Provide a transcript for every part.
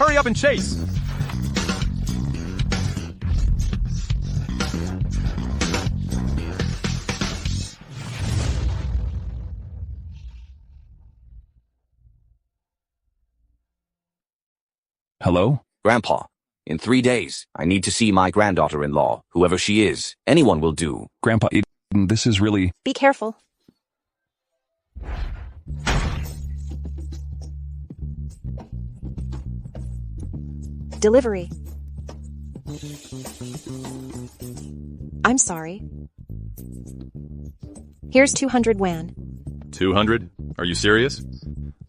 Hurry up and chase! Hello? Grandpa, in 3 days, I need to see my granddaughter-in-law, whoever she is. Anyone will do. Grandpa, this is really... Be careful. Delivery. I'm sorry. Here's 200 Wan. 200? Are you serious?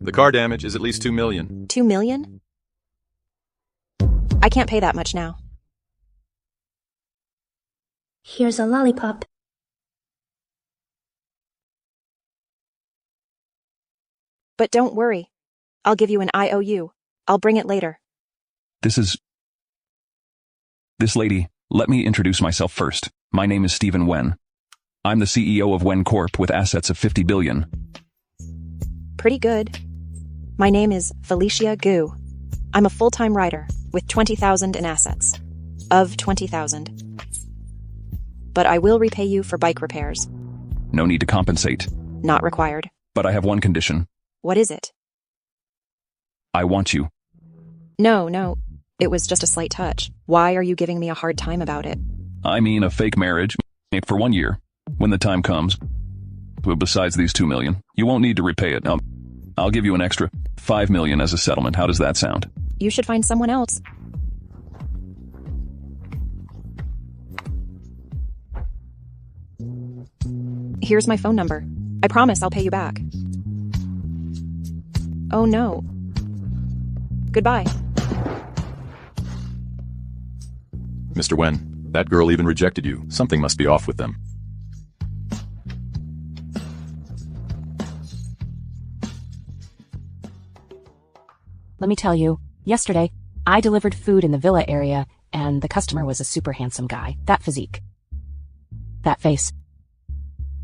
The car damage is at least 2 million. 2 million? I can't pay that much now. Here's a lollipop. But don't worry. I'll give you an IOU. I'll bring it later. This lady, let me introduce myself first. My name is Evan Wen. I'm the CEO of Wen Corp with assets of 50 billion. Pretty good. My name is Felicia Gu. I'm a full-time writer with 20,000 in assets. Of 20,000. But I will repay you for bike repairs. No need to compensate. Not required. But I have one condition. What is it? I want you. No. It was just a slight touch. Why are you giving me a hard time about it? I mean a fake marriage for 1 year. When the time comes. But besides these 2 million, you won't need to repay it. I'll give you an extra 5 million as a settlement. How does that sound? You should find someone else. Here's my phone number. I promise I'll pay you back. Oh no. Goodbye. Mr. Wen, that girl even rejected you. Something must be off with them. Let me tell you, yesterday, I delivered food in the villa area, and the customer was a super handsome guy. That physique. That face.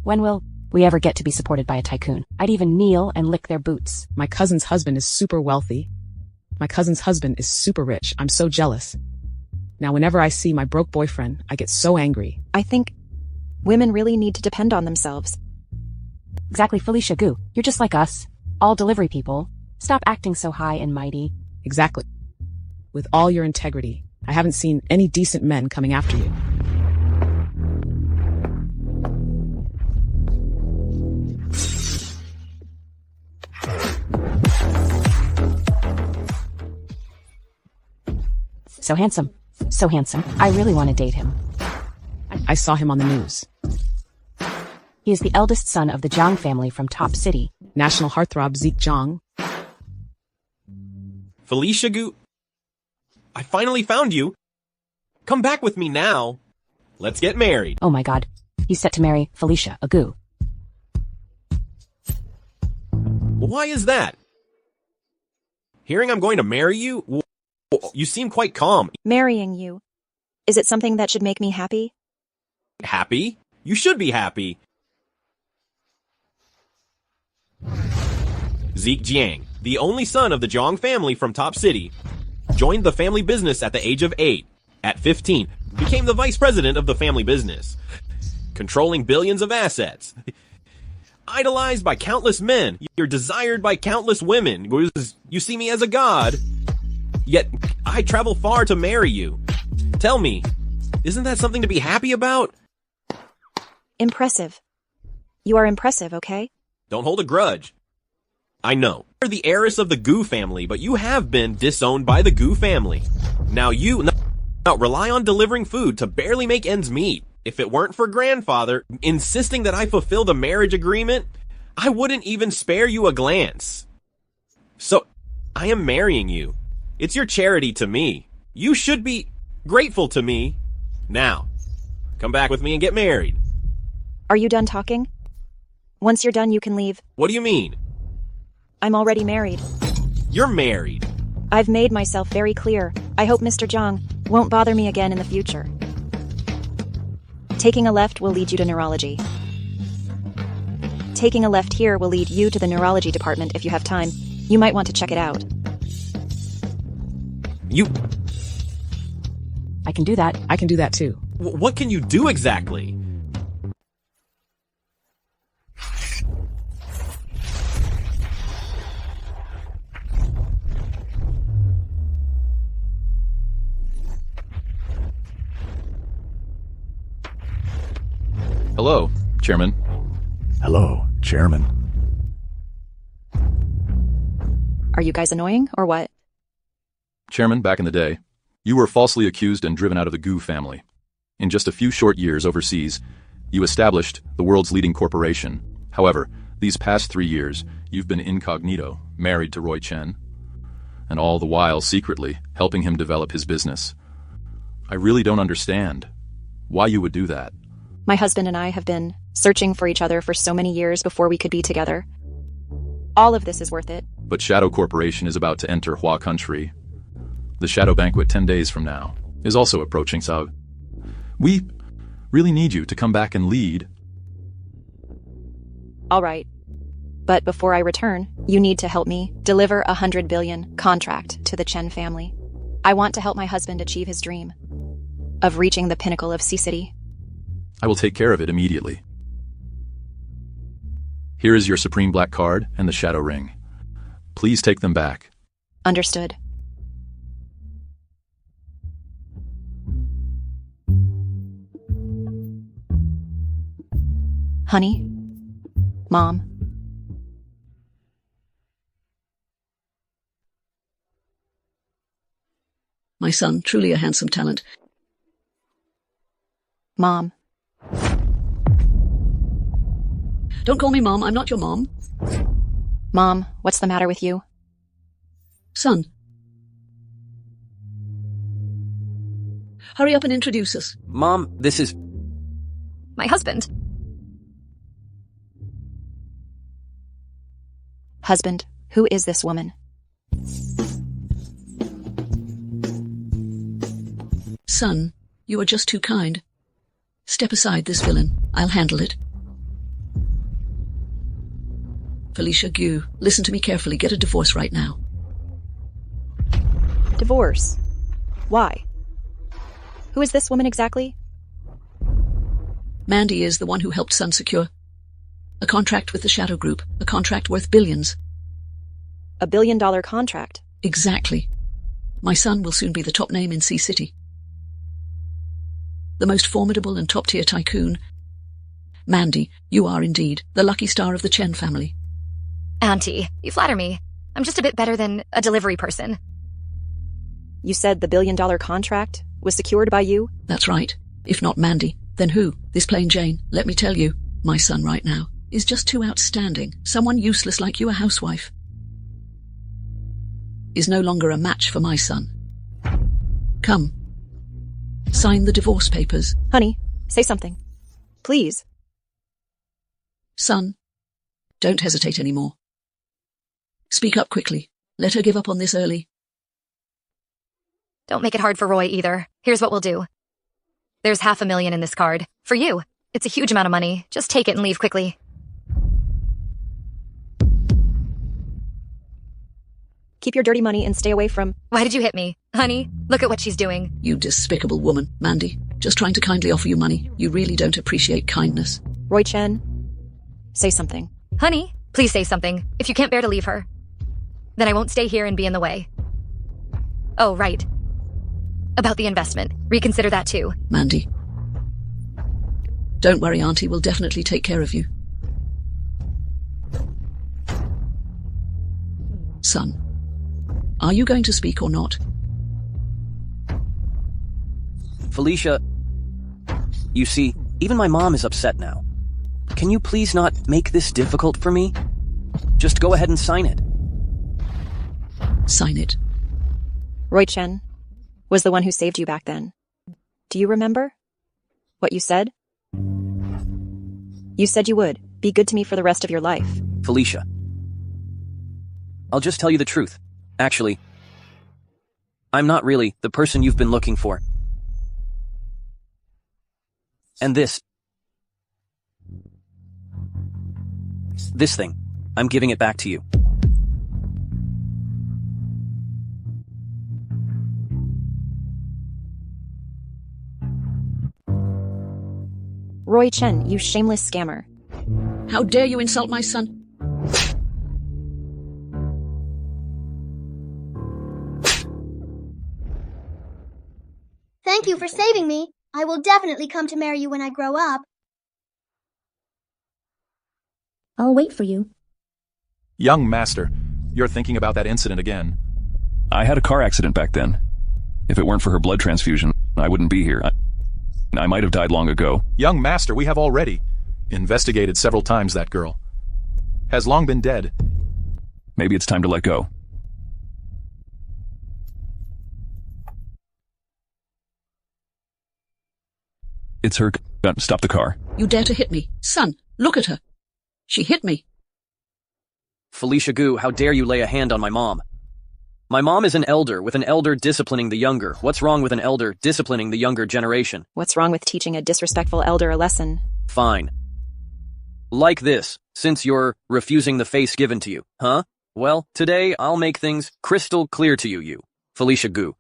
When will we ever get to be supported by a tycoon? I'd even kneel and lick their boots. My cousin's husband is super wealthy. My cousin's husband is super rich. I'm so jealous. Now, whenever I see my broke boyfriend, I get so angry. I think women really need to depend on themselves. Exactly, Felicia Gu. You're just like us. All delivery people. Stop acting so high and mighty. Exactly. With all your integrity, I haven't seen any decent men coming after you. So handsome. So handsome. I really want to date him. I saw him on the news. He is the eldest son of the Zhang family from Top City. National heartthrob Zhang. Felicia Gu... I finally found you. Come back with me now. Let's get married. Oh my god. He's set to marry Felicia Gu. Why is that? Hearing I'm going to marry you? You seem quite calm. Marrying you. Is it something that should make me happy? Happy? You should be happy. Zeke Jiang, the only son of the Zhang family from Top City, joined the family business at the age of 8. At 15, became the vice president of the family business, controlling billions of assets. Idolized by countless men, you're desired by countless women. You see me as a god. Yet, I travel far to marry you. Tell me, isn't that something to be happy about? Impressive. You are impressive, okay? Don't hold a grudge. I know. You're the heiress of the Gu family, but you have been disowned by the Gu family. Now rely on delivering food to barely make ends meet. If it weren't for grandfather insisting that I fulfill the marriage agreement, I wouldn't even spare you a glance. So, I am marrying you. It's your charity to me. You should be grateful to me. Now, come back with me and get married. Are you done talking? Once you're done, you can leave. What do you mean? I'm already married. You're married. I've made myself very clear. I hope Mr. Zhang won't bother me again in the future. Taking a left will lead you to neurology. Taking a left here will lead you to the neurology department if you have time. You might want to check it out. I can do that. I can do that too. What can you do exactly? Hello, Chairman. Hello, Chairman. Are you guys annoying, or what? Chairman, back in the day, you were falsely accused and driven out of the Gu family. In just a few short years overseas, you established the world's leading corporation. However, these past 3 years, you've been incognito, married to Chen, and all the while secretly helping him develop his business. I really don't understand why you would do that. My husband and I have been searching for each other for so many years before we could be together. All of this is worth it. But Shadow Corporation is about to enter Hua country. The Shadow Banquet 10 days from now is also approaching, so we really need you to come back and lead. All right. But before I return, you need to help me deliver a 100 billion contract to the Chen family. I want to help my husband achieve his dream of reaching the pinnacle of Sea City. I will take care of it immediately. Here is your Supreme Black card and the Shadow Ring. Please take them back. Understood. Honey? Mom? My son, truly a handsome talent. Mom? Don't call me Mom, I'm not your mom. Mom, what's the matter with you? Son. Hurry up and introduce us. Mom, this is... My husband. Husband, who is this woman? Son, you are just too kind. Step aside, this villain. I'll handle it. Felicia Gu, listen to me carefully. Get a divorce right now. Divorce? Why? Who is this woman exactly? Mandy is the one who helped Son secure a contract with the Shadow Group, a contract worth billions. $1 billion contract? Exactly. My son will soon be the top name in Sea City. The most formidable and top-tier tycoon. Mandy, you are indeed the lucky star of the Chen family. Auntie, you flatter me. I'm just a bit better than a delivery person. You said the $1 billion contract was secured by you? That's right. If not Mandy, then who? This plain Jane. Let me tell you, my son right now is just too outstanding. Someone useless like you, a housewife, is no longer a match for my son. Come. Sign the divorce papers. Honey, say something. Please. Son, don't hesitate anymore. Speak up quickly. Let her give up on this early. Don't make it hard for Roy either. Here's what we'll do. There's $500,000 in this card. For you. It's a huge amount of money. Just take it and leave quickly. Keep your dirty money and stay away from... Why did you hit me? Honey, look at what she's doing. You despicable woman, Mandy. Just trying to kindly offer you money. You really don't appreciate kindness. Roy Chen, say something. Honey, please say something. If you can't bear to leave her, then I won't stay here and be in the way. Oh, right. About the investment. Reconsider that too. Mandy. Don't worry, Auntie will definitely take care of you. Son, are you going to speak or not? Felicia, you see, even my mom is upset now. Can you please not make this difficult for me? Just go ahead and sign it. Sign it. Roy Chen was the one who saved you back then. Do you remember what you said? You said you would be good to me for the rest of your life. Felicia, I'll just tell you the truth. Actually, I'm not really the person you've been looking for. And this thing, I'm giving it back to you. Roy Chen, you shameless scammer. How dare you insult my son? Thank you for saving me. I will definitely come to marry you when I grow up. I'll wait for you. Young master, you're thinking about that incident again. I had a car accident back then. If it weren't for her blood transfusion, I wouldn't be here. I might have died long ago. Young master, we have already investigated several times that girl. Has long been dead. Maybe it's time to let go. It's her. Stop the car. You dare to hit me. Son, look at her. She hit me. Felicia Gu, how dare you lay a hand on my mom? My mom is an elder, with an elder disciplining the younger. What's wrong with an elder disciplining the younger generation? What's wrong with teaching a disrespectful elder a lesson? Fine. Like this, since you're refusing the face given to you, huh? Well, today I'll make things crystal clear to you, Felicia Gu,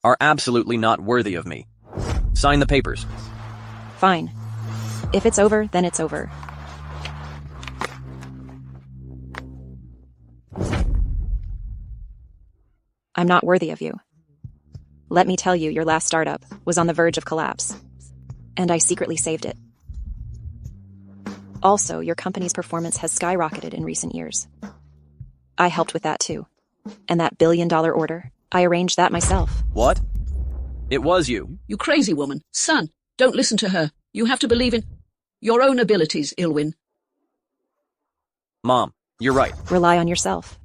are absolutely not worthy of me. Sign the papers. Fine. If it's over, then it's over. I'm not worthy of you. Let me tell you, your last startup was on the verge of collapse, and I secretly saved it. Also, your company's performance has skyrocketed in recent years. I helped with that too. And that billion-dollar order, I arranged that myself. What? It was you. You crazy woman. Son, don't listen to her. You have to believe in your own abilities, Ilwin. Mom, you're right. Rely on yourself.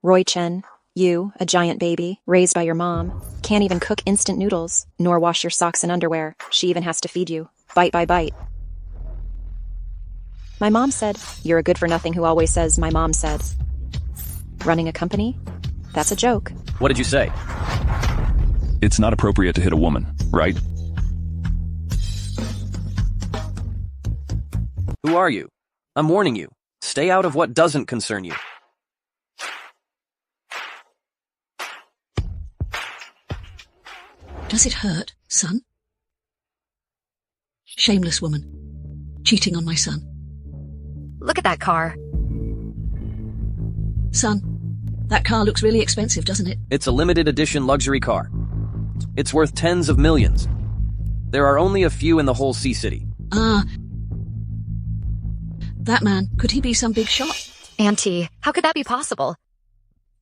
Roy Chen, you, a giant baby, raised by your mom, can't even cook instant noodles, nor wash your socks and underwear. She even has to feed you, bite by bite. My mom said, you're a good-for-nothing who always says, my mom said. Running a company? That's a joke. What did you say? It's not appropriate to hit a woman, right? Who are you? I'm warning you. Stay out of what doesn't concern you. Does it hurt, son? Shameless woman. Cheating on my son. Look at that car. Son, that car looks really expensive, doesn't it? It's a limited edition luxury car. It's worth tens of millions. There are only a few in the whole Sea City. Ah. That man, could he be some big shot? Auntie, how could that be possible?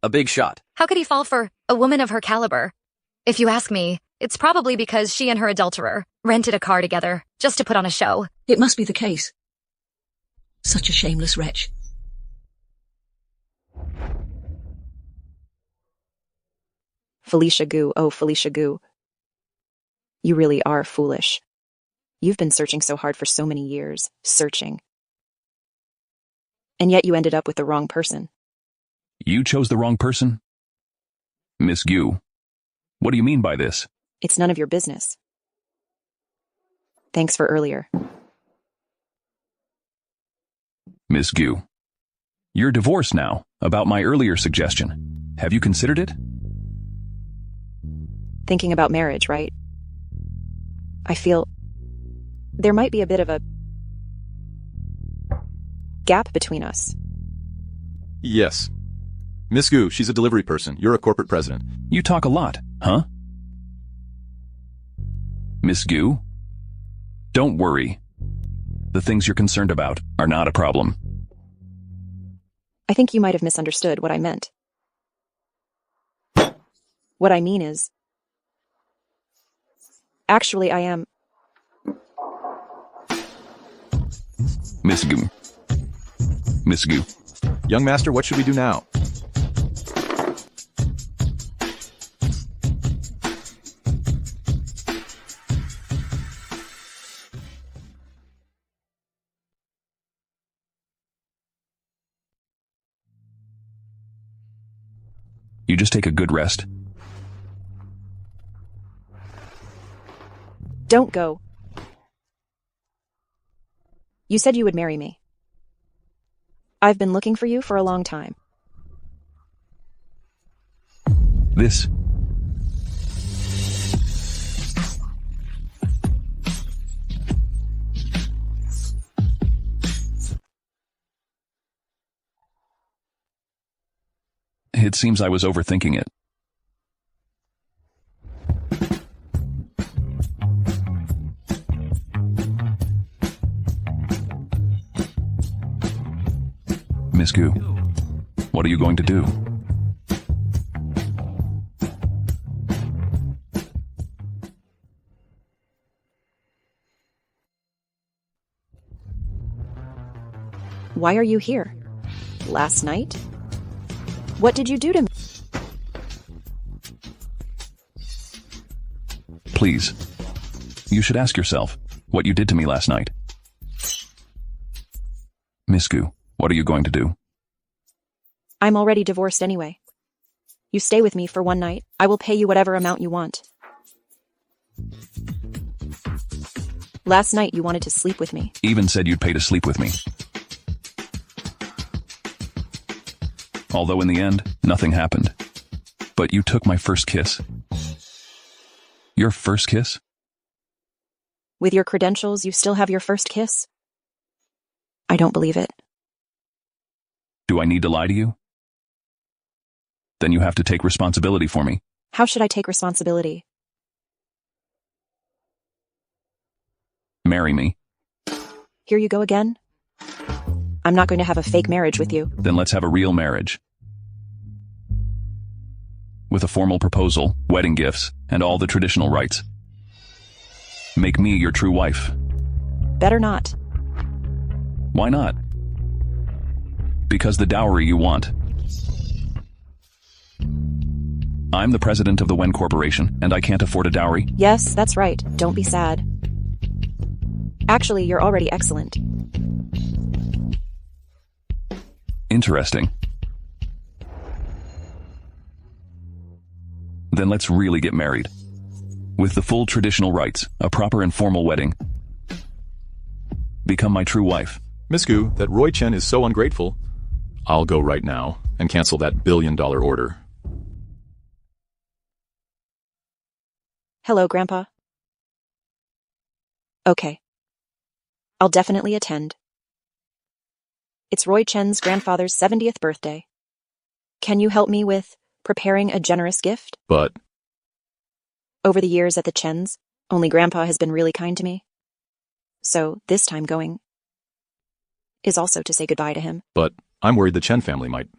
A big shot. How could he fall for a woman of her caliber? If you ask me, it's probably because she and her adulterer rented a car together just to put on a show. It must be the case. Such a shameless wretch. Felicia Gu, oh Felicia Gu. You really are foolish. You've been searching so hard for so many years, searching. And yet you ended up with the wrong person. You chose the wrong person? Miss Gu, what do you mean by this? It's none of your business. Thanks for earlier. Miss Gu, you're divorced now. About my earlier suggestion. Have you considered it? Thinking about marriage, right? I feel there might be a bit of a gap between us. Yes. Miss Gu, she's a delivery person. You're a corporate president. You talk a lot, huh? Miss Gu, don't worry. The things you're concerned about are not a problem. I think you might have misunderstood what I meant. What I mean is, actually, I am... Miss Gu. Miss Gu. Young master, what should we do now? You just take a good rest. Don't go. You said you would marry me. I've been looking for you for a long time. This. It seems I was overthinking it. Miss Gu, what are you going to do? Why are you here? Last night? What did you do to me? Please. You should ask yourself what you did to me last night. Miss Gu, what are you going to do? I'm already divorced anyway. You stay with me for one night. I will pay you whatever amount you want. Last night you wanted to sleep with me. Even said you'd pay to sleep with me. Although in the end, nothing happened. But you took my first kiss. Your first kiss? With your credentials, you still have your first kiss? I don't believe it. Do I need to lie to you? Then you have to take responsibility for me. How should I take responsibility? Marry me. Here you go again? I'm not going to have a fake marriage with you. Then let's have a real marriage. With a formal proposal, wedding gifts, and all the traditional rites. Make me your true wife. Better not. Why not? Because the dowry you want. I'm the president of the Wen Corporation, and I can't afford a dowry. Yes, that's right. Don't be sad. Actually, you're already excellent. Interesting. Then let's really get married. With the full traditional rites, a proper and formal wedding. Become my true wife. Miss Gu, that Roy Chen is so ungrateful. I'll go right now and cancel that billion-dollar order. Hello, Grandpa. Okay. I'll definitely attend. It's Roy Chen's grandfather's 70th birthday. Can you help me with preparing a generous gift? But over the years at the Chens, only Grandpa has been really kind to me. So this time going is also to say goodbye to him. But I'm worried the Chen family might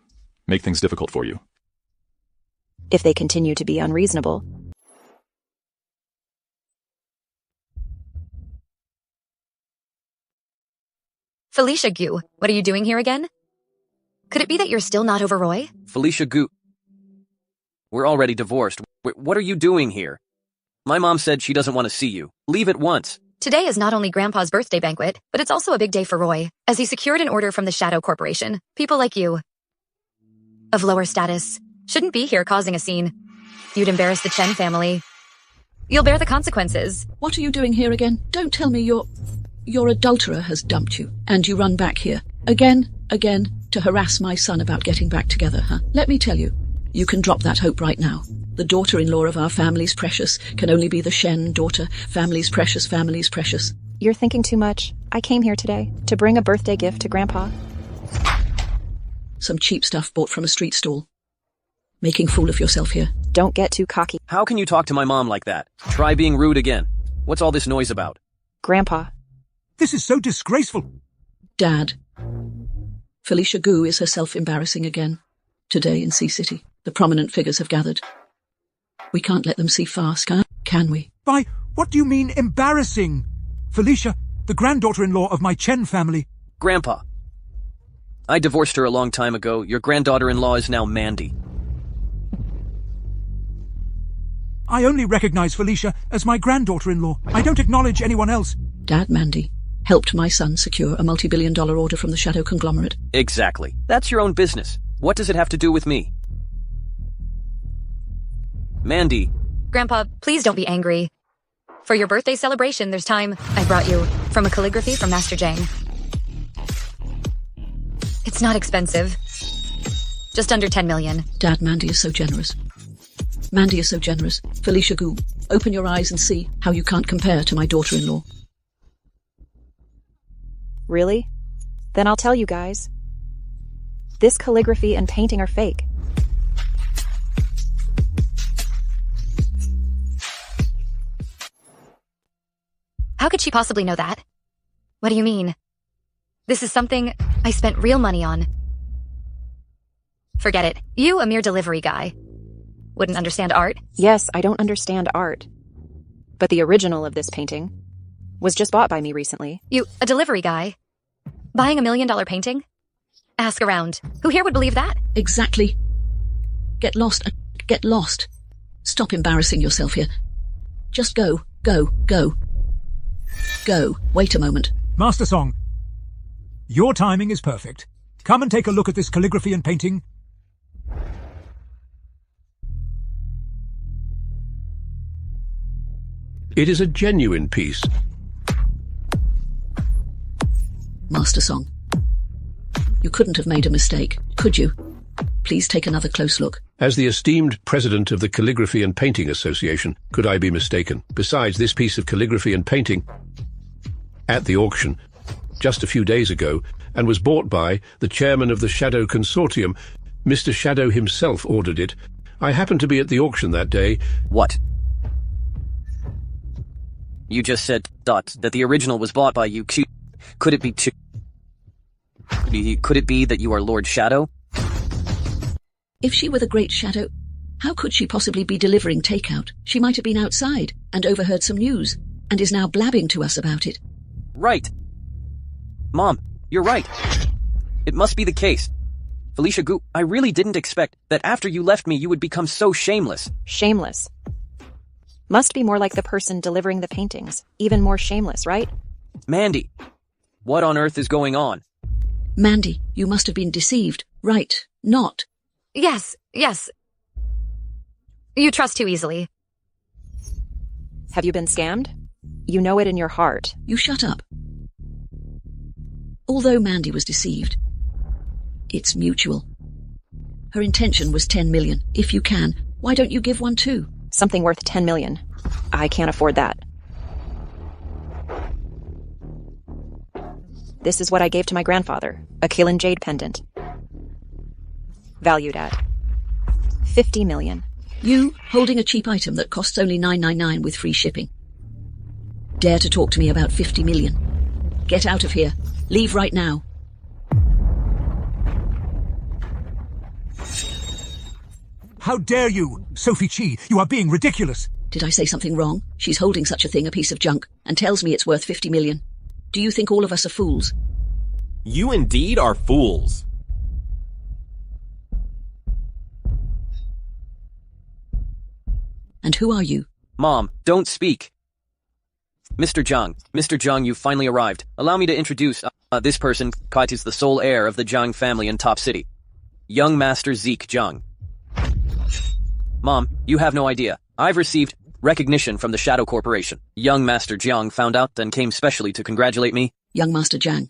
make things difficult for you. If they continue to be unreasonable. Felicia Gu, what are you doing here again? Could it be that you're still not over Roy? Felicia Gu, we're already divorced. What are you doing here? My mom said she doesn't want to see you. Leave at once. Today is not only Grandpa's birthday banquet, but it's also a big day for Roy, as he secured an order from the Shadow Corporation. People like you, of lower status, shouldn't be here causing a scene. You'd embarrass the Chen family. You'll bear the consequences. What are you doing here again? Don't tell me your adulterer has dumped you, and you run back here. Again, to harass my son about getting back together, huh? Let me tell you, you can drop that hope right now. The daughter-in-law of our family's precious can only be the Shen daughter. Family's precious, family's precious. You're thinking too much. I came here today to bring a birthday gift to Grandpa. Some cheap stuff bought from a street stall. Making fool of yourself here. Don't get too cocky. How can you talk to my mom like that? Try being rude again. What's all this noise about? Grandpa. This is so disgraceful. Dad. Felicia Gu is herself embarrassing again. Today in Sea City, the prominent figures have gathered. We can't let them see fast, can we? By what do you mean embarrassing? Felicia, the granddaughter-in-law of my Chen family. Grandpa. I divorced her a long time ago. Your granddaughter-in-law is now Mandy. I only recognize Felicia as my granddaughter-in-law. I don't acknowledge anyone else. Dad, Mandy helped my son secure a multi-billion-dollar order from the Shadow conglomerate. Exactly. That's your own business. What does it have to do with me? Mandy. Grandpa, please don't be angry. For your birthday celebration, there's time. I brought you from a calligraphy from Master Zhang. It's not expensive. Just under 10 million. Dad, Mandy is so generous. Mandy is so generous. Felicia Gu, open your eyes and see how you can't compare to my daughter-in-law. Really? Then I'll tell you guys. This calligraphy and painting are fake. How could she possibly know that? What do you mean? This is something I spent real money on. Forget it. You, a mere delivery guy. Wouldn't understand art? Yes, I don't understand art. But the original of this painting was just bought by me recently. You, a delivery guy? Buying $1 million painting? Ask around. Who here would believe that? Exactly. Get lost. Get lost. Stop embarrassing yourself here. Just go. Go. Wait a moment. Master Song, your timing is perfect. Come and take a look at this calligraphy and painting. It is a genuine piece. Master Song, you couldn't have made a mistake, could you? Please take another close look. As the esteemed president of the Calligraphy and Painting Association, could I be mistaken? Besides, this piece of calligraphy and painting at the auction just a few days ago and was bought by the chairman of the Shadow Consortium. Mr. Shadow himself ordered it. I happened to be at the auction that day. What? You just said, that the original was bought by you. Could it be Could it be that you are Lord Shadow? If she were the Great Shadow, how could she possibly be delivering takeout? She might have been outside and overheard some news, and is now blabbing to us about it. Right. Mom, you're right. It must be the case. Felicia Gu, I really didn't expect that after you left me you would become so shameless. Shameless. Must be more like the person delivering the paintings. Even more shameless, right? Mandy, what on earth is going on? Mandy, you must have been deceived. Right, not. Yes. You trust too easily. Have you been scammed? You know it in your heart. You shut up. Although Mandy was deceived, it's mutual. Her intention was 10 million. If you can, why don't you give one too? Something worth 10 million. I can't afford that. This is what I gave to my grandfather, a Kilin jade pendant. Valued at 50 million. You, holding a cheap item that costs only $9.99 with free shipping. Dare to talk to me about 50 million. Get out of here. Leave right now. How dare you, Sophie Chi? You are being ridiculous. Did I say something wrong? She's holding such a thing, a piece of junk, and tells me it's worth 50 million. Do you think all of us are fools? You indeed are fools. And who are you? Mom, don't speak. Mr. Zhang, you've finally arrived. Allow me to introduce this person. Kite is the sole heir of the Zhang family in Top City. Young Master Zeke Zhang. Mom, you have no idea. I've received recognition from the Shadow Corporation. Young Master Jiang found out and came specially to congratulate me. Young Master Zhang.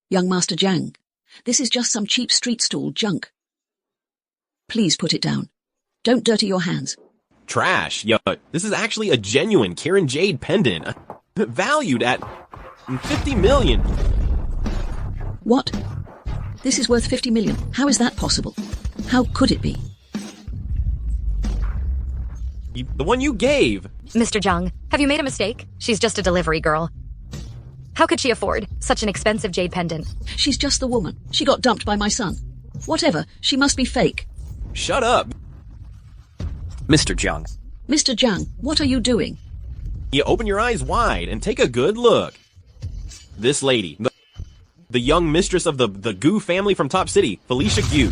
Young Master Zhang, this is just some cheap street stall junk. Please put it down. Don't dirty your hands. Trash. Yo, this is actually a genuine Kirin Jade pendant, valued at 50 million. What? This is worth 50 million. How is that possible? How could it be? The one you gave. Mr. Zhang, have you made a mistake? She's just a delivery girl. How could she afford such an expensive jade pendant? She's just the woman. She got dumped by my son. Whatever, she must be fake. Shut up. Mr. Zhang. Mr. Zhang, what are you doing? You open your eyes wide and take a good look. This lady, the young mistress of the Gu family from Top City, Felicia Gu.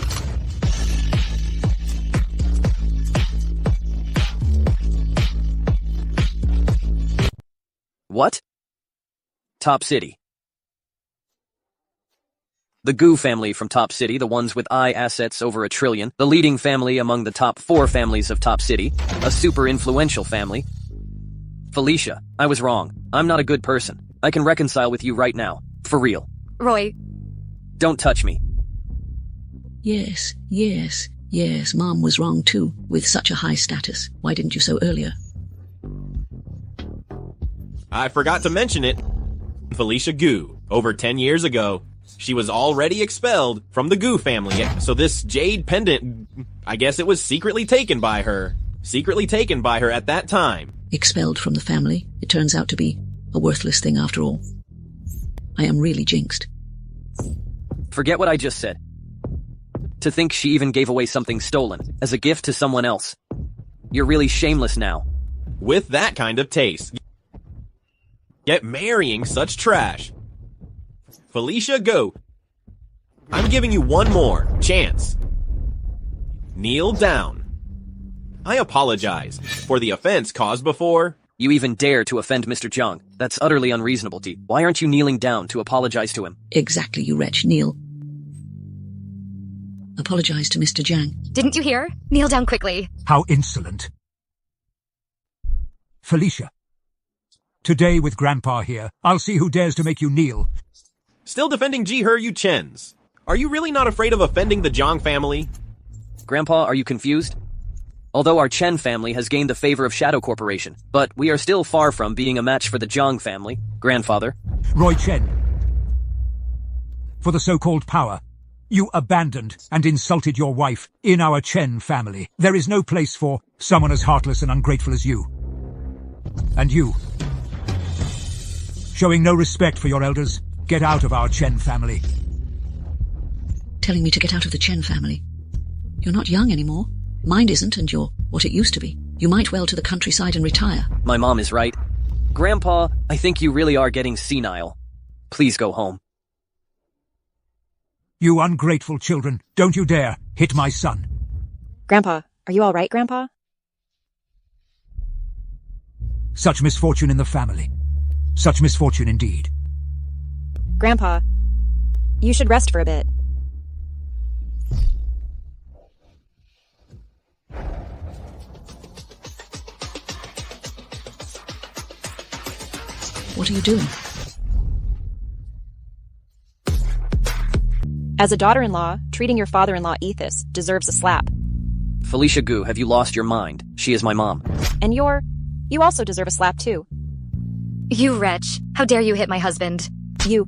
What? Top City. The Gu family from Top City, the ones with assets over $1 trillion, the leading family among the top 4 families of Top City, a super influential family. Felicia, I was wrong. I'm not a good person. I can reconcile with you right now. For real. Roy. Don't touch me. Yes, Mom was wrong too, with such a high status. Why didn't you so earlier? I forgot to mention it. Felicia Gu, over 10 years ago. She was already expelled from the Gu family, so this jade pendant, I guess it was secretly taken by her. secretly taken by her at that time. Expelled from the family. It turns out to be a worthless thing after all. I am really jinxed. Forget what I just said. To think she even gave away something stolen as a gift to someone else. You're really shameless now. With that kind of taste. Yet marrying such trash. Felicia, go. I'm giving you one more chance. Kneel down. I apologize for the offense caused before. You even dare to offend Mr. Zhang. That's utterly unreasonable, T. Why aren't you kneeling down to apologize to him? Exactly, you wretch. Kneel. Apologize to Mr. Zhang. Didn't you hear? Kneel down quickly. How insolent. Felicia. Today with Grandpa here, I'll see who dares to make you kneel. Still defending you Chens. Are you really not afraid of offending the Zhang family? Grandpa, are you confused? Although our Chen family has gained the favor of Shadow Corporation, but we are still far from being a match for the Zhang family, grandfather. Roy Chen. For the so-called power, you abandoned and insulted your wife in our Chen family. There is no place for someone as heartless and ungrateful as you. And you, showing no respect for your elders, get out of our Chen family. Telling me to get out of the Chen family? You're not young anymore. Mind isn't, and you're what it used to be. You might well to the countryside and retire. My mom is right. Grandpa, I think you really are getting senile. Please go home. You ungrateful children, don't you dare hit my son. Grandpa, are you all right, Grandpa? Such misfortune in the family. Such misfortune indeed. Grandpa, you should rest for a bit. What are you doing? As a daughter-in-law, treating your father-in-law Ethos deserves a slap. Felicia Gu, have you lost your mind? She is my mom. And you also deserve a slap too. You wretch. How dare you hit my husband? You,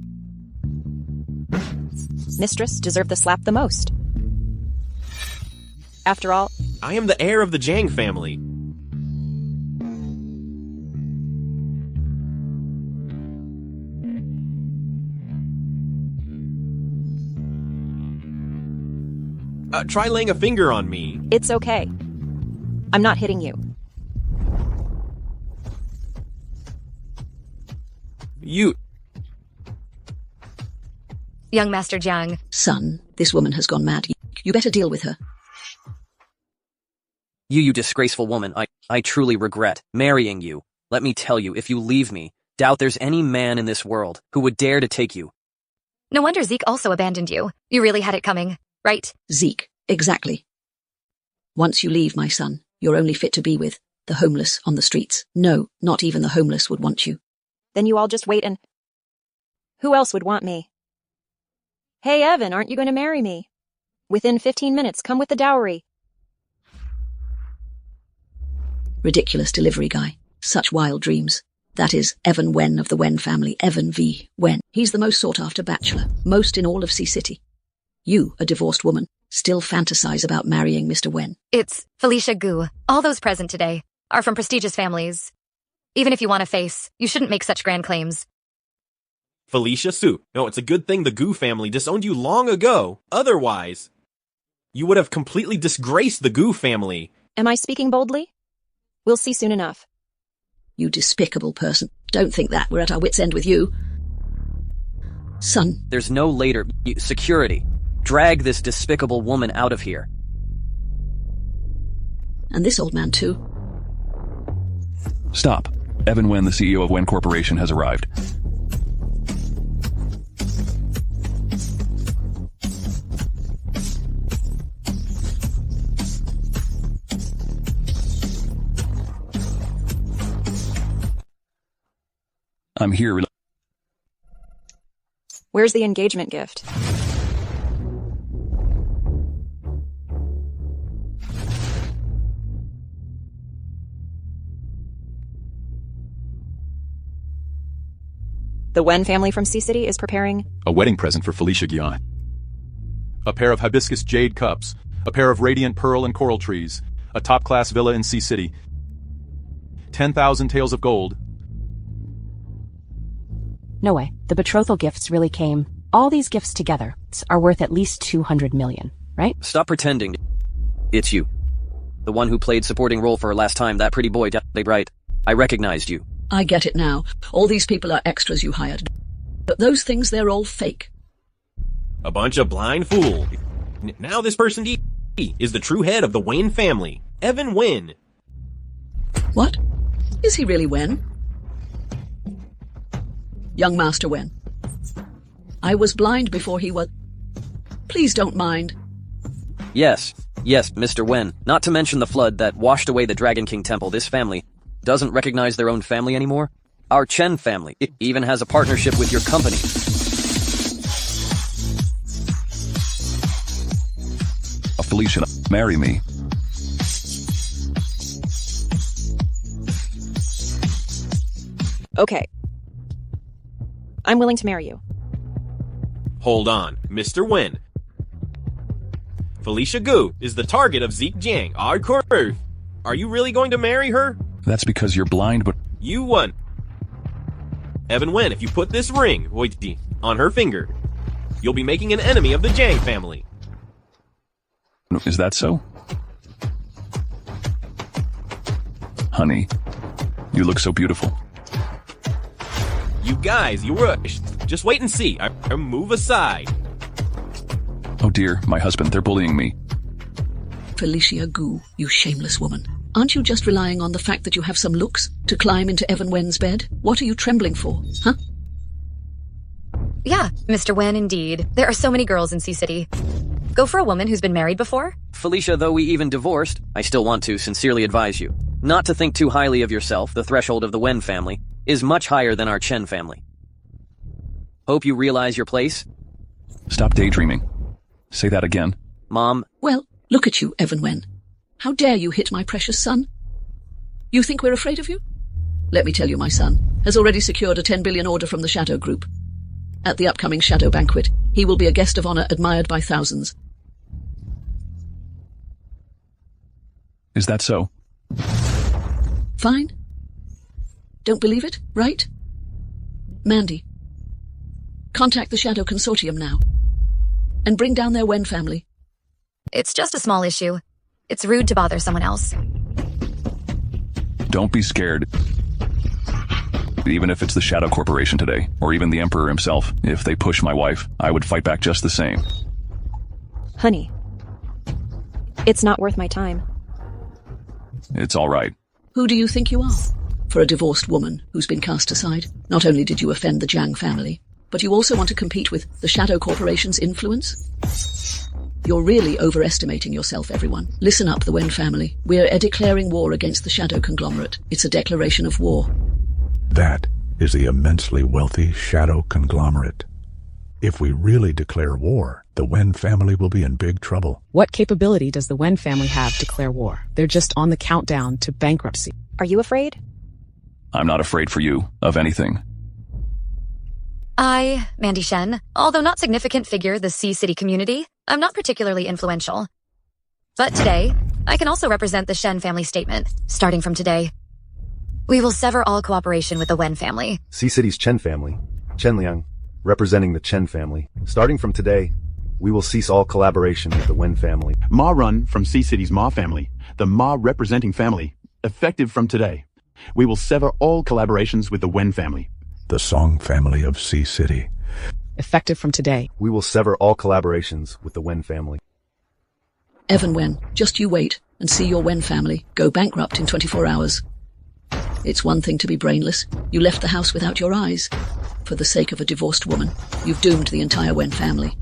mistress, deserve the slap the most. After all, I am the heir of the Zhang family. Try laying a finger on me. It's okay. I'm not hitting you. You... Young Master Zhang. Son, this woman has gone mad. You better deal with her. You disgraceful woman, I truly regret marrying you. Let me tell you, if you leave me, doubt there's any man in this world who would dare to take you. No wonder Zeke also abandoned you. You really had it coming, right? Zeke, exactly. Once you leave, my son, you're only fit to be with the homeless on the streets. No, not even the homeless would want you. Then you all just wait and... Who else would want me? Hey, Evan, aren't you going to marry me? Within 15 minutes, come with the dowry. Ridiculous delivery guy. Such wild dreams. That is Evan Wen of the Wen family, Evan V. Wen. He's the most sought-after bachelor, most in all of Sea City. You, a divorced woman, still fantasize about marrying Mr. Wen. It's Felicia Gu. All those present today are from prestigious families. Even if you want a face, you shouldn't make such grand claims. Felicia Su. No, it's a good thing the Gu family disowned you long ago. Otherwise, you would have completely disgraced the Gu family. Am I speaking boldly? We'll see soon enough. You despicable person. Don't think that. We're at our wits' end with you. Son. There's no later... Security. Drag this despicable woman out of here. And this old man too. Stop. Evan Wen, the CEO of Wen Corporation, has arrived. I'm here. Where's the engagement gift? The Wen family from Sea City is preparing a wedding present for Felicia Guion. A pair of hibiscus jade cups, a pair of radiant pearl and coral trees, a top-class villa in Sea City. 10,000 taels of gold. No way. The betrothal gifts really came. All these gifts together are worth at least 200 million, right? Stop pretending. It's you. The one who played supporting role for her last time, that pretty boy, right? I recognized you. I get it now. All these people are extras you hired. But those things, they're all fake. A bunch of blind fools. Now this person is the true head of the Wen family, Evan Wen. What? Is he really Wen? Young Master Wen. I was blind before he was... Please don't mind. Yes, Mr. Wen. Not to mention the flood that washed away the Dragon King Temple. This family doesn't recognize their own family anymore. Our Chen family even has a partnership with your company. Felicia, marry me. Okay. I'm willing to marry you. Hold on, Mr. Wen. Felicia Gu is the target of Zeke Jiang, our curve. Are you really going to marry her? That's because you're blind, but... You won. Evan Wen, if you put this ring on her finger, you'll be making an enemy of the Jiang family. Is that so? Honey, you look so beautiful. You guys, you rushed. Just wait and see. I move aside. Oh dear, my husband, they're bullying me. Felicia Gu, you shameless woman. Aren't you just relying on the fact that you have some looks to climb into Evan Wen's bed? What are you trembling for, huh? Yeah, Mr. Wen, indeed. There are so many girls in Sea City. Go for a woman who's been married before? Felicia, though we even divorced, I still want to sincerely advise you not to think too highly of yourself. The threshold of the Wen family is much higher than our Chen family. Hope you realize your place. Stop daydreaming. Say that again. Mom. Well, look at you, Evan Wen. How dare you hit my precious son? You think we're afraid of you? Let me tell you, my son has already secured a 10 billion order from the Shadow Group. At the upcoming Shadow Banquet, he will be a guest of honor admired by thousands. Is that so? Fine. Don't believe it, right? Mandy, contact the Shadow Consortium now. And bring down their Wen family. It's just a small issue. It's rude to bother someone else. Don't be scared. Even if it's the Shadow Corporation today, or even the Emperor himself, if they push my wife, I would fight back just the same. Honey, it's not worth my time. It's all right. Who do you think you are? For a divorced woman who's been cast aside, not only did you offend the Jiang family, but you also want to compete with the Shadow Corporation's influence? You're really overestimating yourself, everyone. Listen up, the Wen family. We're declaring war against the Shadow Conglomerate. It's a declaration of war. That is the immensely wealthy Shadow Conglomerate. If we really declare war, the Wen family will be in big trouble. What capability does the Wen family have to declare war? They're just on the countdown to bankruptcy. Are you afraid? I'm not afraid for you of anything. I, Mandy Shen, although not significant figure the Sea City community, I'm not particularly influential. But today, I can also represent the Shen family statement, starting from today. We will sever all cooperation with the Wen family. Sea City's Chen family, Chen Liang, representing the Chen family. Starting from today, we will cease all collaboration with the Wen family. Ma Run from Sea City's Ma family, the Ma representing family, effective from today. We will sever all collaborations with the Wen family. The Song family of Sea City. Effective from today. We will sever all collaborations with the Wen family. Evan Wen, just you wait and see your Wen family go bankrupt in 24 hours. It's one thing to be brainless. You left the house without your eyes. For the sake of a divorced woman, you've doomed the entire Wen family.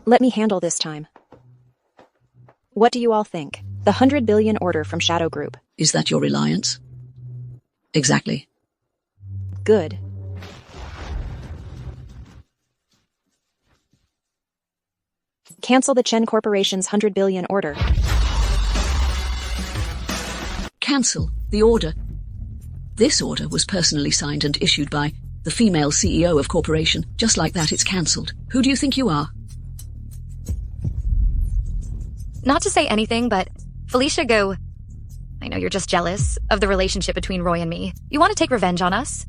Let me handle this time. What do you all think? The 100 billion order from Shadow Group. Is that your reliance? Exactly. Good. Cancel the Chen Corporation's 100 billion order. Cancel the order. This order was personally signed and issued by the female CEO of corporation. Just like that, it's cancelled. Who do you think you are? Not to say anything, but Felicia Gu, I know you're just jealous of the relationship between Roy and me. You want to take revenge on us?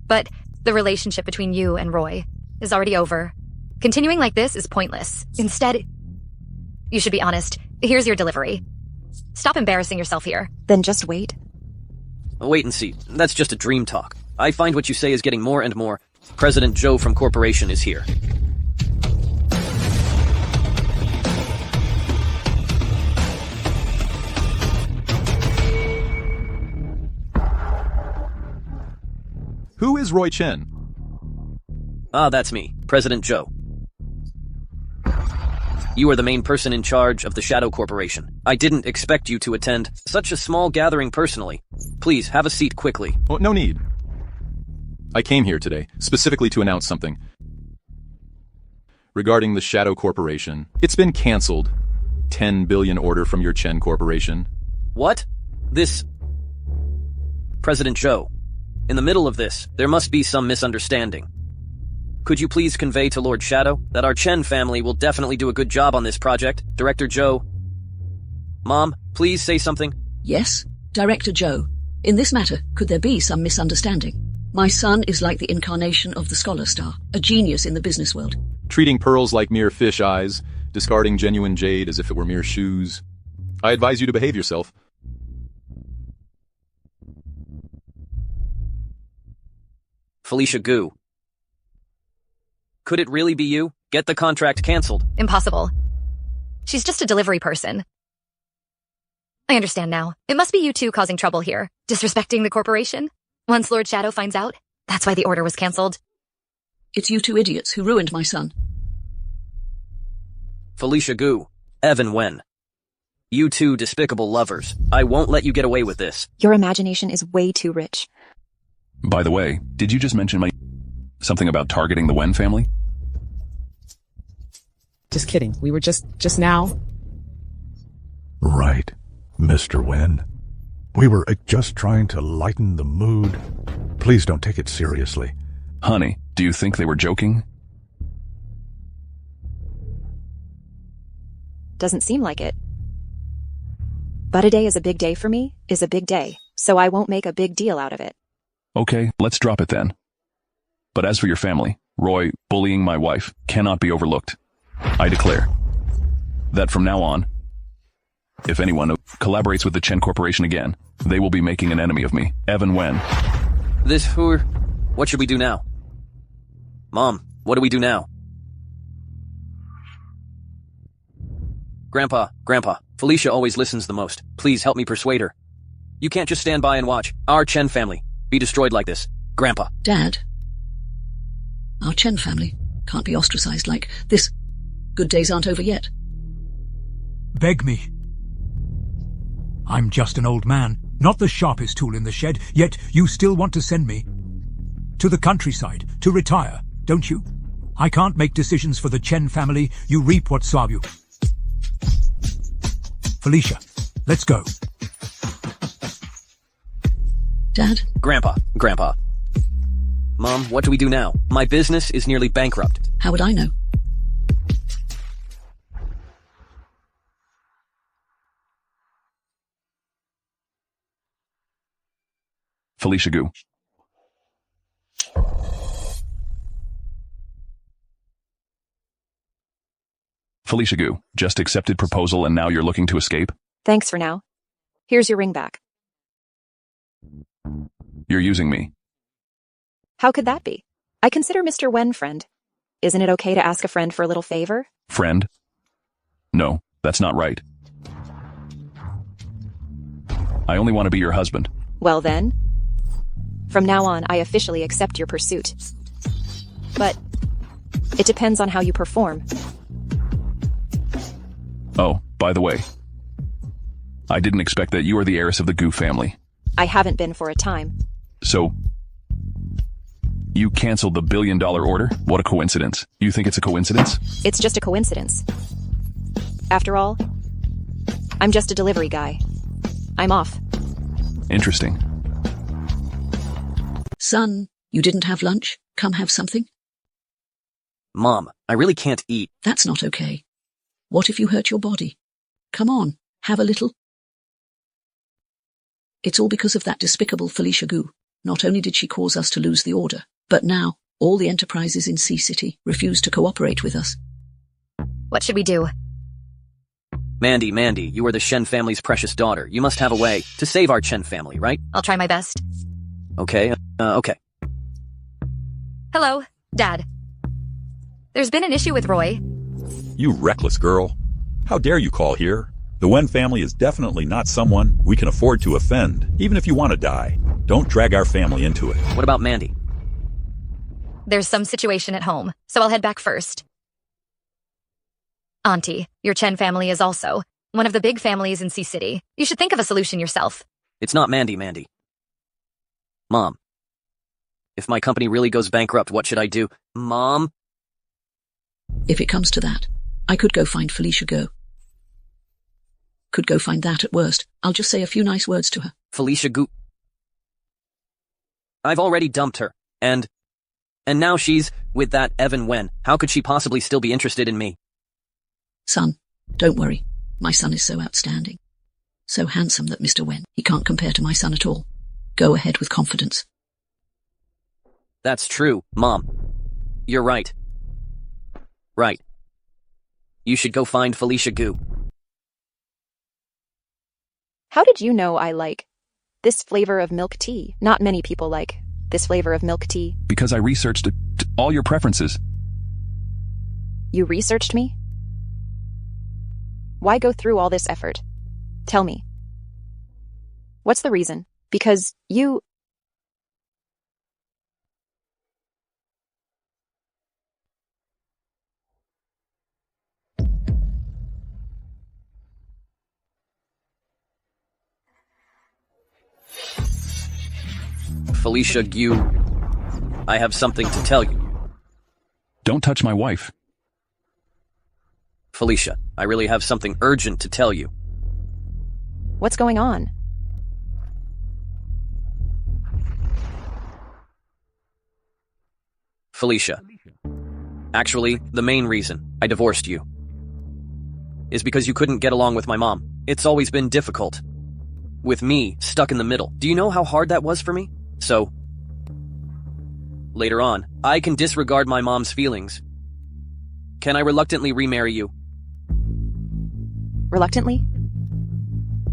But the relationship between you and Roy is already over. Continuing like this is pointless. Instead, you should be honest. Here's your delivery. Stop embarrassing yourself here. Then just wait. Wait and see. That's just a dream talk. I find what you say is getting more and more. President Joe from Corporation is here. Who is Roy Chen? Ah, that's me, President Joe. You are the main person in charge of the Shadow Corporation. I didn't expect you to attend such a small gathering personally. Please, have a seat quickly. Oh, no need. I came here today, specifically to announce something. Regarding the Shadow Corporation, it's been cancelled. 10 billion order from your Chen Corporation. What? This... President Joe, in the middle of this, there must be some misunderstanding. Could you please convey to Lord Shadow that our Chen family will definitely do a good job on this project? Director Joe. Mom, please say something. Yes, Director Joe. In this matter, could there be some misunderstanding? My son is like the incarnation of the Scholar Star, a genius in the business world. Treating pearls like mere fish eyes, discarding genuine jade as if it were mere shoes. I advise you to behave yourself. Felicia Gu. Could it really be you? Get the contract cancelled. Impossible. She's just a delivery person. I understand now. It must be you two causing trouble here, disrespecting the corporation. Once Lord Shadow finds out, that's why the order was cancelled. It's you two idiots who ruined my son. Felicia Gu, Evan Wen. You two despicable lovers. I won't let you get away with this. Your imagination is way too rich. By the way, did you just mention something about targeting the Wen family? Just kidding. We were just now. Right, Mr. Wen. We were just trying to lighten the mood. Please don't take it seriously. Honey, do you think they were joking? Doesn't seem like it. But a day is a big day for me, is a big day, so I won't make a big deal out of it. Okay, let's drop it then. But as for your family, Roy bullying my wife cannot be overlooked. I declare that from now on, if anyone collaborates with the Chen Corporation again, they will be making an enemy of me, Evan Wen. What should we do now? Mom, what do we do now? Grandpa, Felicia always listens the most. Please help me persuade her. You can't just stand by and watch our Chen family be destroyed like this. Grandpa. Dad, our Chen family can't be ostracized like this. Good days aren't over yet. Beg me. I'm just an old man, not the sharpest tool in the shed, yet you still want to send me to the countryside to retire, don't you? I can't make decisions for the Chen family. You reap what sow you. Felicia, let's go. Dad? Grandpa. Mom, what do we do now? My business is nearly bankrupt. How would I know? Felicia Gu. Felicia Gu, just accepted proposal and now you're looking to escape? Thanks for now. Here's your ring back. You're using me. How could that be? I consider Mr. Wen friend. Isn't it okay to ask a friend for a little favor? Friend? No, that's not right. I only want to be your husband. Well then, from now on, I officially accept your pursuit. But it depends on how you perform. Oh, by the way, I didn't expect that you are the heiress of the Gu family. I haven't been for a time. So, you canceled the $1 billion order? What a coincidence. You think it's a coincidence? It's just a coincidence. After all, I'm just a delivery guy. I'm off. Interesting. Son, you didn't have lunch? Come have something? Mom, I really can't eat. That's not okay. What if you hurt your body? Come on, have a little. It's all because of that despicable Felicia Gu. Not only did she cause us to lose the order, but now all the enterprises in Sea City refuse to cooperate with us. What should we do? Mandy, you are the Chen family's precious daughter. You must have a way to save our Chen family, right? I'll try my best. Okay, okay. Hello, Dad. There's been an issue with Roy. You reckless girl. How dare you call here? The Wen family is definitely not someone we can afford to offend, even if you want to die. Don't drag our family into it. What about Mandy? There's some situation at home, so I'll head back first. Auntie, your Chen family is also one of the big families in Sea City. You should think of a solution yourself. It's not Mandy. Mom. If my company really goes bankrupt, what should I do? Mom? If it comes to that, I could go find Felicia Gu. Could go find that at worst. I'll just say a few nice words to her. Felicia Gu. I've already dumped her, and now she's with that Evan Wen. How could she possibly still be interested in me? Son, don't worry. My son is so outstanding. So handsome that Mr. Wen, he can't compare to my son at all. Go ahead with confidence. That's true, Mom. You're right. Right. You should go find Felicia Gu. How did you know I like this flavor of milk tea? Not many people like this flavor of milk tea. Because I researched all your preferences. You researched me? Why go through all this effort? Tell me. What's the reason? Because you... Felicia Gu, I have something to tell you. Don't touch my wife. Felicia, I really have something urgent to tell you. What's going on? Felicia, actually, the main reason I divorced you is because you couldn't get along with my mom. It's always been difficult. With me stuck in the middle. Do you know how hard that was for me? So, later on, I can disregard my mom's feelings. Can I reluctantly remarry you? Reluctantly?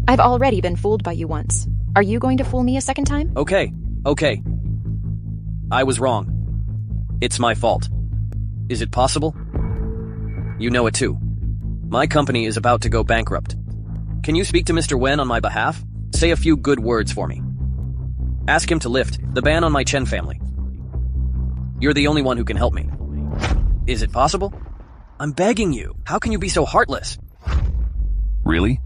I've already been fooled by you once. Are you going to fool me a second time? Okay. I was wrong. It's my fault. Is it possible? You know it too. My company is about to go bankrupt. Can you speak to Mr. Wen on my behalf? Say a few good words for me. Ask him to lift the ban on my Chen family. You're the only one who can help me. Is it possible? I'm begging you. How can you be so heartless? Really?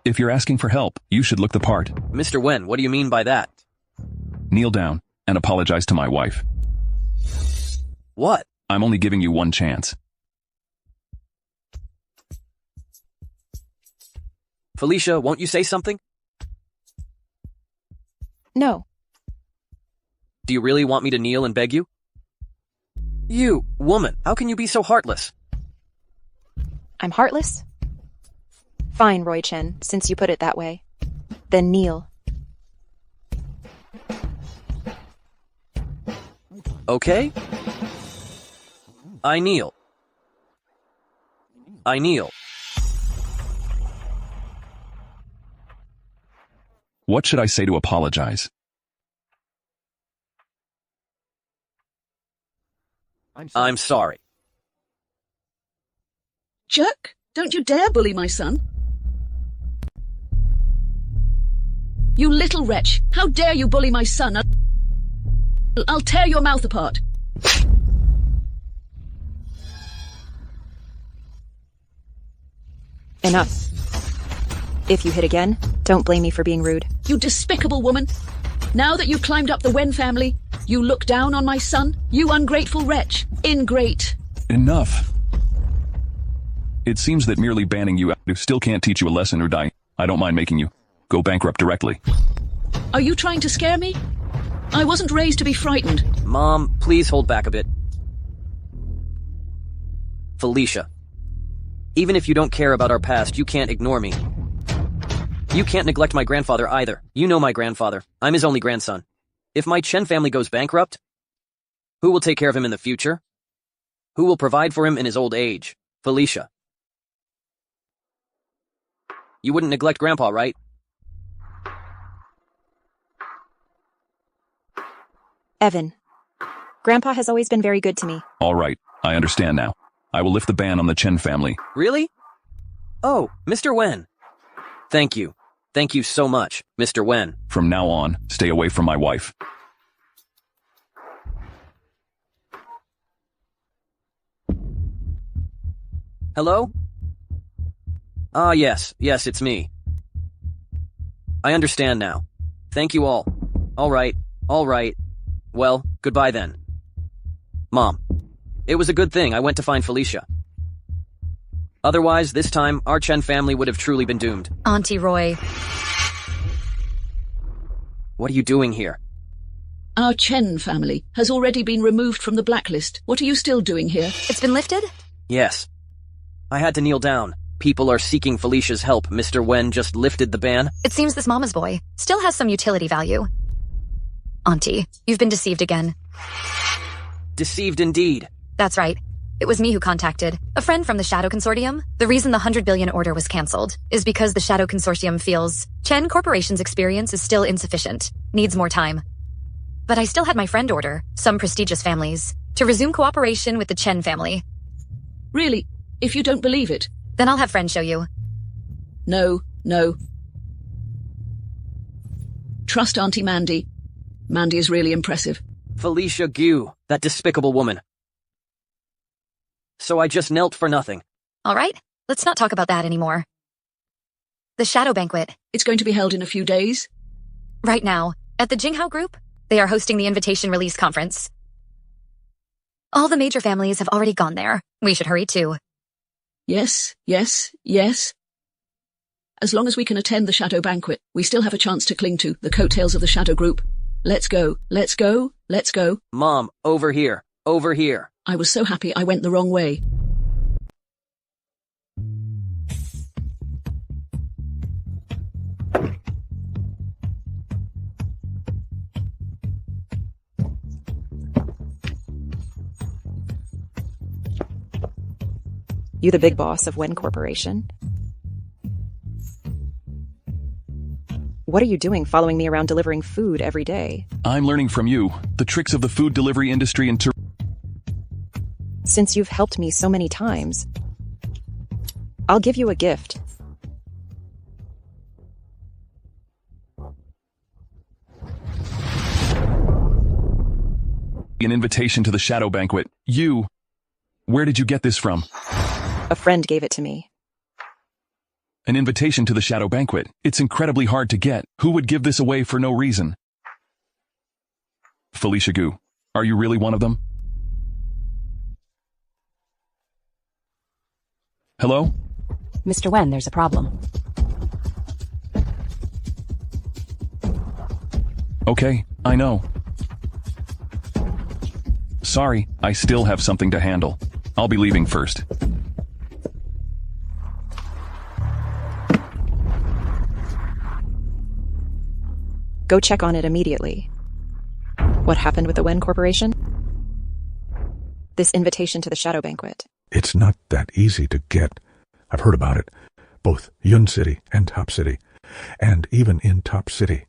If you're asking for help, you should look the part. Mr. Wen, what do you mean by that? Kneel down and apologize to my wife. What? I'm only giving you one chance. Felicia, won't you say something? No. Do you really want me to kneel and beg you? You, woman, how can you be so heartless? I'm heartless? Fine, Roy Chen, since you put it that way. Then kneel. Okay? I kneel. What should I say to apologize? I'm sorry. Jerk, don't you dare bully my son. You little wretch, how dare you bully my son? I'll tear your mouth apart. Enough. If you hit again, don't blame me for being rude. You despicable woman. Now that you've climbed up the Wen family, you look down on my son? You ungrateful wretch. Ingrate. Enough. It seems that merely banning you out still can't teach you a lesson or die. I don't mind making you go bankrupt directly. Are you trying to scare me? I wasn't raised to be frightened. Mom, please hold back a bit. Felicia, Even if you don't care about our past, you can't ignore me. You can't neglect my grandfather either. You know my grandfather. I'm his only grandson. If my Chen family goes bankrupt, who will take care of him in the future? Who will provide for him in his old age? Felicia. You wouldn't neglect Grandpa, right? Evan. Grandpa has always been very good to me. All right, I understand now. I will lift the ban on the Chen family. Really? Oh, Mr. Wen. Thank you. Thank you so much, Mr. Wen. From now on, stay away from my wife. Hello? Ah, yes, it's me. I understand now. Thank you all. All right. Well, goodbye then. Mom, it was a good thing I went to find Felicia. Otherwise, this time, our Chen family would have truly been doomed. Auntie Roy. What are you doing here? Our Chen family has already been removed from the blacklist. What are you still doing here? It's been lifted? Yes. I had to kneel down. People are seeking Felicia's help. Mr. Wen just lifted the ban. It seems this mama's boy still has some utility value. Auntie, you've been deceived again. Deceived indeed. That's right. It was me who contacted a friend from the Shadow Consortium. The reason the 100 billion order was cancelled is because the Shadow Consortium feels Chen Corporation's experience is still insufficient, needs more time. But I still had my friend order some prestigious families to resume cooperation with the Chen family. Really? If you don't believe it? Then I'll have friends show you. No. Trust Auntie Mandy. Mandy is really impressive. Felicia Gu, that despicable woman. So I just knelt for nothing. All right, let's not talk about that anymore. The Shadow Banquet. It's going to be held in a few days. Right now, at the Jinghao Group, they are hosting the invitation release conference. All the major families have already gone there. We should hurry too. Yes. As long as we can attend the Shadow Banquet, we still have a chance to cling to the coattails of the Shadow Group. Let's go. Mom, over here. I was so happy I went the wrong way. You the big boss of Wen Corporation? What are you doing following me around delivering food every day? I'm learning from you the tricks of the food delivery industry and Since you've helped me so many times, I'll give you a gift. An invitation to the Shadow Banquet. Where did you get this from? A friend gave it to me. An invitation to the Shadow Banquet. It's incredibly hard to get. Who would give this away for no reason? Felicia Gu, are you really one of them? Hello? Mr. Wen, there's a problem. Okay, I know. Sorry, I still have something to handle. I'll be leaving first. Go check on it immediately. What happened with the Wen Corporation? This invitation to the Shadow Banquet. It's not that easy to get. I've heard about it, both Yun City and Top City, and even in Top City,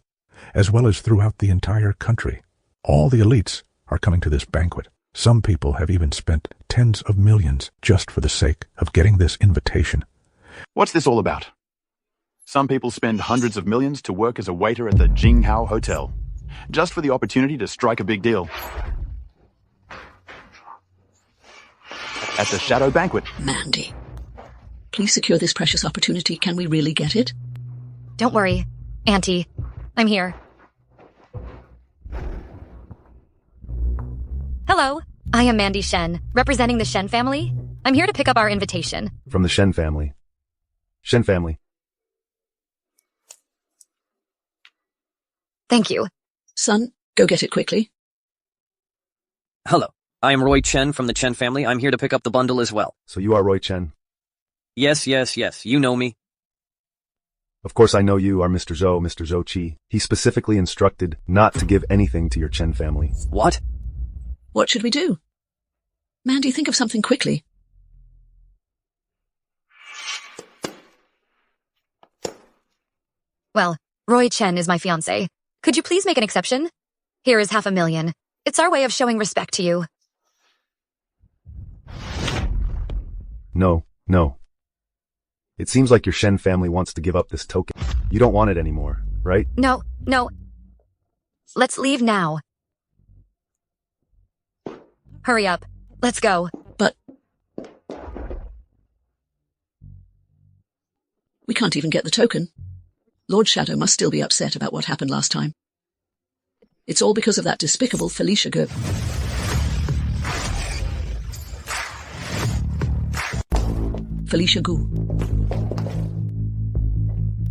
as well as throughout the entire country. All the elites are coming to this banquet. Some people have even spent tens of millions just for the sake of getting this invitation. What's this all about? Some people spend hundreds of millions to work as a waiter at the Jinghao Hotel, just for the opportunity to strike a big deal. At the Shadow Banquet. Mandy, please secure this precious opportunity. Can we really get it? Don't worry, Auntie. I'm here. Hello, I am Mandy Shen, representing the Shen family. I'm here to pick up our invitation. From the Shen family. Shen family. Thank you. Son, go get it quickly. Hello, I am Roy Chen from the Chen family. I'm here to pick up the bundle as well. So you are Roy Chen. Yes, you know me. Of course I know you are Mr. Zhou Qi. He specifically instructed not to give anything to your Chen family. What? What should we do? Mandy, think of something quickly. Well, Roy Chen is my fiancé. Could you please make an exception? Here is $500,000. It's our way of showing respect to you. No. It seems like your Shen family wants to give up this token. You don't want it anymore, right? No. Let's leave now. Hurry up. Let's go. But we can't even get the token. Lord Shadow must still be upset about what happened last time. It's all because of that despicable Felicia Gu.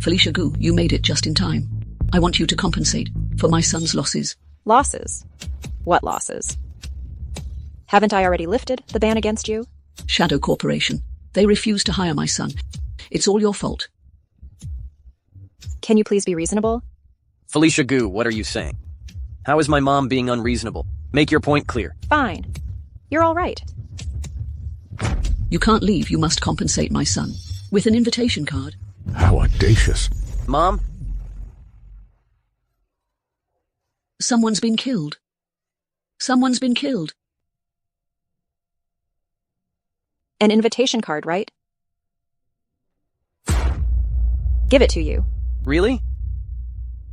Felicia Gu, you made it just in time. I want you to compensate for my son's losses. Losses? What losses? Haven't I already lifted the ban against you? Shadow Corporation. They refused to hire my son. It's all your fault. Can you please be reasonable? Felicia Gu, what are you saying? How is my mom being unreasonable? Make your point clear. Fine. You're all right. You can't leave. You must compensate my son. With an invitation card. How audacious. Mom? Someone's been killed. Someone's been killed. An invitation card, right? Give it to you. Really?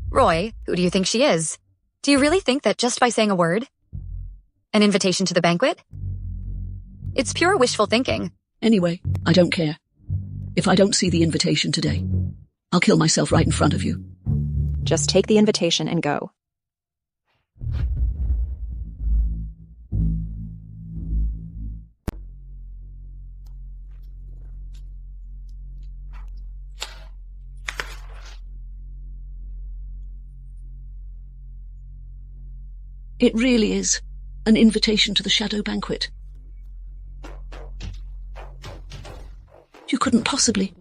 Roy, who do you think she is? Do you really think that just by saying a word? An invitation to the banquet? It's pure wishful thinking. Anyway, I don't care. If I don't see the invitation today, I'll kill myself right in front of you. Just take the invitation and go. It really is an invitation to the Shadow Banquet. You couldn't possibly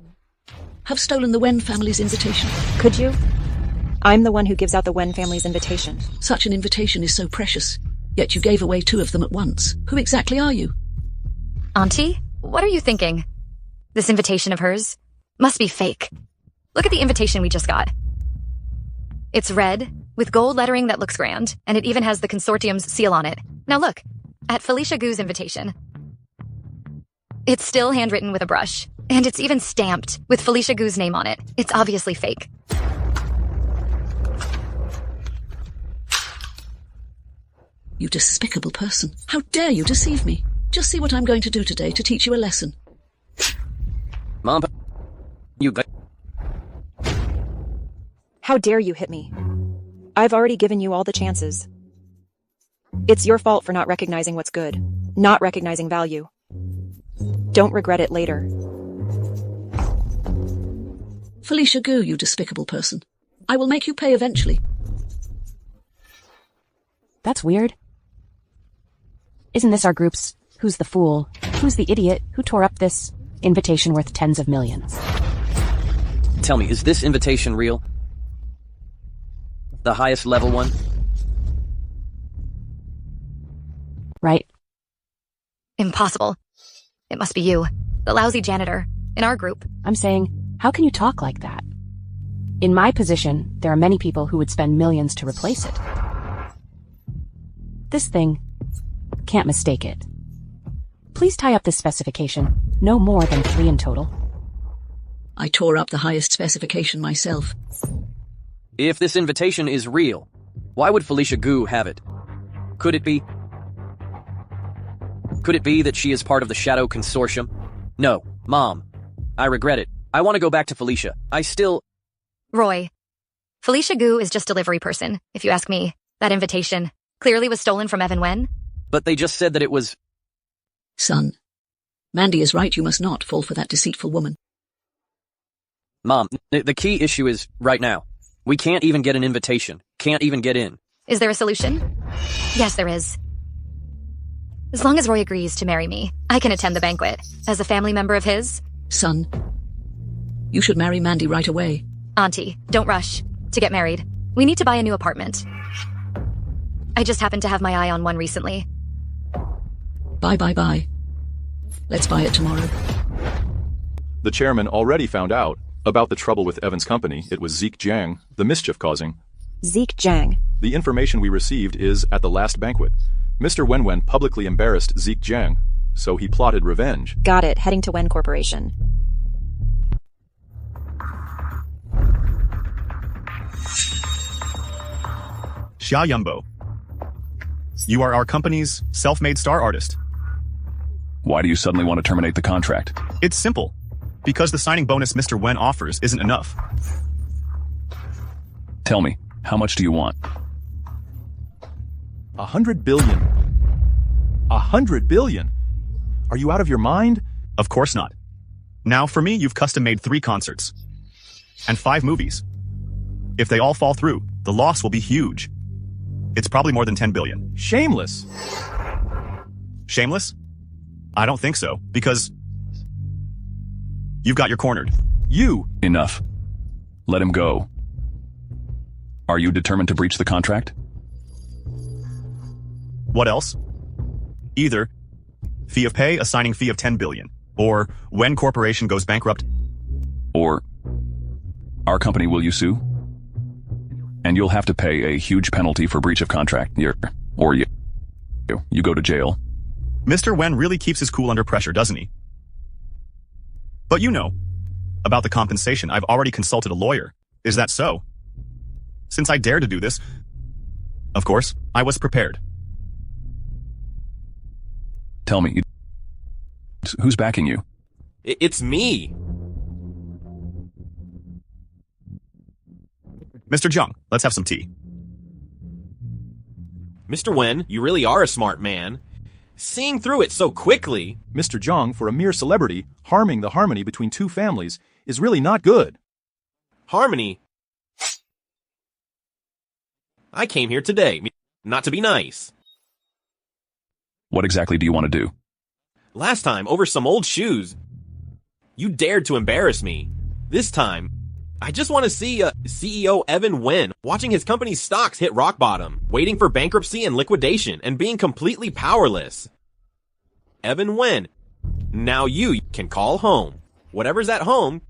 have stolen the Wen family's invitation. Could you? I'm the one who gives out the Wen family's invitation. Such an invitation is so precious, yet you gave away 2 of them at once. Who exactly are you? Auntie, what are you thinking? This invitation of hers must be fake. Look at the invitation we just got. It's red, with gold lettering that looks grand, and it even has the consortium's seal on it. Now look, at Felicia Gu's invitation. It's still handwritten with a brush, and it's even stamped with Felicia Gu's name on it. It's obviously fake. You despicable person. How dare you deceive me? Just see what I'm going to do today to teach you a lesson. Mom, you... How dare you hit me? I've already given you all the chances. It's your fault for not recognizing what's good, not recognizing value. Don't regret it later. Felicia Gu, you despicable person. I will make you pay eventually. That's weird. Isn't this our group's Who's the Fool? Who's the Idiot who tore up this invitation worth tens of millions? Tell me, is this invitation real? The highest level one? Right. Impossible. It must be you, the lousy janitor, in our group. I'm saying, how can you talk like that? In my position, there are many people who would spend millions to replace it. This thing, can't mistake it. Please tie up this specification. No more than 3 in total. I tore up the highest specification myself. If this invitation is real, why would Felicia Gu have it? Could it be that she is part of the Shadow Consortium? No, Mom. I regret it. I want to go back to Felicia. Roy, Felicia Gu is just delivery person, if you ask me. That invitation clearly was stolen from Evan Wen. But they just said that it was... Son, Mandy is right. You must not fall for that deceitful woman. Mom, the key issue is, right now, we can't even get an invitation. Can't even get in. Is there a solution? Yes, there is. As long as Roy agrees to marry me, I can attend the banquet. As a family member of his. Son, you should marry Mandy right away. Auntie, don't rush to get married. We need to buy a new apartment. I just happened to have my eye on one recently. Bye. Let's buy it tomorrow. The chairman already found out about the trouble with Evan's company. It was Zeke Jiang, the mischief-causing. Zeke Jiang. The information we received is at the last banquet. Mr. Wen publicly embarrassed Zeke Jiang, so he plotted revenge. Got it. Heading to Wen Corporation. Xia Yumbo. You are our company's self-made star artist. Why do you suddenly want to terminate the contract? It's simple. Because the signing bonus Mr. Wen offers isn't enough. Tell me, how much do you want? 100 billion. 100 billion? Are you out of your mind? Of course not. Now, for me, you've custom-made 3 concerts. And 5 movies. If they all fall through, the loss will be huge. It's probably more than 10 billion. Shameless. Shameless? I don't think so, because you've got your cornered. You. Enough. Let him go. Are you determined to breach the contract? What else? Either fee of pay, a signing fee of 10 billion, or when corporation goes bankrupt. Or our company will you sue? And you'll have to pay a huge penalty for breach of contract. You go to jail. Mr. Wen really keeps his cool under pressure, doesn't he? But you know, about the compensation, I've already consulted a lawyer. Is that so? Since I dared to do this, of course, I was prepared. Tell me, who's backing you? It's me. Mr. Zhang, let's have some tea. Mr. Wen, you really are a smart man. Seeing through it so quickly. Mr. Zhang, for a mere celebrity, harming the harmony between 2 families is really not good. Harmony? I came here today, not to be nice. What exactly do you want to do? Last time, over some old shoes, you dared to embarrass me. This time, I just want to see CEO Evan Wen watching his company's stocks hit rock bottom, waiting for bankruptcy and liquidation, and being completely powerless. Evan Wen, now you can call home. Whatever's at home,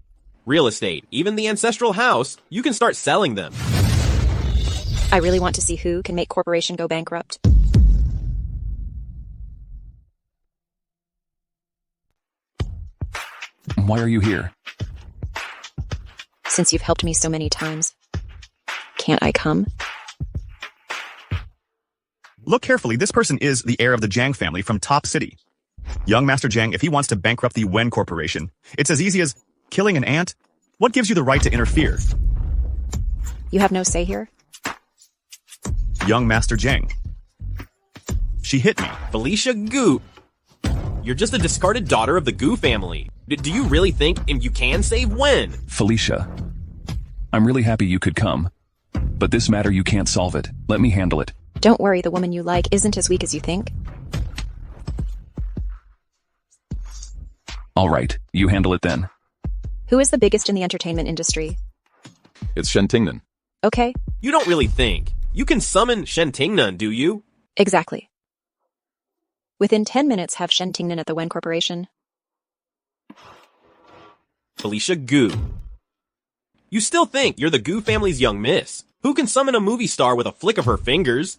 real estate, even the ancestral house, you can start selling them. I really want to see who can make corporation go bankrupt. Why are you here? Since you've helped me so many times, can't I come? Look carefully, this person is the heir of the Zhang family from Top City. Young Master Zhang, if he wants to bankrupt the Wen Corporation, it's as easy as killing an ant. What gives you the right to interfere? You have no say here? Young Master Zhang. She hit me. Felicia Gu. You're just a discarded daughter of the Gu family. Do you really think you can save Wen? Felicia, I'm really happy you could come. But this matter, you can't solve it. Let me handle it. Don't worry, the woman you like isn't as weak as you think. All right, you handle it then. Who is the biggest in the entertainment industry? It's Shen Tingnan. Okay. You don't really think. You can summon Shen Tingnan, do you? Exactly. Within 10 minutes, have Shen Tingnan at the Wen Corporation. Felicia Gu. You still think you're the Gu family's young miss, who can summon a movie star with a flick of her fingers?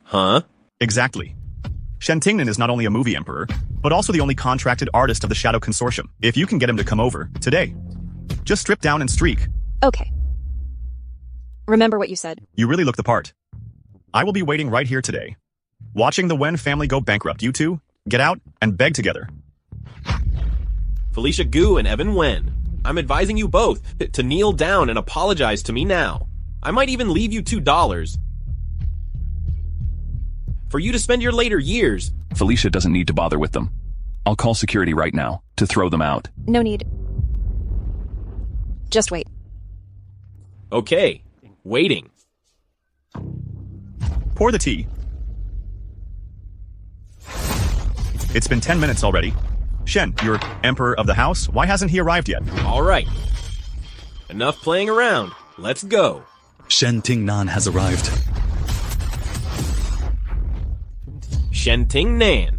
Huh? Exactly. Shen Tingnan is not only a movie emperor, but also the only contracted artist of the Shadow Consortium. If you can get him to come over, today, just strip down and streak. Okay. Remember what you said. You really look the part. I will be waiting right here today. Watching the Wen family go bankrupt. You two, get out and beg together. Felicia Gu and Evan Wen, I'm advising you both to kneel down and apologize to me now. I might even leave you $2. For you to spend your later years. Felicia doesn't need to bother with them. I'll call security right now to throw them out. No need. Just wait. Okay. Waiting. Pour the tea. It's been 10 minutes already. Shen, your emperor of the house, why hasn't he arrived yet? All right. Enough playing around. Let's go. Shen Tingnan has arrived. Shen Tingnan.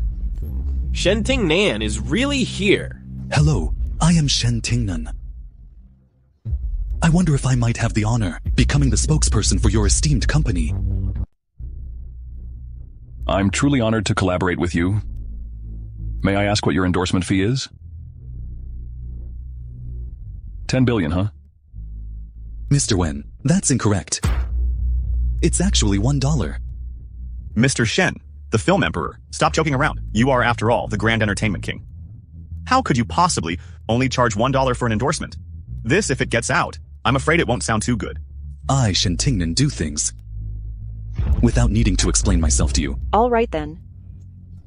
Shen Tingnan is really here. Hello, I am Shen Tingnan. I wonder if I might have the honor becoming the spokesperson for your esteemed company. I'm truly honored to collaborate with you. May I ask what your endorsement fee is? 10 billion, huh? Mr. Wen, that's incorrect. It's actually $1. Mr. Shen, the film emperor, stop joking around. You are, after all, the grand entertainment king. How could you possibly only charge $1 for an endorsement? This, if it gets out, I'm afraid it won't sound too good. I, Shen Tingnan, do things without needing to explain myself to you. All right then.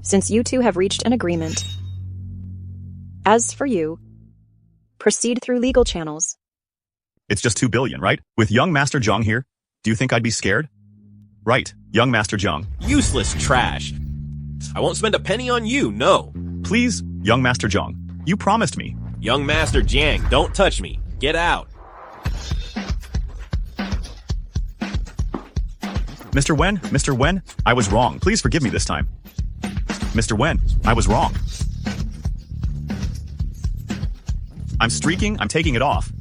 Since you two have reached an agreement, as for you, proceed through legal channels. It's just 2 billion, right? With young Master Zhang here, do you think I'd be scared? Right, young Master Zhang. Useless trash. I won't spend a penny on you, no. Please, young Master Zhang, you promised me. Young Master Jiang, don't touch me. Get out. Mr. Wen, I was wrong. Please forgive me this time. Mr. Wen, I was wrong. I'm streaking, I'm taking it off.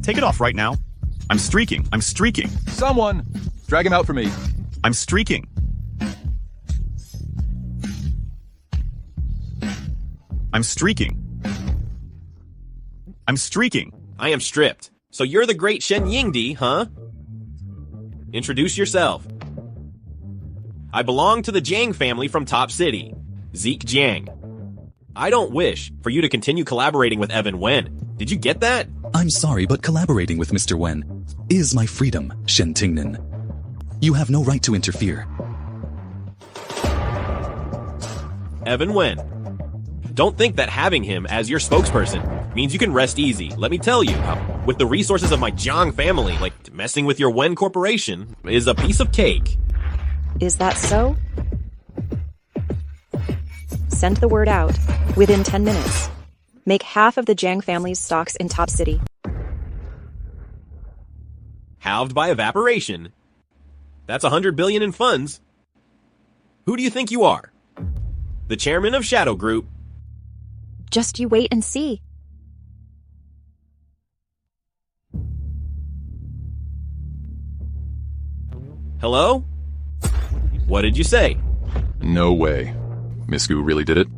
Take it off right now. I'm streaking. Someone! Drag him out for me. I'm streaking. I'm streaking. I am stripped. So you're the great Shen Yingdi, huh? Introduce yourself. I belong to the Jiang family from Top City. Zeke Jiang. I don't wish for you to continue collaborating with Evan Wen. Did you get that? I'm sorry, but collaborating with Mr. Wen is my freedom, Shen Tingnan. You have no right to interfere. Evan Wen. Don't think that having him as your spokesperson means you can rest easy. Let me tell you, with the resources of my Zhang family, like messing with your Wen corporation is a piece of cake. Is that so? Send the word out. Within 10 minutes. Make half of the Jiang family's stocks in Top City. Halved by evaporation. That's 100 billion in funds. Who do you think you are? The chairman of Shadow Group. Just you wait and see. Hello? What did you say? No way. Miss Gu really did it?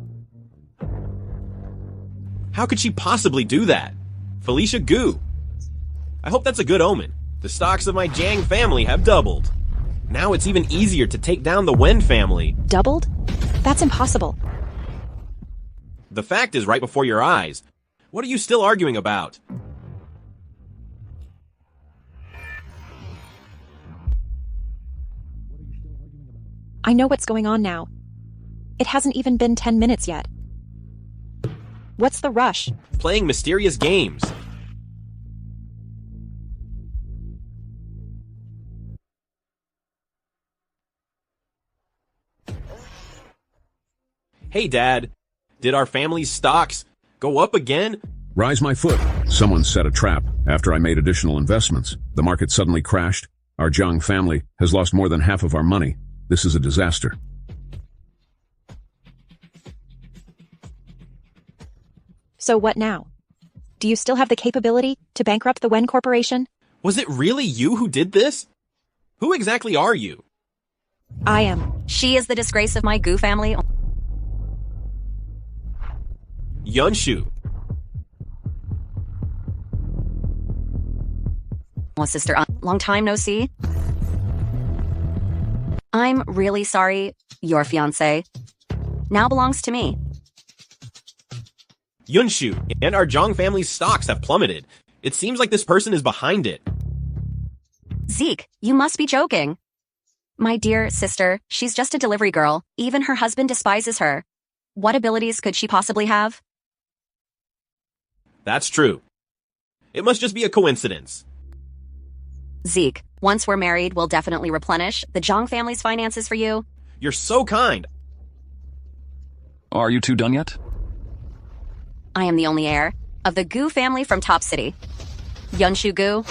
How could she possibly do that? Felicia Gu. I hope that's a good omen. The stocks of my Jiang family have doubled. Now it's even easier to take down the Wen family. Doubled? That's impossible. The fact is right before your eyes. What are you still arguing about? I know what's going on now. It hasn't even been 10 minutes yet. What's the rush? Playing mysterious games. Hey, Dad. Did our family's stocks go up again? Rise my foot. Someone set a trap after I made additional investments. The market suddenly crashed. Our Zhang family has lost more than half of our money. This is a disaster. So what now? Do you still have the capability to bankrupt the Wen Corporation? Was it really you who did this? Who exactly are you? I am. She is the disgrace of my Gu family. Yunshu. Well, sister, long time no see. I'm really sorry. Your fiancé now belongs to me. Yunshu and our Zhang family's stocks have plummeted. It seems like this person is behind it. Zeke, you must be joking. My dear sister, she's just a delivery girl. Even her husband despises her. What abilities could she possibly have? That's true. It must just be a coincidence. Zeke, once we're married, we'll definitely replenish the Zhang family's finances for you. You're so kind. Are you two done yet? I am the only heir of the Gu family from Top City. Yunshu Gu.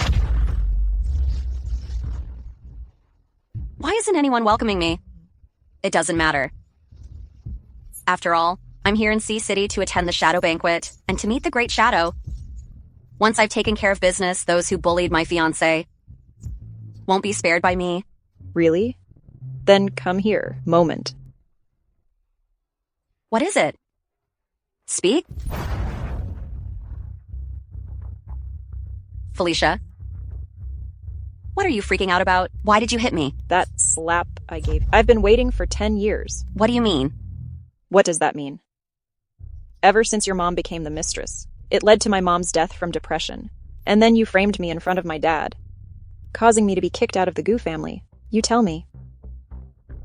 Why isn't anyone welcoming me? It doesn't matter. After all, I'm here in Sea City to attend the Shadow Banquet and to meet the Great Shadow. Once I've taken care of business, those who bullied my fiancé won't be spared by me. Really? Then come here. Moment. What is it? Speak? Felicia? What are you freaking out about? Why did you hit me? That slap I gave. I've been waiting for 10 years. What do you mean? What does that mean? Ever since your mom became the mistress. It led to my mom's death from depression. And then you framed me in front of my dad, causing me to be kicked out of the Gu family. You tell me.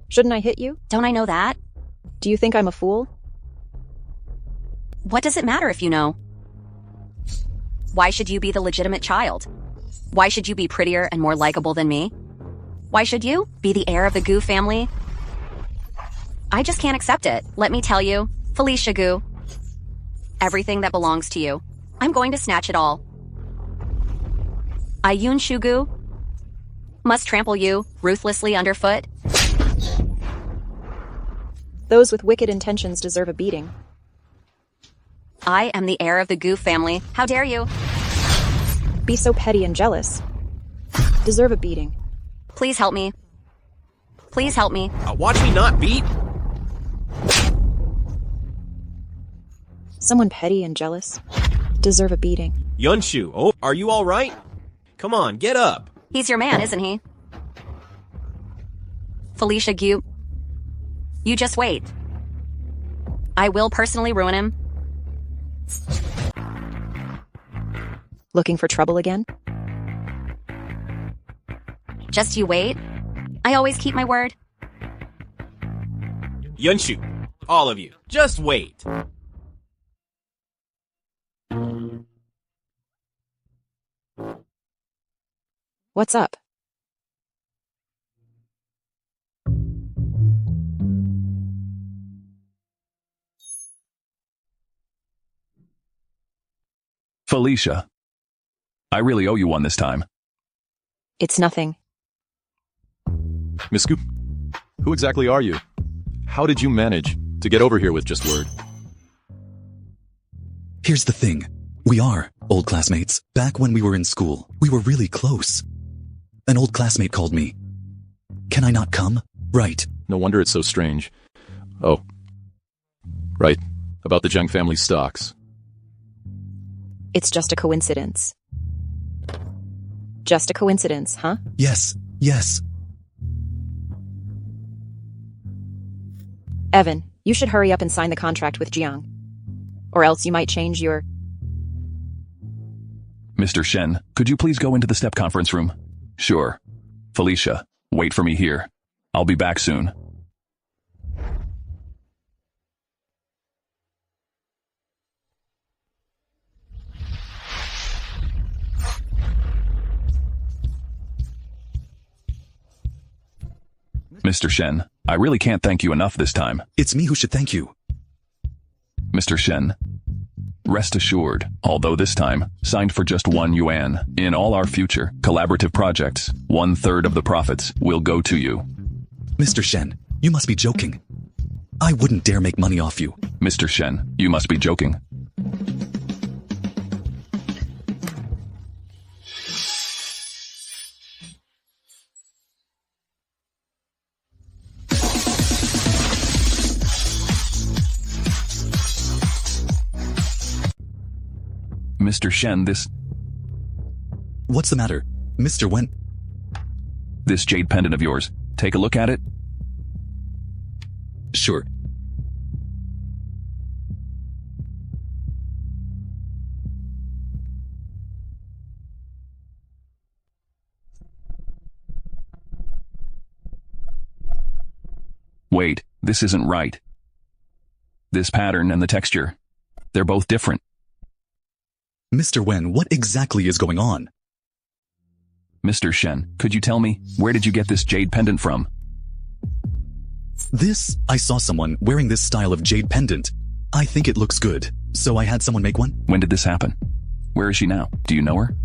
Shouldn't I hit you? Don't I know that? Do you think I'm a fool? What does it matter if you know? Why should you be the legitimate child? Why should you be prettier and more likable than me? Why should you be the heir of the Gu family? I just can't accept it. Let me tell you, Felicia Gu, everything that belongs to you, I'm going to snatch it all. I Yunshu Gu must trample you ruthlessly underfoot. Those with wicked intentions deserve a beating. I am the heir of the Gu family. How dare you? Be so petty and jealous. Deserve a beating. Please help me. Please help me. Watch me not beat. Someone petty and jealous deserve a beating. Yunshu, oh, are you all right? Come on, get up. He's your man, isn't he? Felicia Gu, you just wait. I will personally ruin him. Looking for trouble again? Just you wait. I always keep my word. Yunshu, all of you, just wait. What's up? Felicia, I really owe you one this time. It's nothing. Miss Gu, who exactly are you? How did you manage to get over here with just word? Here's the thing. We are old classmates. Back when we were in school, we were really close. An old classmate called me. Can I not come? Right. No wonder it's so strange. Oh. Right. About the Zhang family stocks. It's just a coincidence. Just a coincidence, huh? Yes. Yes. Evan, you should hurry up and sign the contract with Jiang. Or else you might change your... Mr. Chen, could you please go into the step conference room? Sure. Felicia, wait for me here. I'll be back soon. Mr. Shen, I really can't thank you enough this time. It's me who should thank you. Mr. Shen, rest assured, although this time signed for just 1 yuan, in all our future collaborative projects, 1/3 of the profits will go to you. Mr. Shen, you must be joking. I wouldn't dare make money off you. Mr. Shen, you must be joking. Mr. Shen, this... What's the matter? Mr. Wen? This jade pendant of yours. Take a look at it. Sure. Wait, this isn't right. This pattern and the texture, they're both different. Mr. Wen, what exactly is going on? Mr. Shen, could you tell me, where did you get this jade pendant from? I saw someone wearing this style of jade pendant. I think it looks good. so I had someone make one. When did this happen? Where is she now? Do you know her?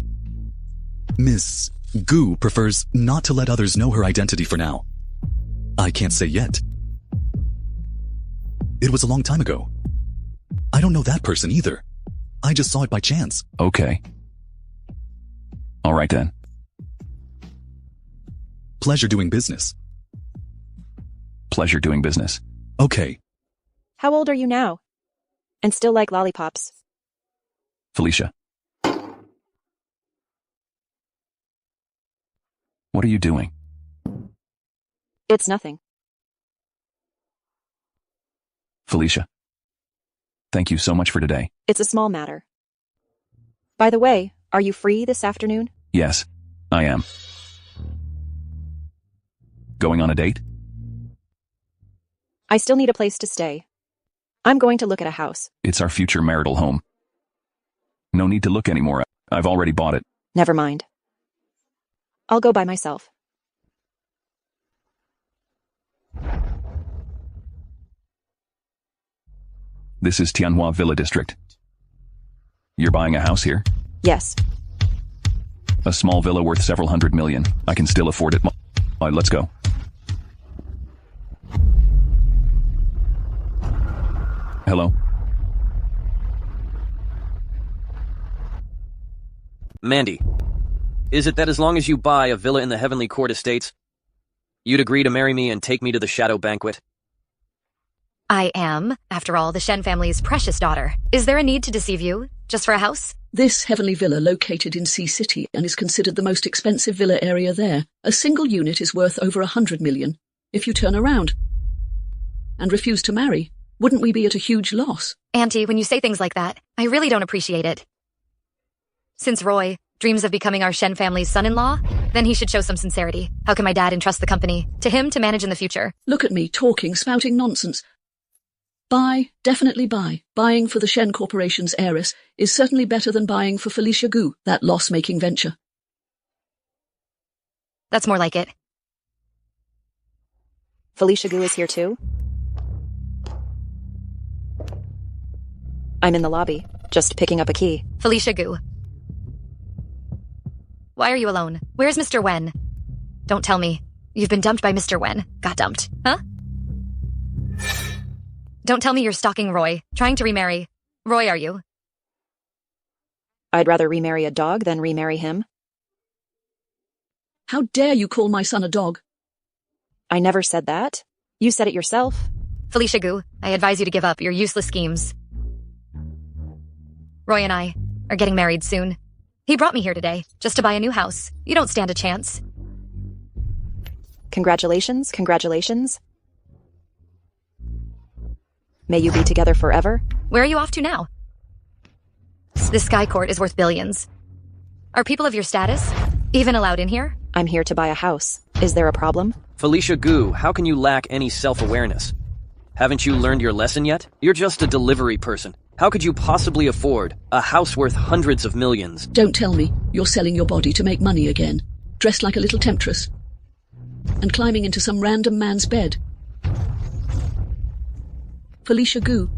Miss Gu prefers not to let others know her identity for now. I can't say yet. It was a long time ago. I don't know that person either. I just saw it by chance. Okay. All right then. Pleasure doing business. Pleasure doing business. Okay. How old are you now? And still like lollipops? Felicia. What are you doing? It's nothing. Felicia. Thank you so much for today. It's a small matter. By the way, are you free this afternoon? Yes, I am. Going on a date? I still need a place to stay. I'm going to look at a house. It's our future marital home. No need to look anymore. I've already bought it. Never mind. I'll go by myself. This is Tianhua Villa District. You're buying a house here? Yes. A small villa worth several $100 million. I can still afford it. Let's go. Hello? Mandy, is it that as long as you buy a villa in the Heavenly Court Estates, you'd agree to marry me and take me to the Shadow Banquet? I am, after all, the Shen family's precious daughter. Is there a need to deceive you, just for a house? This heavenly villa located in Sea City and is considered the most expensive villa area there. A single unit is worth over 100 million. If you turn around and refuse to marry, wouldn't we be at a huge loss? Auntie, when you say things like that, I really don't appreciate it. Since Roy dreams of becoming our Shen family's son-in-law, then he should show some sincerity. How can my dad entrust the company to him to manage in the future? Look at me, talking, spouting nonsense. Buy, definitely buy. Buying for the Shen Corporation's heiress is certainly better than buying for Felicia Gu, that loss-making venture. That's more like it. Felicia Gu is here too? I'm in the lobby, just picking up a key. Felicia Gu. Why are you alone? Where's Mr. Wen? Don't tell me. You've been dumped by Mr. Wen. Got dumped, huh? Don't tell me you're stalking Roy, trying to remarry. Roy, are you? I'd rather remarry a dog than remarry him. How dare you call my son a dog? I never said that. You said it yourself. Felicia Gu, I advise you to give up your useless schemes. Roy and I are getting married soon. He brought me here today, just to buy a new house. You don't stand a chance. Congratulations, congratulations. May you be together forever. Where are you off to now? This Sky Court is worth billions. Are people of your status even allowed in here? I'm here to buy a house. Is there a problem? Felicia Gu, how can you lack any self-awareness? Haven't you learned your lesson yet? You're just a delivery person. How could you possibly afford a house worth hundreds of millions? Don't tell me you're selling your body to make money again, dressed like a little temptress, and climbing into some random man's bed. Felicia Gu,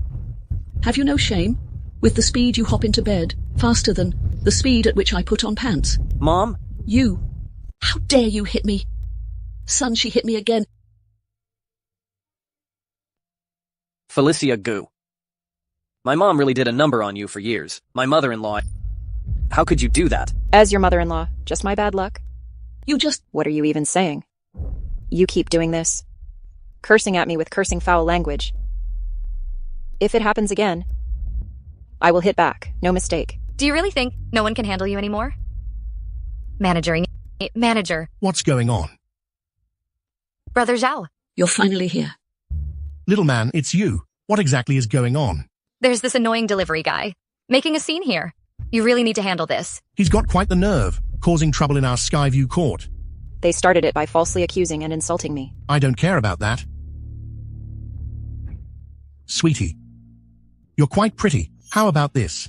have you no shame? With the speed you hop into bed, faster than the speed at which I put on pants. Mom? You. How dare you hit me? Son, she hit me again. Felicia Gu. My mom really did a number on you for years. My mother-in-law. How could you do that? As your mother-in-law, just my bad luck. You just... What are you even saying? You keep doing this. Cursing at me with cursing foul language. If it happens again, I will hit back, no mistake. Do you really think no one can handle you anymore? Manager. What's going on? Brother Zhao. You're finally here. Little man, it's you. What exactly is going on? There's this annoying delivery guy, making a scene here. You really need to handle this. He's got quite the nerve, causing trouble in our Skyview court. They started it by falsely accusing and insulting me. I don't care about that. Sweetie, you're quite pretty. How about this?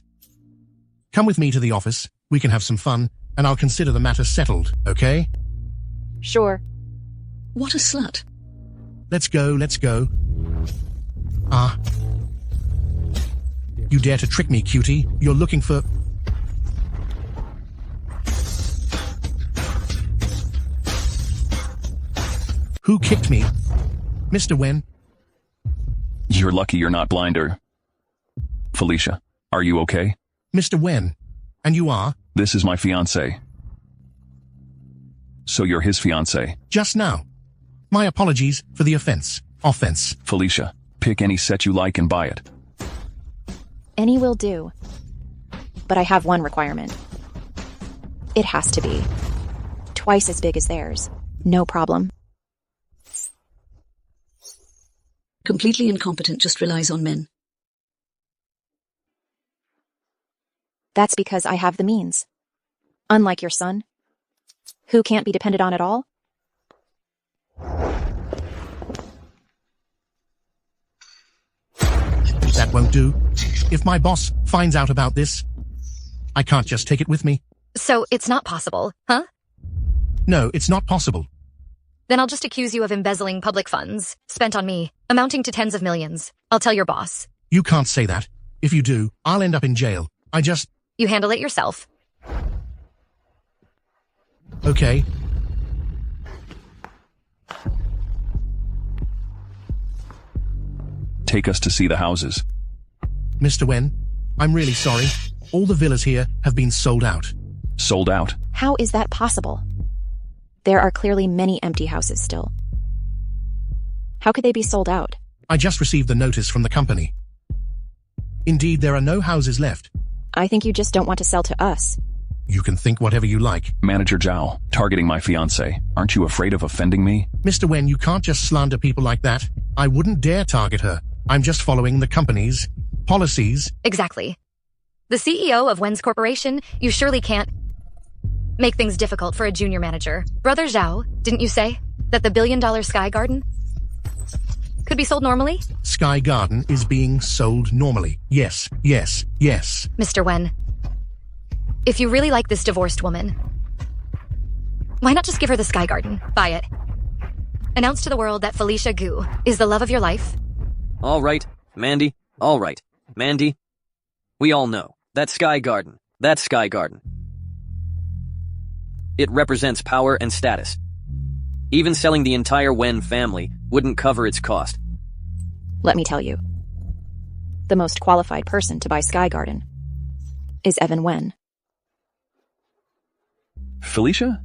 Come with me to the office, we can have some fun, and I'll consider the matter settled, okay? Sure. What a slut. Let's go, let's go. You dare to trick me, cutie? You're looking for... Who kicked me? Mr. Wen? You're lucky you're not blind or... Felicia, are you okay? Mr. Wen. And you are? This is my fiancé. So you're his fiancé. Just now. My apologies for the offense. Felicia, pick any set you like and buy it. Any will do. But I have one requirement. It has to be twice as big as theirs. No problem. Completely incompetent, just relies on men. That's because I have the means. Unlike your son, who can't be depended on at all. That won't do. If my boss finds out about this, I can't just take it with me. So it's not possible, huh? No, it's not possible. Then I'll just accuse you of embezzling public funds, spent on me, amounting to tens of millions. I'll tell your boss. You can't say that. If you do, I'll end up in jail. You handle it yourself. Okay. Take us to see the houses. Mr. Wen, I'm really sorry. All the villas here have been sold out. Sold out? How is that possible? There are clearly many empty houses still. How could they be sold out? I just received the notice from the company. Indeed, there are no houses left. I think you just don't want to sell to us. You can think whatever you like. Manager Zhao, targeting my fiancé. Aren't you afraid of offending me? Mr. Wen, you can't just slander people like that. I wouldn't dare target her. I'm just following the company's policies. Exactly. The CEO of Wen's Corporation, you surely can't make things difficult for a junior manager. Brother Zhao, didn't you say that the billion-dollar Sky Garden could be sold normally? Sky Garden is being sold normally. Yes. Mr. Wen, if you really like this divorced woman, why not just give her the Sky Garden? Buy it. Announce to the world that Felicia Gu is the love of your life. All right, Mandy. All right, Mandy. We all know that Sky Garden. It represents power and status. Even selling the entire Wen family wouldn't cover its cost. Let me tell you. The most qualified person to buy Sky Garden is Evan Wen. Felicia?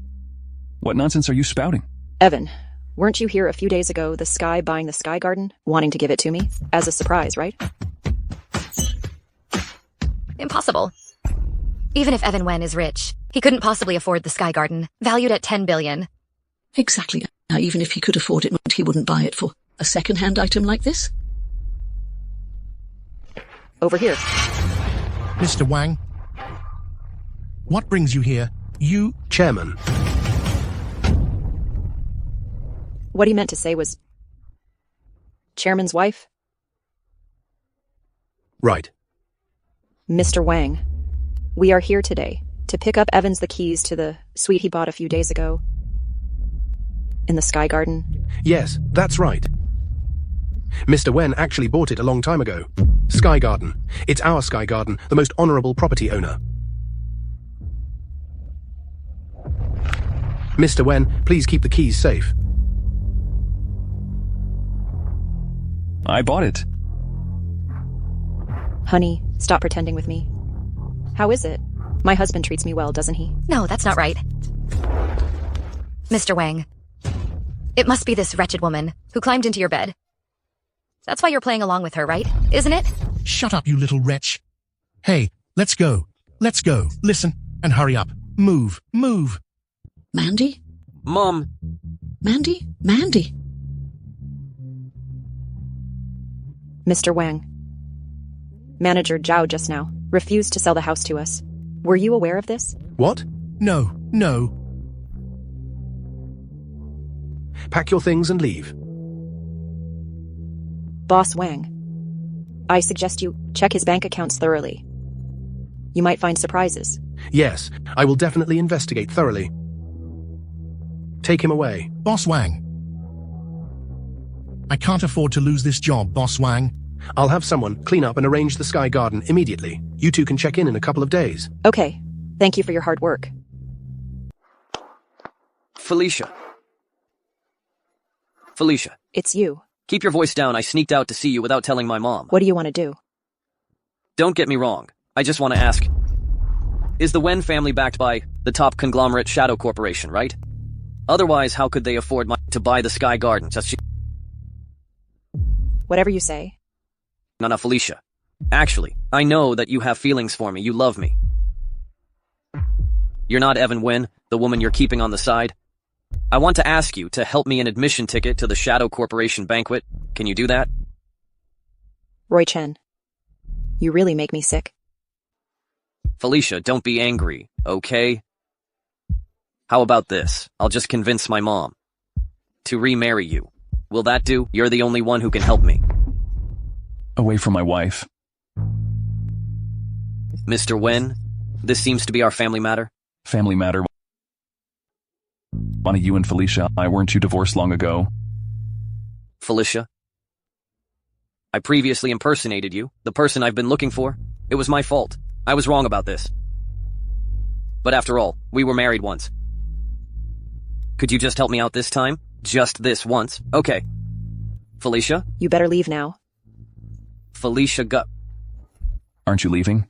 What nonsense are you spouting? Evan, weren't you here a few days ago, the Sky buying the Sky Garden, wanting to give it to me? As a surprise, right? Impossible. Even if Evan Wen is rich, he couldn't possibly afford the Sky Garden, valued at 10 billion. Exactly. Now, even if he could afford it, he wouldn't buy it for a second-hand item like this. Over here. Mr. Wang? What brings you here? You... Chairman. What he meant to say was... Chairman's wife? Right. Mr. Wang, we are here today to pick up Evan's the keys to the suite he bought a few days ago. In the Sky Garden. Yes, that's right. Mr. Wen actually bought it a long time ago. Sky Garden. It's our Sky Garden, the most honorable property owner. Mr. Wen, please keep the keys safe. I bought it. Honey, stop pretending with me. How is it? My husband treats me well, doesn't he? No, that's not right. Mr. Wang, it must be this wretched woman who climbed into your bed. That's why you're playing along with her, right? Isn't it? Shut up, you little wretch. Hey, let's go. Let's go. Listen, and hurry up. Move. Mandy? Mom. Mandy? Mr. Wang, Manager Zhao just now refused to sell the house to us. Were you aware of this? What? No. Pack your things and leave. Boss Wang, I suggest you check his bank accounts thoroughly. You might find surprises. Yes, I will definitely investigate thoroughly. Take him away. Boss Wang. I can't afford to lose this job, Boss Wang. I'll have someone clean up and arrange the sky garden immediately. You two can check in a couple of days. Okay. Thank you for your hard work. Felicia. It's you. Keep your voice down. I sneaked out to see you without telling my mom. What do you want to do? Don't get me wrong. I just want to ask. Is the Wen family backed by the top conglomerate Shadow Corporation, right? Otherwise, how could they afford to buy the Sky Garden? Whatever you say. No, Felicia. Actually, I know that you have feelings for me. You love me. You're not Evan Wen, the woman you're keeping on the side. I want to ask you to help me an admission ticket to the Shadow Corporation banquet. Can you do that? Roy Chen. You really make me sick. Felicia, don't be angry, okay? How about this? I'll just convince my mom to remarry you. Will that do? You're the only one who can help me. Away from my wife. Mr. Wen, this seems to be our family matter. Family matter? Bonnie, you and Felicia, weren't you divorced long ago? Felicia? I previously impersonated you, the person I've been looking for. It was my fault. I was wrong about this. But after all, we were married once. Could you just help me out this time? Just this once? Okay. Felicia? You better leave now. Felicia Aren't you leaving?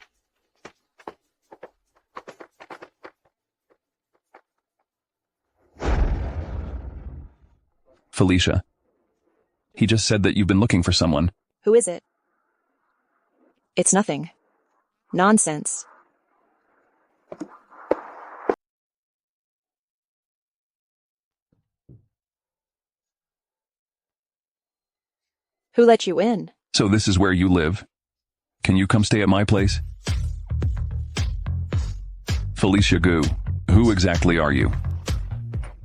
Felicia. He just said that you've been looking for someone. Who is it? It's nothing. Nonsense. Who let you in? So this is where you live? Can you come stay at my place? Felicia Gu, who exactly are you?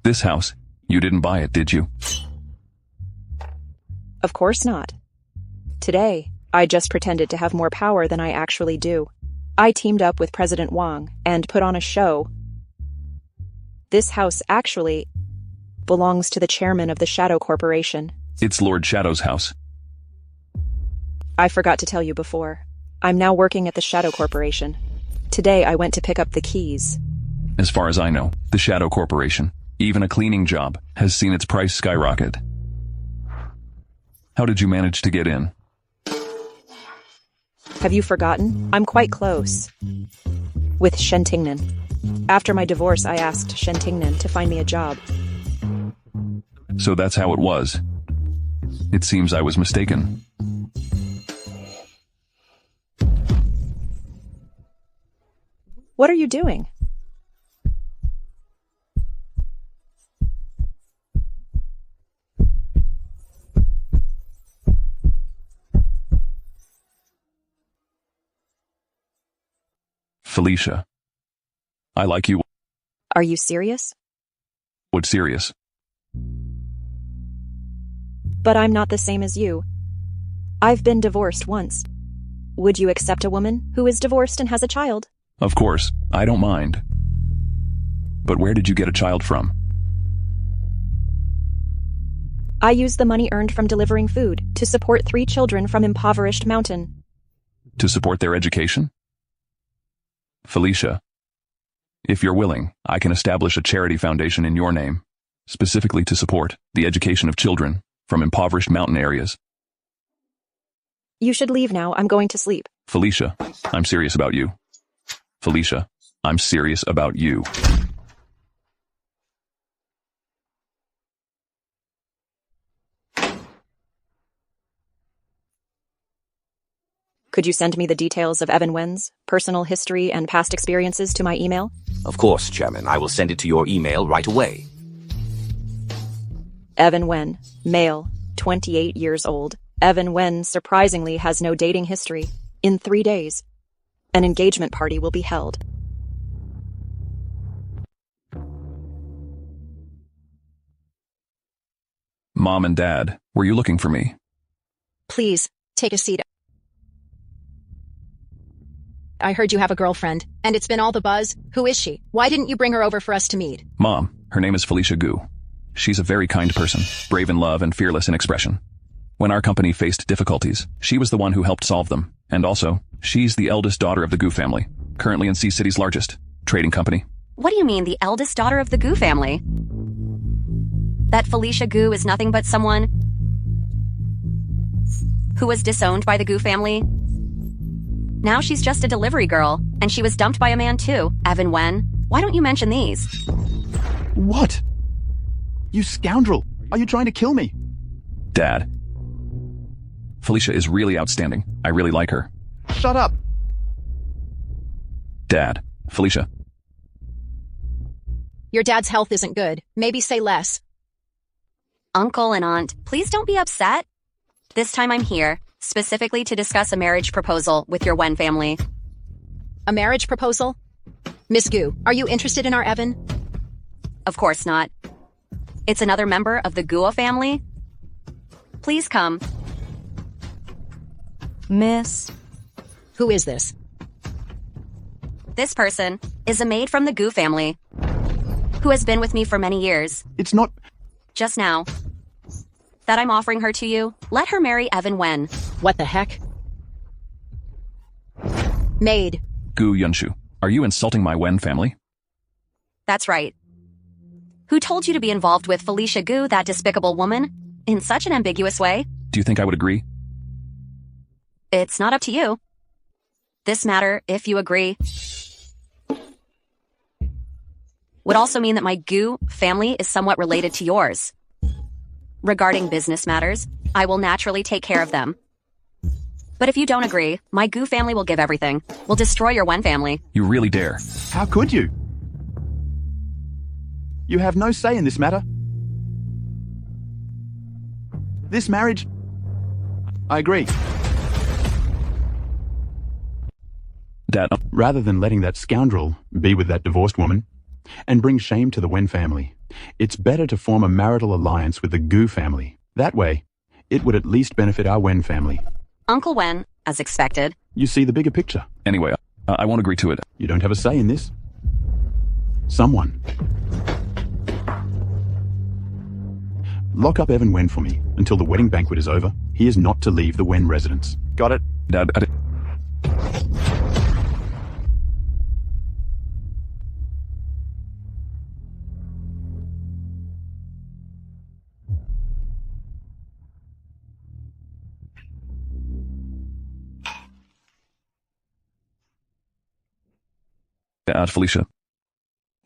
This house, you didn't buy it, did you? Of course not. Today, I just pretended to have more power than I actually do. I teamed up with President Wang and put on a show. This house actually belongs to the chairman of the Shadow Corporation. It's Lord Shadow's house. I forgot to tell you before. I'm now working at the Shadow Corporation. Today I went to pick up the keys. As far as I know, the Shadow Corporation, even a cleaning job, has seen its price skyrocket. How did you manage to get in? Have you forgotten? I'm quite close. With Shen Tingnan. After my divorce, I asked Shen Tingnan to find me a job. So that's how it was. It seems I was mistaken. What are you doing? Felicia. I like you. Are you serious? What serious? But I'm not the same as you. I've been divorced once. Would you accept a woman who is divorced and has a child? Of course, I don't mind. But where did you get a child from? I use the money earned from delivering food to support 3 children from impoverished mountain. To support their education? Felicia, if you're willing, I can establish a charity foundation in your name, specifically to support the education of children from impoverished mountain areas. You should leave now. I'm going to sleep. Felicia, I'm serious about you. Felicia, I'm serious about you. Could you send me the details of Evan Wen's personal history and past experiences to my email? Of course, Chairman. I will send it to your email right away. Evan Wen, male, 28 years old. Evan Wen surprisingly has no dating history. In 3 days, an engagement party will be held. Mom and Dad, were you looking for me? Please, take a seat. I heard you have a girlfriend, and it's been all the buzz. Who is she? Why didn't you bring her over for us to meet? Mom, her name is Felicia Gu. She's a very kind person, brave in love and fearless in expression. When our company faced difficulties, she was the one who helped solve them. And also, she's the eldest daughter of the Gu family, currently in Sea City's largest trading company. What do you mean, the eldest daughter of the Gu family? That Felicia Gu is nothing but someone who was disowned by the Gu family? Now she's just a delivery girl, and she was dumped by a man too, Evan Wen. Why don't you mention these? What? You scoundrel! Are you trying to kill me? Dad. Felicia is really outstanding. I really like her. Shut up! Dad. Felicia. Your dad's health isn't good. Maybe say less. Uncle and Aunt, please don't be upset. This time I'm here, specifically to discuss a marriage proposal with your Wen family. A marriage proposal? Miss Gu, are you interested in our Evan? Of course not. It's another member of the Guo family. Please come. Miss. Who is this? This person is a maid from the Gu family who has been with me for many years. It's not... Just now that I'm offering her to you, let her marry Evan Wen. What the heck? Maid. Gu Yunshu, are you insulting my Wen family? That's right. Who told you to be involved with Felicia Gu, that despicable woman, in such an ambiguous way? Do you think I would agree? It's not up to you. This matter, if you agree, would also mean that my Gu family is somewhat related to yours. Regarding business matters, I will naturally take care of them. But if you don't agree, my Gu family will give everything. We'll destroy your Wen family. You really dare. How could you? You have no say in this matter. This marriage... I agree. Dad. Rather than letting that scoundrel be with that divorced woman and bring shame to the Wen family, it's better to form a marital alliance with the Gu family. That way, it would at least benefit our Wen family. Uncle Wen, as expected. You see the bigger picture. Anyway, I won't agree to it. You don't have a say in this. Someone. Lock up Evan Wen for me until the wedding banquet is over. He is not to leave the Wen residence. Got it? Dad, Felicia.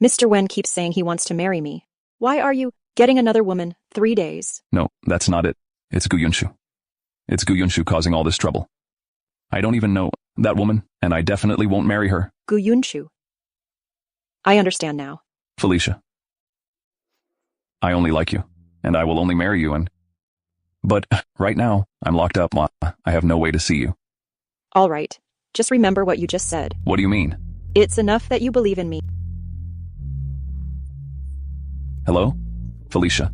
Mr. Wen keeps saying he wants to marry me. Why are you getting another woman 3 days? No, that's not it. It's Gu Yunshu. It's Gu Yunshu causing all this trouble. I don't even know that woman, and I definitely won't marry her. Gu Yunshu. I understand now. Felicia. I only like you, and I will only marry you, But right now, I'm locked up, Ma. I have no way to see you. All right. Just remember what you just said. What do you mean? It's enough that you believe in me. Hello? Felicia.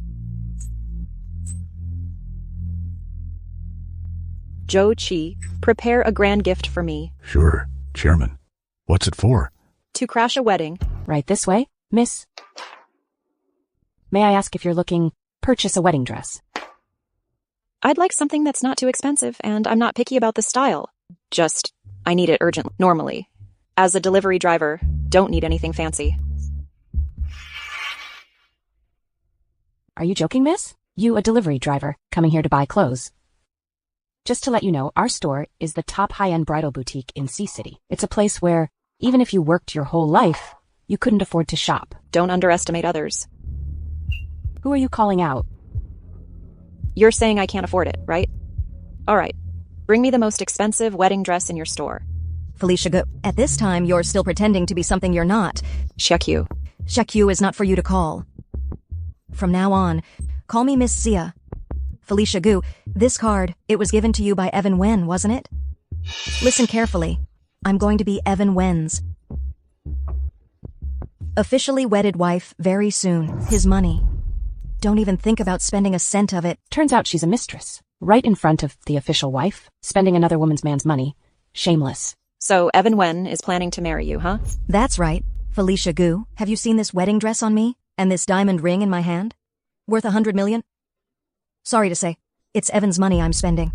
Zhou Qi, prepare a grand gift for me. Sure, Chairman. What's it for? To crash a wedding. Right this way, miss. May I ask if you're looking purchase a wedding dress? I'd like something that's not too expensive, and I'm not picky about the style. Just, I need it urgently, normally. As a delivery driver, don't need anything fancy. Are you joking, miss? You, a delivery driver, coming here to buy clothes. Just to let you know, our store is the top high-end bridal boutique in Sea City. It's a place where, even if you worked your whole life, you couldn't afford to shop. Don't underestimate others. Who are you calling out? You're saying I can't afford it, right? All right. Bring me the most expensive wedding dress in your store. Felicia Gu, at this time you're still pretending to be something you're not. Xiaoyu. Xiaoyu is not for you to call. From now on, call me Miss Xia. Felicia Gu, this card, it was given to you by Evan Wen, wasn't it? Listen carefully. I'm going to be Evan Wen's officially wedded wife very soon. His money. Don't even think about spending a cent of it. Turns out she's a mistress. Right in front of the official wife, spending another woman's man's money. Shameless. So Evan Wen is planning to marry you, huh? That's right. Felicia Gu, have you seen this wedding dress on me? And this diamond ring in my hand? Worth 100 million? Sorry to say, It's Evan's money I'm spending.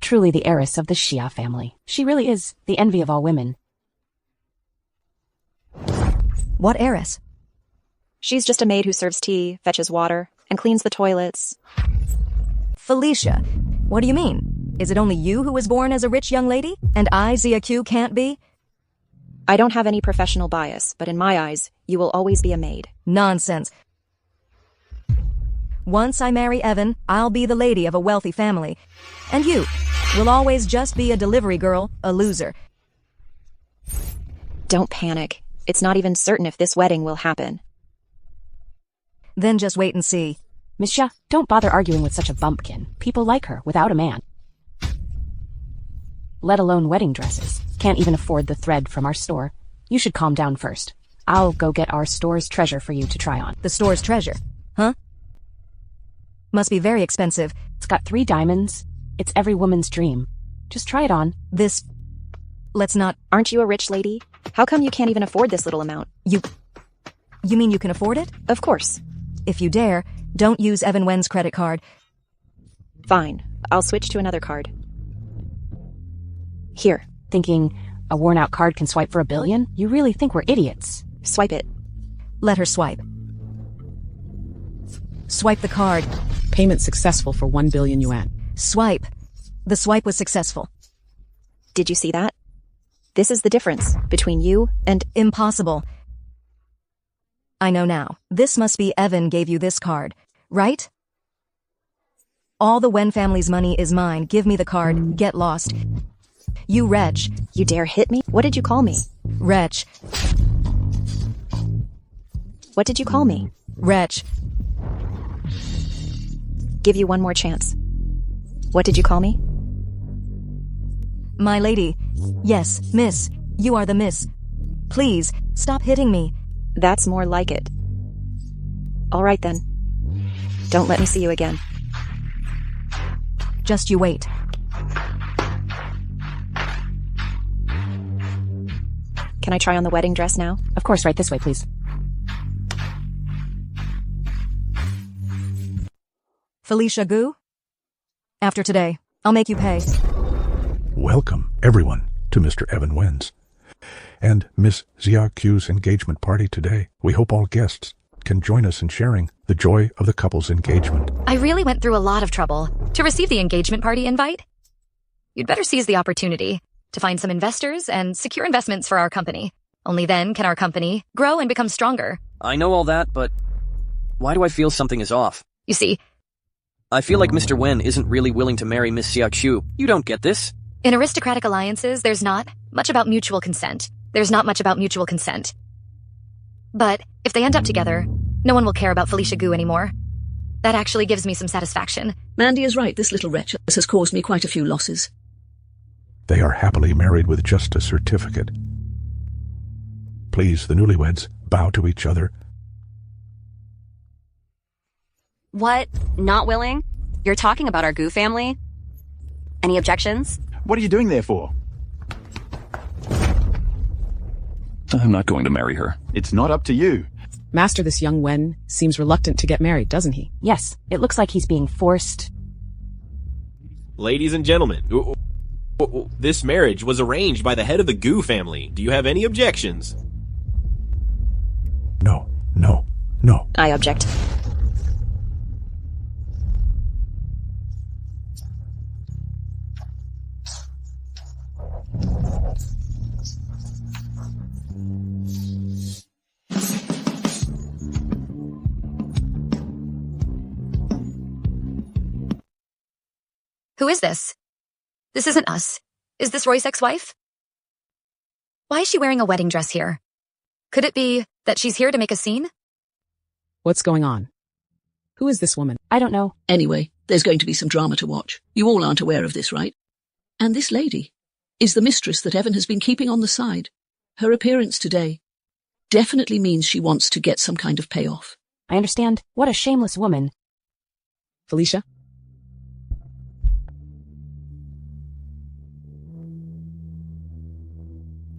Truly the heiress of the Xia family. She really is the envy of all women. What heiress? She's just a maid who serves tea, fetches water, and cleans the toilets. Felicia, what do you mean? Is it only you who was born as a rich young lady, and I, Zia Q, can't be? I don't have any professional bias, but in my eyes, you will always be a maid. Nonsense. Once I marry Evan, I'll be the lady of a wealthy family. And you will always just be a delivery girl, a loser. Don't panic. It's not even certain if this wedding will happen. Then just wait and see. Miss Xia, don't bother arguing with such a bumpkin. People like her without a man. Let alone wedding dresses. Can't even afford the thread from our store. You should calm down first. I'll go get our store's treasure for you to try on. The store's treasure? Huh? Must be very expensive. It's got 3 diamonds. It's every woman's dream. Just try it on. Let's not... Aren't you a rich lady? How come you can't even afford this little amount? You mean you can afford it? Of course. If you dare, don't use Evan Wen's credit card. Fine. I'll switch to another card. Here. Thinking a worn-out card can swipe for $1 billion? You really think we're idiots? Swipe it. Let her swipe. Swipe the card. Payment successful for 1 billion yuan. Swipe. The swipe was successful. Did you see that? This is the difference between you and... Impossible. I know now. This must be Evan gave you this card, right? All the Wen family's money is mine. Give me the card. Get lost. You wretch. You dare hit me? What did you call me? Wretch. What did you call me? Wretch. Give you one more chance. What did you call me? My lady. Yes, miss. You are the miss. Please, stop hitting me. That's more like it. All right then. Don't let me see you again. Just you wait. Can I try on the wedding dress now? Of course, right this way, please. Felicia Gu? After today, I'll make you pay. Welcome, everyone, to Mr. Evan Wen's and Miss Zia Q's engagement party today. We hope all guests can join us in sharing the joy of the couple's engagement. I really went through a lot of trouble to receive the engagement party invite. You'd better seize the opportunity to find some investors and secure investments for our company. Only then can our company grow and become stronger. I know all that, but why do I feel something is off? You see, I feel like Mr. Wen isn't really willing to marry Miss Xiaoyu. You don't get this? In aristocratic alliances, there's not much about mutual consent. But if they end up together, no one will care about Felicia Gu anymore. That actually gives me some satisfaction. Mandy is right. This little wretch has caused me quite a few losses. They are happily married with just a certificate. Please, the newlyweds, bow to each other. What? Not willing? You're talking about our Gu family? Any objections? What are you doing there for? I'm not going to marry her. It's not up to you. Master, this young Wen seems reluctant to get married, doesn't he? Yes, it looks like he's being forced. Ladies and gentlemen, this marriage was arranged by the head of the Gu family. Do you have any objections? No. I object. Who is this? This isn't us. Is this Roy's ex-wife? Why is she wearing a wedding dress here? Could it be that she's here to make a scene? What's going on? Who is this woman? I don't know. Anyway, there's going to be some drama to watch. You all aren't aware of this, right? And this lady is the mistress that Evan has been keeping on the side. Her appearance today definitely means she wants to get some kind of payoff. I understand. What a shameless woman. Felicia?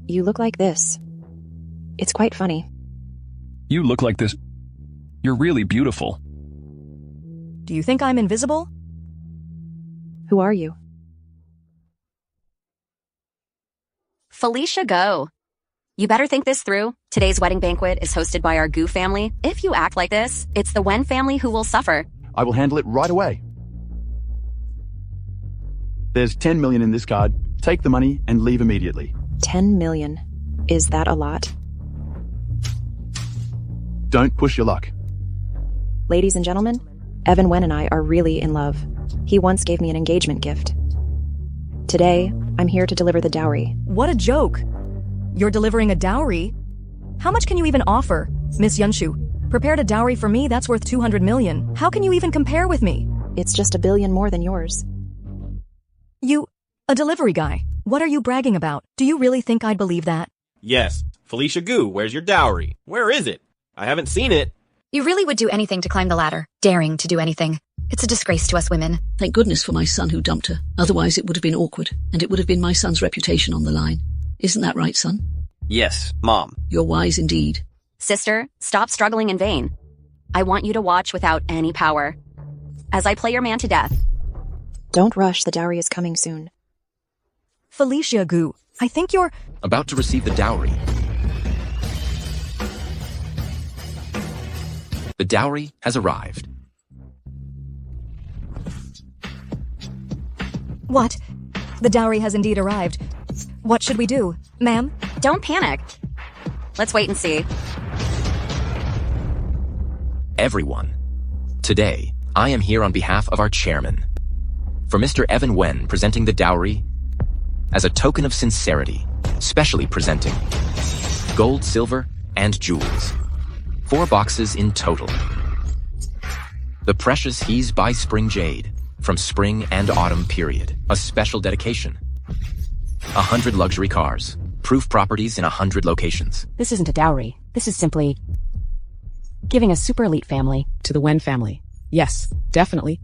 You look like this. It's quite funny. You look like this. You're really beautiful. Do you think I'm invisible? Who are you? Felicia Go. You better think this through. Today's wedding banquet is hosted by our Gu family. If you act like this, it's the Wen family who will suffer. I will handle it right away. There's 10 million in this card. Take the money and leave immediately. 10 million. Is that a lot? Don't push your luck. Ladies and gentlemen, Evan Wen and I are really in love. He once gave me an engagement gift. Today, I'm here to deliver the dowry. What a joke. You're delivering a dowry? How much can you even offer? Miss Yunshu, prepared a dowry for me that's worth 200 million. How can you even compare with me? It's just $1 billion more than yours. You, a delivery guy. What are you bragging about? Do you really think I'd believe that? Yes. Felicia Gu, where's your dowry? Where is it? I haven't seen it. You really would do anything to climb the ladder, daring to do anything. It's a disgrace to us women. Thank goodness for my son who dumped her. Otherwise it would have been awkward, and it would have been my son's reputation on the line. Isn't that right, son? Yes, Mom. You're wise indeed. Sister, stop struggling in vain. I want you to watch without any power. As I play your man to death. Don't rush, the dowry is coming soon. Felicia Gu, I think you're... About to receive the dowry. The dowry has arrived. What? The dowry has indeed arrived. What should we do, ma'am? Don't panic. Let's wait and see. Everyone, today, I am here on behalf of our chairman. For Mr. Evan Wen presenting the dowry as a token of sincerity, specially presenting gold, silver, and jewels. 4 boxes in total. The precious He's by Spring Jade from spring and autumn period. A special dedication. 100 luxury cars. Proof properties in 100 locations. This isn't a dowry. This is simply giving a super elite family to the Wen family. Yes, definitely.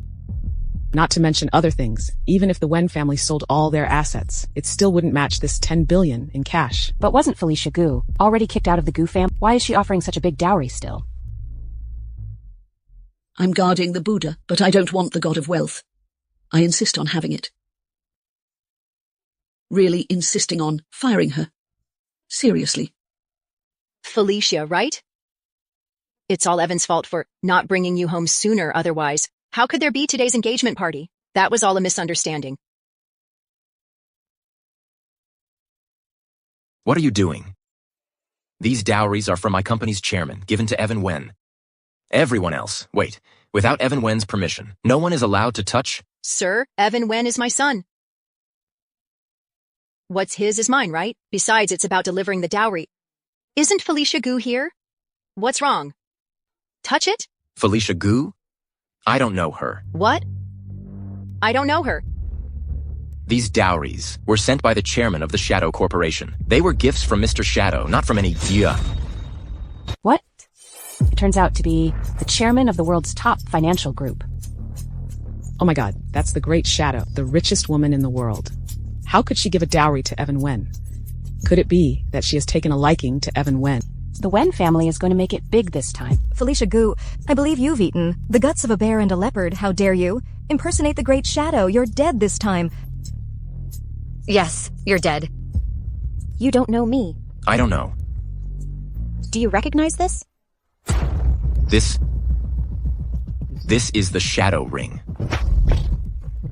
Not to mention other things. Even if the Wen family sold all their assets, it still wouldn't match this 10 billion in cash. But wasn't Felicia Gu already kicked out of the Gu fam? Why is she offering such a big dowry still? I'm guarding the Buddha, but I don't want the god of wealth. I insist on having it. Really insisting on firing her. Seriously. Felicia, right? It's all Evan's fault for not bringing you home sooner otherwise. How could there be today's engagement party? That was all a misunderstanding. What are you doing? These dowries are from my company's chairman, given to Evan Wen. Everyone else, wait, without Evan Wen's permission, no one is allowed to touch. Sir, Evan Wen is my son. What's his is mine, right? Besides, it's about delivering the dowry. Isn't Felicia Gu here? What's wrong? Touch it? Felicia Gu? I don't know her. What? I don't know her. These dowries were sent by the chairman of the Shadow Corporation. They were gifts from Mr. Shadow, not from any dia. What? It turns out to be the chairman of the world's top financial group. Oh my god, that's the Great Shadow, the richest woman in the world. How could she give a dowry to Evan Wen? Could it be that she has taken a liking to Evan Wen? The Wen family is going to make it big this time. Felicia Gu, I believe you've eaten the guts of a bear and a leopard. How dare you? Impersonate the Great Shadow. You're dead this time. Yes, you're dead. You don't know me. I don't know. Do you recognize this? This is the Shadow Ring.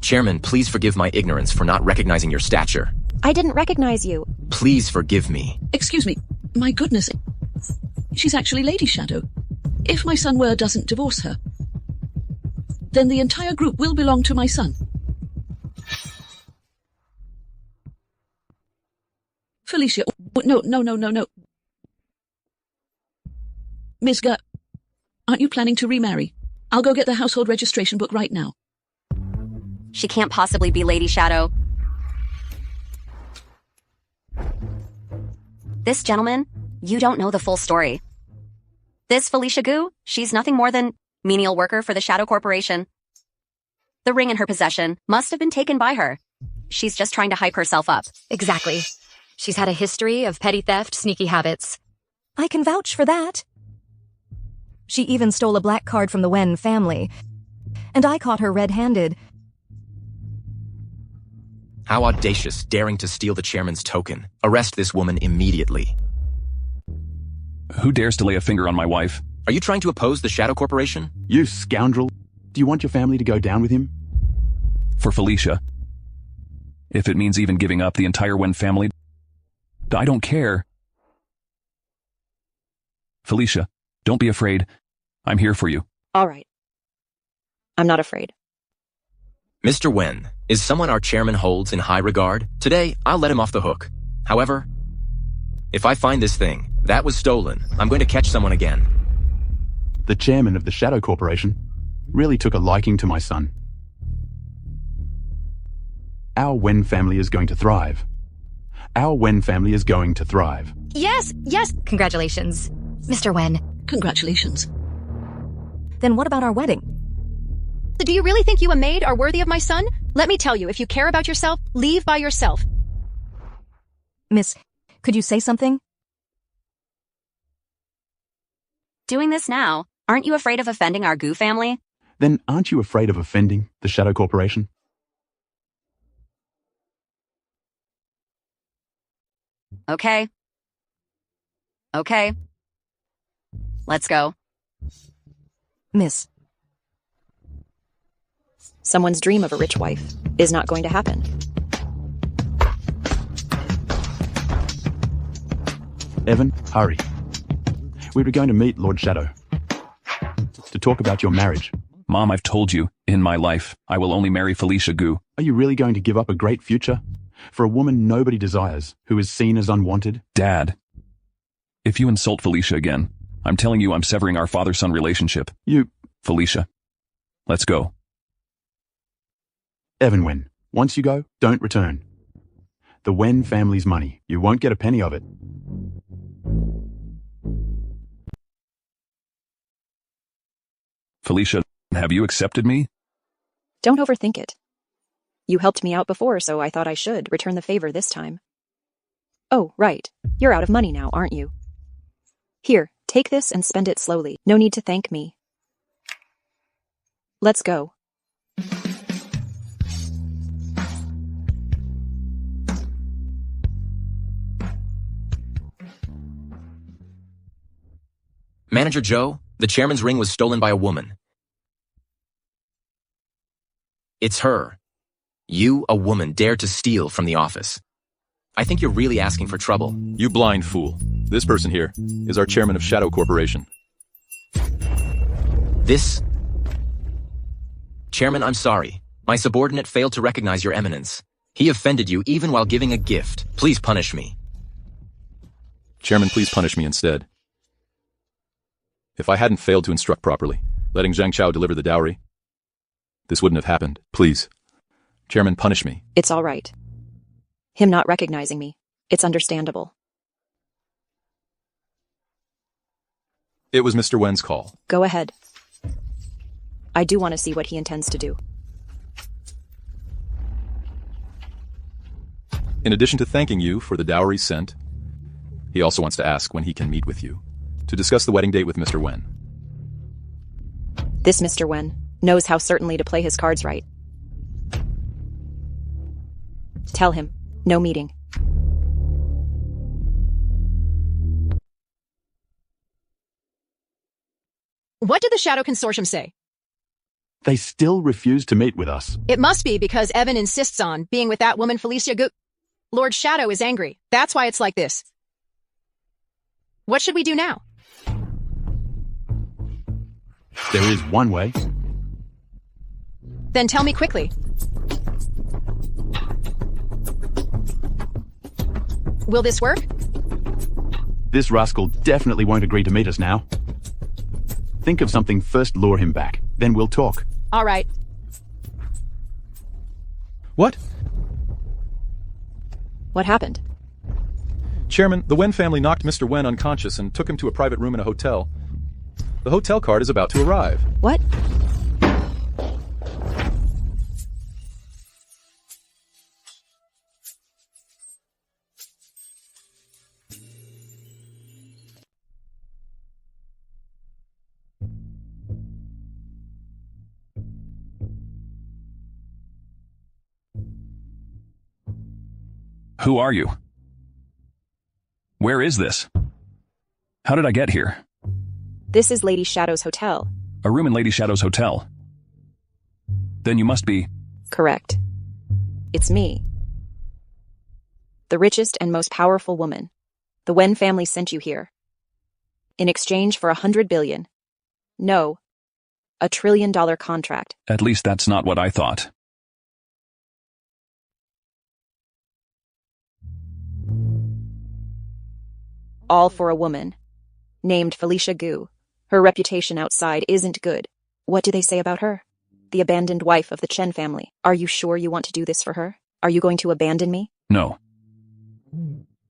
Chairman, please forgive my ignorance for not recognizing your stature. I didn't recognize you. Please forgive me. Excuse me. My goodness. She's actually Lady Shadow. If my son Wer doesn't divorce her, then the entire group will belong to my son. Felicia, no. Ms. Gu, aren't you planning to remarry? I'll go get the household registration book right now. She can't possibly be Lady Shadow. This gentleman, you don't know the full story. This Felicia Gu, she's nothing more than menial worker for the Shadow Corporation. The ring in her possession must have been taken by her. She's just trying to hype herself up. Exactly. She's had a history of petty theft, sneaky habits. I can vouch for that. She even stole a black card from the Wen family. And I caught her red-handed. How audacious, daring to steal the chairman's token. Arrest this woman immediately. Who dares to lay a finger on my wife? Are you trying to oppose the Shadow Corporation? You scoundrel. Do you want your family to go down with him? For Felicia. If it means even giving up the entire Wen family, I don't care. Felicia, don't be afraid. I'm here for you. All right. I'm not afraid. Mr. Wen is someone our chairman holds in high regard. Today, I'll let him off the hook. However, if I find this thing that was stolen, I'm going to catch someone again. The chairman of the Shadow Corporation really took a liking to my son. Our Wen family is going to thrive. Our Wen family is going to thrive. Yes, yes. Congratulations, Mr. Wen. Congratulations. Then what about our wedding? Do you really think you, a maid, are worthy of my son? Let me tell you, if you care about yourself, leave by yourself. Miss, could you say something? Doing this now, aren't you afraid of offending our Gu family? Then aren't you afraid of offending the Shadow Corporation? Okay. Okay. Let's go. Miss. Someone's dream of a rich wife is not going to happen. Evan, hurry. We were going to meet Lord Shadow to talk about your marriage. Mom, I've told you, in my life, I will only marry Felicia Gu. Are you really going to give up a great future for a woman nobody desires, who is seen as unwanted? Dad, if you insult Felicia again, I'm telling you I'm severing our father-son relationship. Felicia, let's go. Evan Wen, once you go, don't return. The Wen family's money. You won't get a penny of it. Felicia, have you accepted me? Don't overthink it. You helped me out before, so I thought I should return the favor this time. Oh, right. You're out of money now, aren't you? Here, take this and spend it slowly. No need to thank me. Let's go. Manager Joe, the chairman's ring was stolen by a woman. It's her. You, a woman, dared to steal from the office. I think you're really asking for trouble. You blind fool. This person here is our chairman of Shadow Corporation. This... Chairman, I'm sorry. My subordinate failed to recognize your eminence. He offended you even while giving a gift. Please punish me. Chairman, please punish me instead. If I hadn't failed to instruct properly, letting Zhang Xiaoyu deliver the dowry, this wouldn't have happened. Please. Chairman, punish me. It's all right. Him not recognizing me, it's understandable. It was Mr. Wen's call. Go ahead. I do want to see what he intends to do. In addition to thanking you for the dowry sent, he also wants to ask when he can meet with you to discuss the wedding date with Mr. Wen. This Mr. Wen knows how certainly to play his cards right. Tell him, no meeting. What did the Shadow Consortium say? They still refuse to meet with us. It must be because Evan insists on being with that woman Felicia Gu. Lord Shadow is angry. That's why it's like this. What should we do now? There is one way. Then tell me quickly. Will this work? This rascal definitely won't agree to meet us now. Think of something, first lure him back, then we'll talk. All right. What? What happened? Chairman, the Wen family knocked Mr. Wen unconscious and took him to a private room in a hotel. The hotel card is about to arrive. What? Who are you? Where is this? How did I get here? This is Lady Shadow's hotel. A room in Lady Shadow's hotel. Then you must be... Correct. It's me. The richest and most powerful woman. The Wen family sent you here. In exchange for 100 billion. No. $1 trillion contract. At least that's not what I thought. All for a woman. Named Felicia Gu. Her reputation outside isn't good. What do they say about her? The abandoned wife of the Chen family. Are you sure you want to do this for her? Are you going to abandon me? No.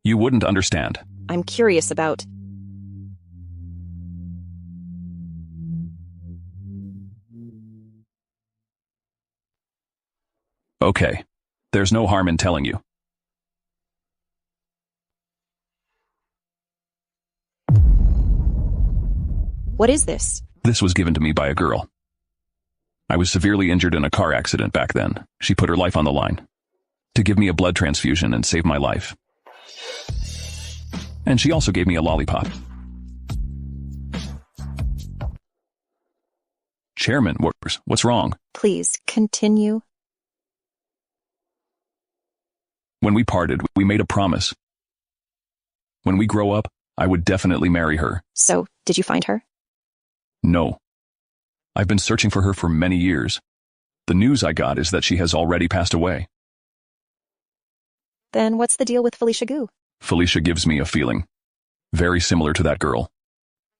You wouldn't understand. I'm curious about... Okay. There's no harm in telling you. What is this? This was given to me by a girl. I was severely injured in a car accident back then. She put her life on the line to give me a blood transfusion and save my life. And she also gave me a lollipop. Chairman, what's wrong? Please, continue. When we parted, we made a promise. When we grow up, I would definitely marry her. So, did you find her? No. I've been searching for her for many years. The news I got is that she has already passed away. Then what's the deal with Felicia Gu? Felicia gives me a feeling very similar to that girl.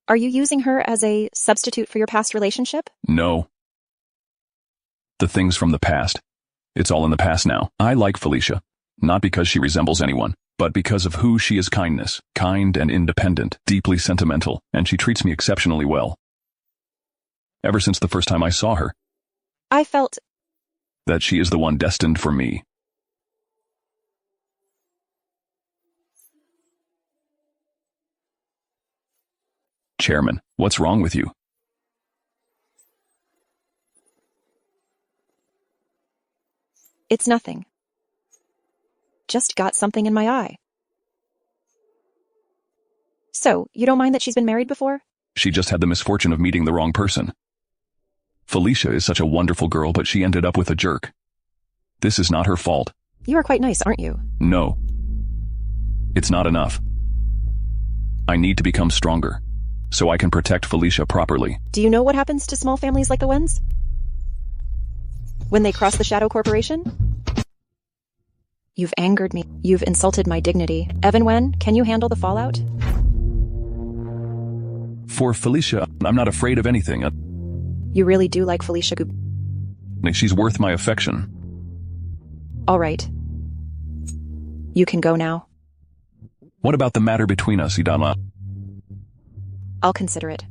Are you using her as a substitute for your past relationship? No. The things from the past. It's all in the past now. I like Felicia, not because she resembles anyone, but because of who she is. Kindness, kind and independent, deeply sentimental, and she treats me exceptionally well. Ever since the first time I saw her, I felt that she is the one destined for me. Chairman, what's wrong with you? It's nothing. Just got something in my eye. So, you don't mind that she's been married before? She just had the misfortune of meeting the wrong person. Felicia is such a wonderful girl, but she ended up with a jerk. This is not her fault. You are quite nice, aren't you? No. It's not enough. I need to become stronger, so I can protect Felicia properly. Do you know what happens to small families like the Wens? When they cross the Shadow Corporation? You've angered me. You've insulted my dignity. Evan Wen, can you handle the fallout? For Felicia, I'm not afraid of anything. You really do like Felicia Gu. She's worth my affection. All right. You can go now. What about the matter between us, Idama? I'll consider it.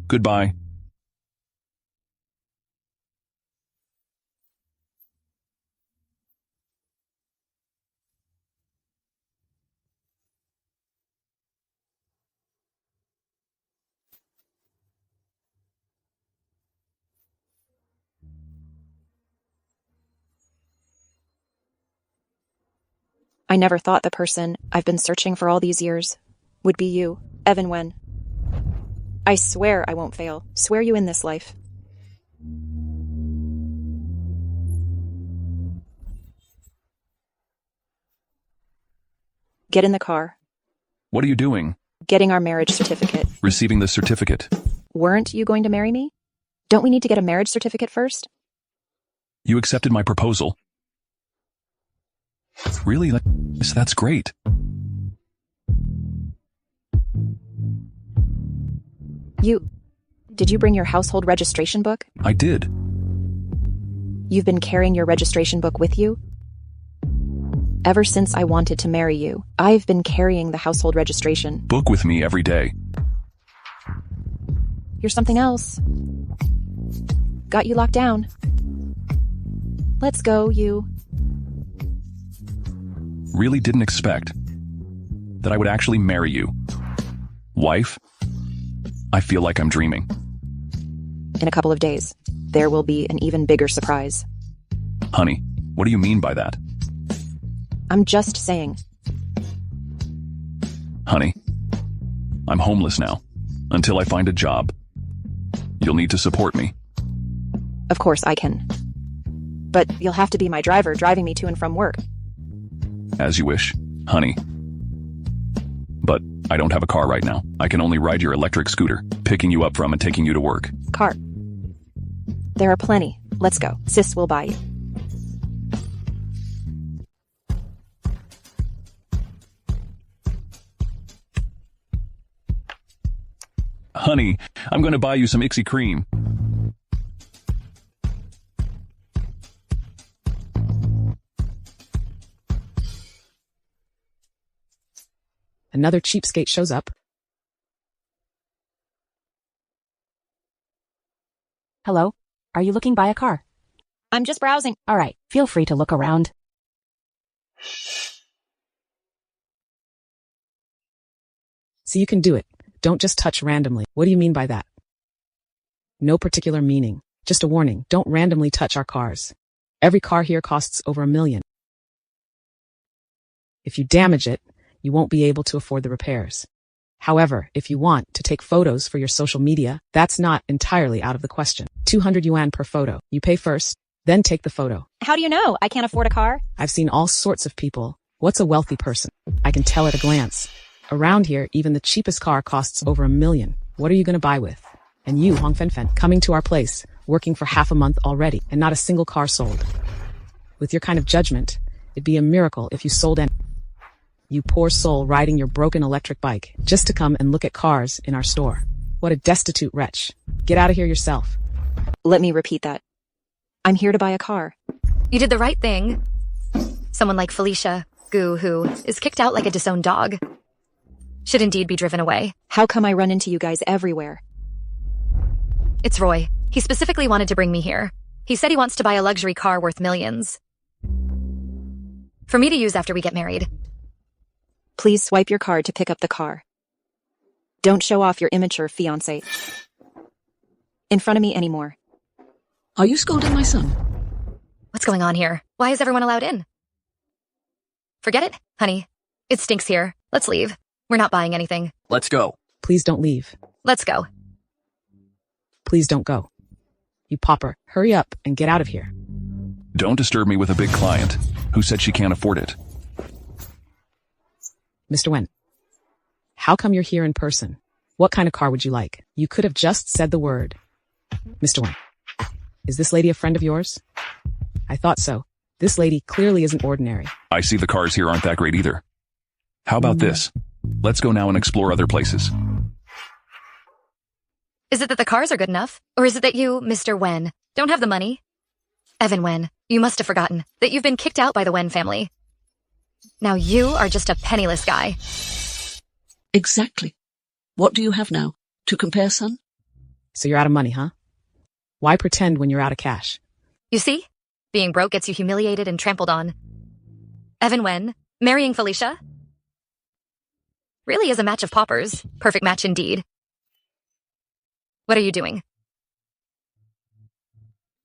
Goodbye. I never thought the person I've been searching for all these years would be you, Evan Wen. I swear I won't fail. Swear you in this life. Get in the car. What are you doing? Getting our marriage certificate. Receiving the certificate. Weren't you going to marry me? Don't we need to get a marriage certificate first? You accepted my proposal. Really? That's great. Did you bring your household registration book? I did. You've been carrying your registration book with you? Ever since I wanted to marry you, I've been carrying the household registration book with me every day. You're something else. Got you locked down. Let's go, you. Really didn't expect that I would actually marry you. Wife? I feel like I'm dreaming. In a couple of days, there will be an even bigger surprise. Honey, what do you mean by that? I'm just saying. Honey, I'm homeless now. Until I find a job. You'll need to support me. Of course I can. But you'll have to be my driver, driving me to and from work. As you wish, honey. But I don't have a car right now. I can only ride your electric scooter, picking you up from and taking you to work. Car. There are plenty. Let's go. Sis will buy you. Honey, I'm going to buy you some Ixie cream. Another cheapskate shows up. Hello? Are you looking to buy a car? I'm just browsing. All right, feel free to look around. So you can do it. Don't just touch randomly. What do you mean by that? No particular meaning. Just a warning. Don't randomly touch our cars. Every car here costs over $1 million. If you damage it, you won't be able to afford the repairs. However, if you want to take photos for your social media, that's not entirely out of the question. 200 yuan per photo. You pay first, then take the photo. How do you know? I can't afford a car. I've seen all sorts of people. What's a wealthy person? I can tell at a glance. Around here, even the cheapest car costs over $1 million. What are you going to buy with? And you, Huang Fenfen, coming to our place, working for half a month already, and not a single car sold. With your kind of judgment, it'd be a miracle if you sold any. You poor soul riding your broken electric bike, just to come and look at cars in our store. What a destitute wretch. Get out of here yourself. Let me repeat that. I'm here to buy a car. You did the right thing. Someone like Felicia Gu, who is kicked out like a disowned dog, should indeed be driven away. How come I run into you guys everywhere? It's Roy. He specifically wanted to bring me here. He said he wants to buy a luxury car worth millions. For me to use after we get married. Please swipe your card to pick up the car. Don't show off your immature fiancé in front of me anymore. Are you scolding my son? What's going on here? Why is everyone allowed in? Forget it, honey. It stinks here. Let's leave. We're not buying anything. Let's go. Please don't leave. Let's go. Please don't go. You pauper, hurry up and get out of here. Don't disturb me with a big client who said she can't afford it. Mr. Wen, how come you're here in person? What kind of car would you like? You could have just said the word. Mr. Wen, is this lady a friend of yours? I thought so. This lady clearly isn't ordinary. I see the cars here aren't that great either. How about this? Let's go now and explore other places. Is it that the cars are good enough? Or is it that you, Mr. Wen, don't have the money? Evan Wen, you must have forgotten that you've been kicked out by the Wen family. Now you are just a penniless guy. Exactly. What do you have now? To compare, son? So you're out of money, huh? Why pretend when you're out of cash? You see? Being broke gets you humiliated and trampled on. Evan Wen, marrying Felicia? Really is a match of paupers. Perfect match indeed. What are you doing?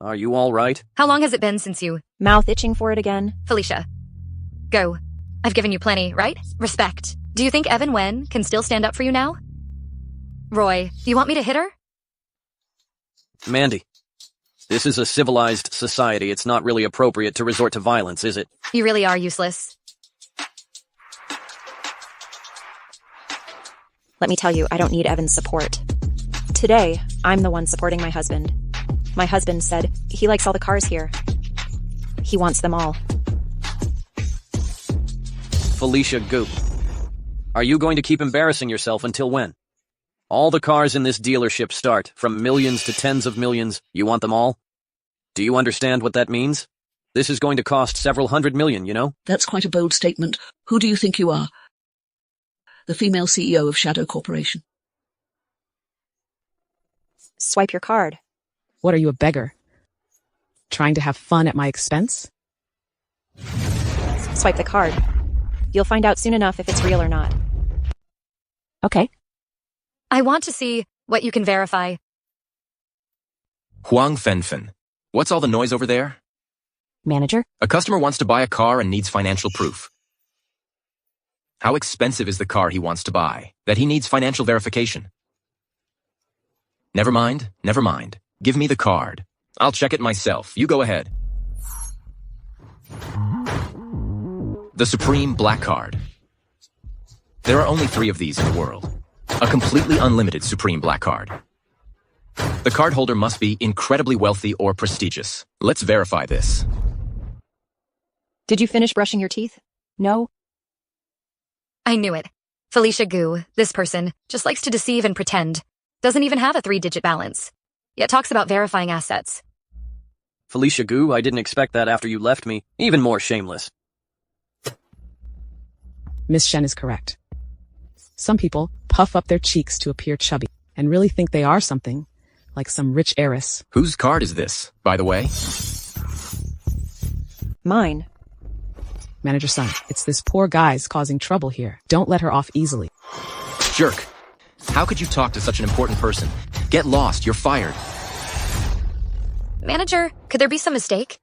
Are you all right? How long has it been since you... Mouth itching for it again? Felicia. Go. I've given you plenty, right? Respect. Do you think Evan Wen can still stand up for you now? Roy, you want me to hit her? Mandy, this is a civilized society. It's not really appropriate to resort to violence, is it? You really are useless. Let me tell you, I don't need Evan's support. Today, I'm the one supporting my husband. My husband said he likes all the cars here. He wants them all. Felicia Gu, are you going to keep embarrassing yourself until when? All the cars in this dealership start from millions to tens of millions. You want them all? Do you understand what that means? This is going to cost several hundred million, you know? That's quite a bold statement. Who do you think you are? The female CEO of Shadow Corporation. Swipe your card. What are you, a beggar? Trying to have fun at my expense? Swipe the card. You'll find out soon enough if it's real or not. Okay. I want to see what you can verify. Huang Fenfen. What's all the noise over there? Manager? A customer wants to buy a car and needs financial proof. How expensive is the car he wants to buy, that he needs financial verification? Never mind, never mind. Give me the card. I'll check it myself. You go ahead. The Supreme Black Card. There are only 3 of these in the world. A completely unlimited Supreme Black Card. The cardholder must be incredibly wealthy or prestigious. Let's verify this. Did you finish brushing your teeth? No. I knew it. Felicia Gu, this person, just likes to deceive and pretend. Doesn't even have a 3-digit balance. Yet talks about verifying assets. Felicia Gu, I didn't expect that after you left me. Even more shameless. Miss Chen is correct. Some people puff up their cheeks to appear chubby and really think they are something, like some rich heiress. Whose card is this, by the way? Mine. Manager Sun, it's this poor guy's causing trouble here. Don't let her off easily. Jerk. How could you talk to such an important person? Get lost, you're fired. Manager, could there be some mistake?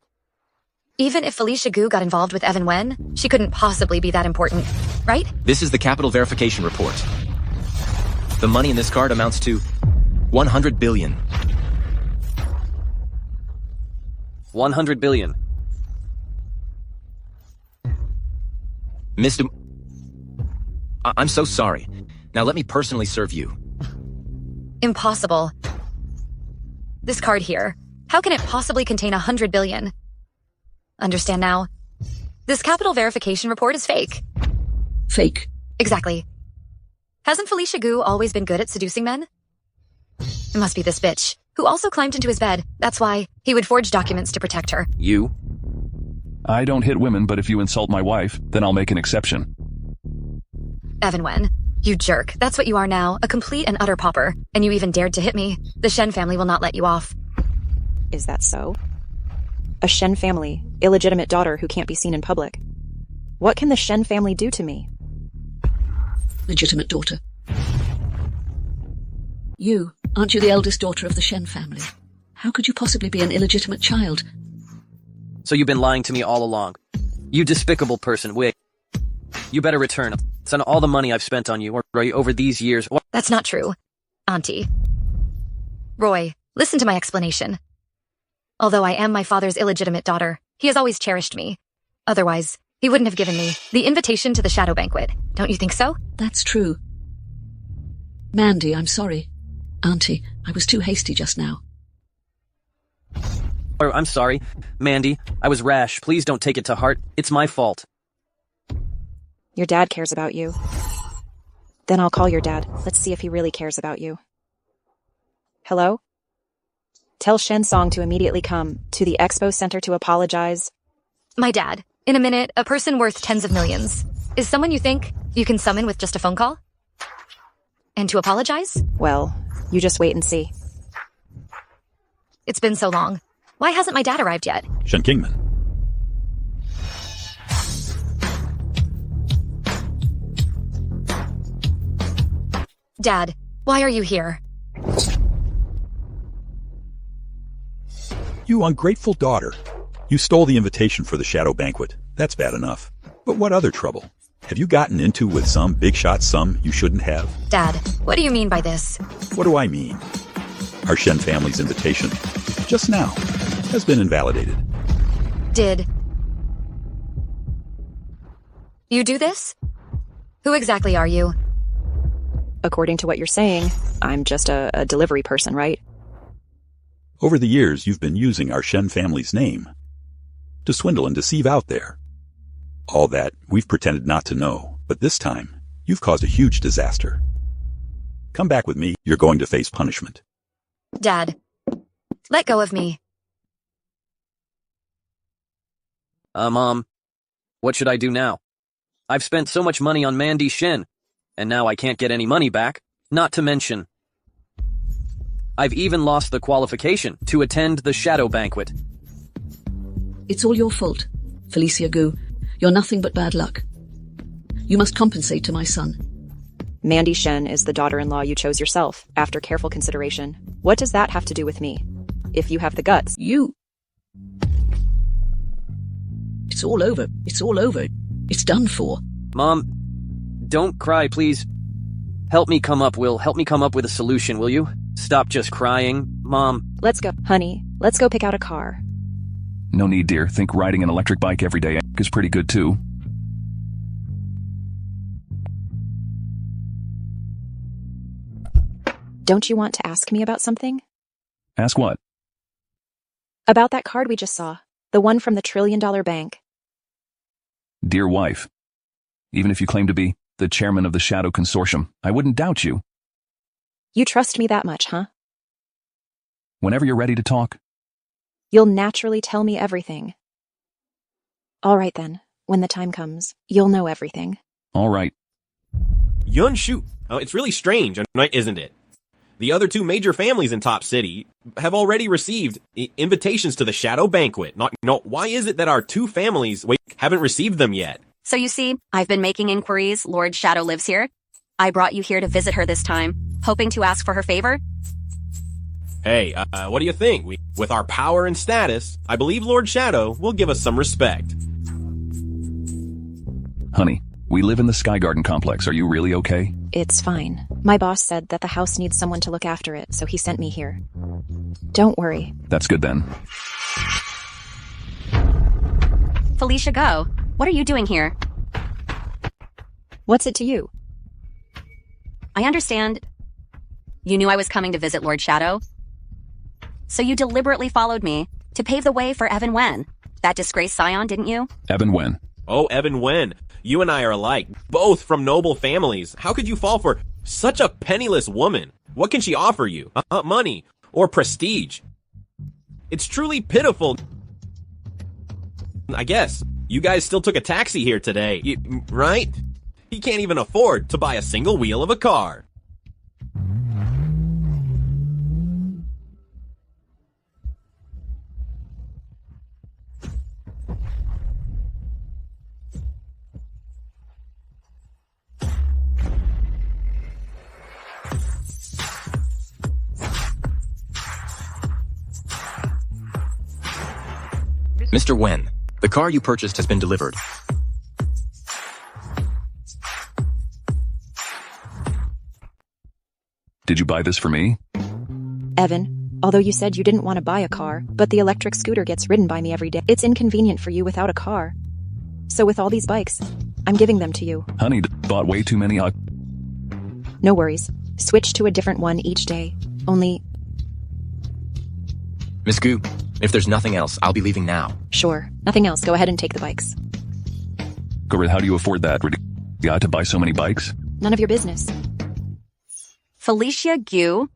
Even if Felicia Gu got involved with Evan Wen, she couldn't possibly be that important, right? This is the capital verification report. The money in this card amounts to 100 billion. 100 billion. Mr. I'm so sorry. Now let me personally serve you. Impossible. This card here, how can it possibly contain 100 billion? Understand now? This capital verification report is fake. Fake. Exactly. Hasn't Felicia Gu always been good at seducing men? It must be this bitch, who also climbed into his bed. That's why he would forge documents to protect her. You? I don't hit women, but if you insult my wife, then I'll make an exception. Evan Wen, you jerk. That's what you are now, a complete and utter pauper. And you even dared to hit me. The Chen family will not let you off. Is that so? A Chen family, illegitimate daughter who can't be seen in public. What can the Chen family do to me? Legitimate daughter. Aren't you the eldest daughter of the Chen family? How could you possibly be an illegitimate child? So you've been lying to me all along. You despicable person, wait. You better return. It's on all the money I've spent on you over these years. That's not true, Auntie. Roy, listen to my explanation. Although I am my father's illegitimate daughter, he has always cherished me. Otherwise, he wouldn't have given me the invitation to the shadow banquet. Don't you think so? That's true. Mandy, I'm sorry. Auntie, I was too hasty just now. I'm sorry. Mandy, I was rash. Please don't take it to heart. It's my fault. Your dad cares about you. Then I'll call your dad. Let's see if he really cares about you. Hello? Tell Shen Song to immediately come to the Expo Center to apologize. My dad. In a minute, a person worth tens of millions. Is someone you think you can summon with just a phone call? And to apologize? Well, you just wait and see. It's been so long. Why hasn't my dad arrived yet? Shen Kingman. Dad, why are you here? You ungrateful daughter. You stole the invitation for the shadow banquet. That's bad enough. But what other trouble? Have you gotten into with some big shot sum you shouldn't have? Dad, what do you mean by this? What do I mean? Our Shen family's invitation, just now, has been invalidated. Did you do this? Who exactly are you? According to what you're saying, I'm just a delivery person, right? Over the years, you've been using our Shen family's name to swindle and deceive out there. All that we've pretended not to know, but this time, you've caused a huge disaster. Come back with me, you're going to face punishment. Dad, let go of me. Mom, what should I do now? I've spent so much money on Mandy Shen, and now I can't get any money back, not to mention I've even lost the qualification to attend the shadow banquet. It's all your fault, Felicia Gu. You're nothing but bad luck. You must compensate to my son. Mandy Shen is the daughter-in-law you chose yourself, after careful consideration. What does that have to do with me? If you have the guts. It's all over. It's all over. It's done for. Mom, don't cry, please. Help me come up with a solution, will you? Stop just crying, Mom. Let's go. Honey, let's go pick out a car. No need, dear. Think riding an electric bike every day is pretty good, too. Don't you want to ask me about something? Ask what? About that card we just saw. The one from the $1 trillion bank. Dear wife, even if you claim to be the chairman of the Shadow Consortium, I wouldn't doubt you. You trust me that much, huh? Whenever you're ready to talk. You'll naturally tell me everything. All right then. When the time comes, you'll know everything. All right. Yunshu. Oh, it's really strange, isn't it? The other two major families in Top City have already received invitations to the Shadow Banquet. Why is it that our two families haven't received them yet? So you see, I've been making inquiries. Lord Shadow lives here. I brought you here to visit her this time, hoping to ask for her favor. Hey, what do you think? With our power and status, I believe Lord Shadow will give us some respect. Honey, we live in the Sky Garden complex. Are you really okay? It's fine. My boss said that the house needs someone to look after it, so he sent me here. Don't worry. That's good then. Felicia, go. What are you doing here? What's it to you? I understand. You knew I was coming to visit Lord Shadow. So you deliberately followed me to pave the way for Evan Wen, that disgraced scion, didn't you? Evan Wen. Oh, Evan Wen. You and I are alike, both from noble families. How could you fall for such a penniless woman? What can she offer you? Money or prestige? It's truly pitiful. I guess you guys still took a taxi here today, right? He can't even afford to buy a single wheel of a car. Mr. Wen, the car you purchased has been delivered. Did you buy this for me? Evan, although you said you didn't want to buy a car, but the electric scooter gets ridden by me every day. It's inconvenient for you without a car. So with all these bikes, I'm giving them to you. Honey, bought way too many. No worries. Switch to a different one each day. Only... Miss Gu, if there's nothing else, I'll be leaving now. Sure. Nothing else. Go ahead and take the bikes. Gorit, how do you afford that? To buy so many bikes? None of your business. Felicia Gu?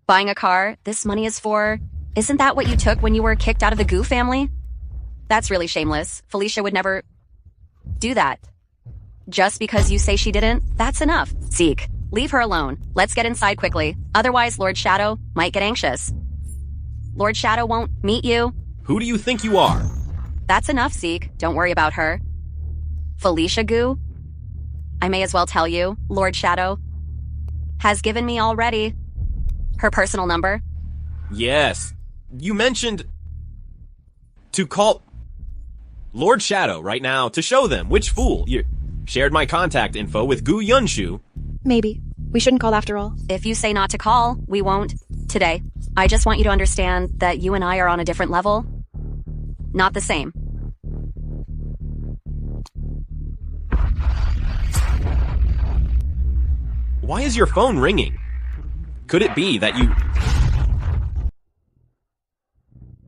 Buying a car, this money is for... Isn't that what you took when you were kicked out of the Gu family? That's really shameless. Felicia would never do that. Just because you say she didn't, that's enough. Zeke, leave her alone. Let's get inside quickly. Otherwise, Lord Shadow might get anxious. Lord Shadow won't meet you. Who do you think you are? That's enough, Zeke. Don't worry about her. Felicia Gu? I may as well tell you, Lord Shadow has given me already her personal number. Yes. You mentioned to call Lord Shadow right now to show them which fool. You shared my contact info with Gu Yunshu. Maybe. We shouldn't call after all. If you say not to call, we won't. Today. I just want you to understand that you and I are on a different level. Not the same. Why is your phone ringing? Could it be that you...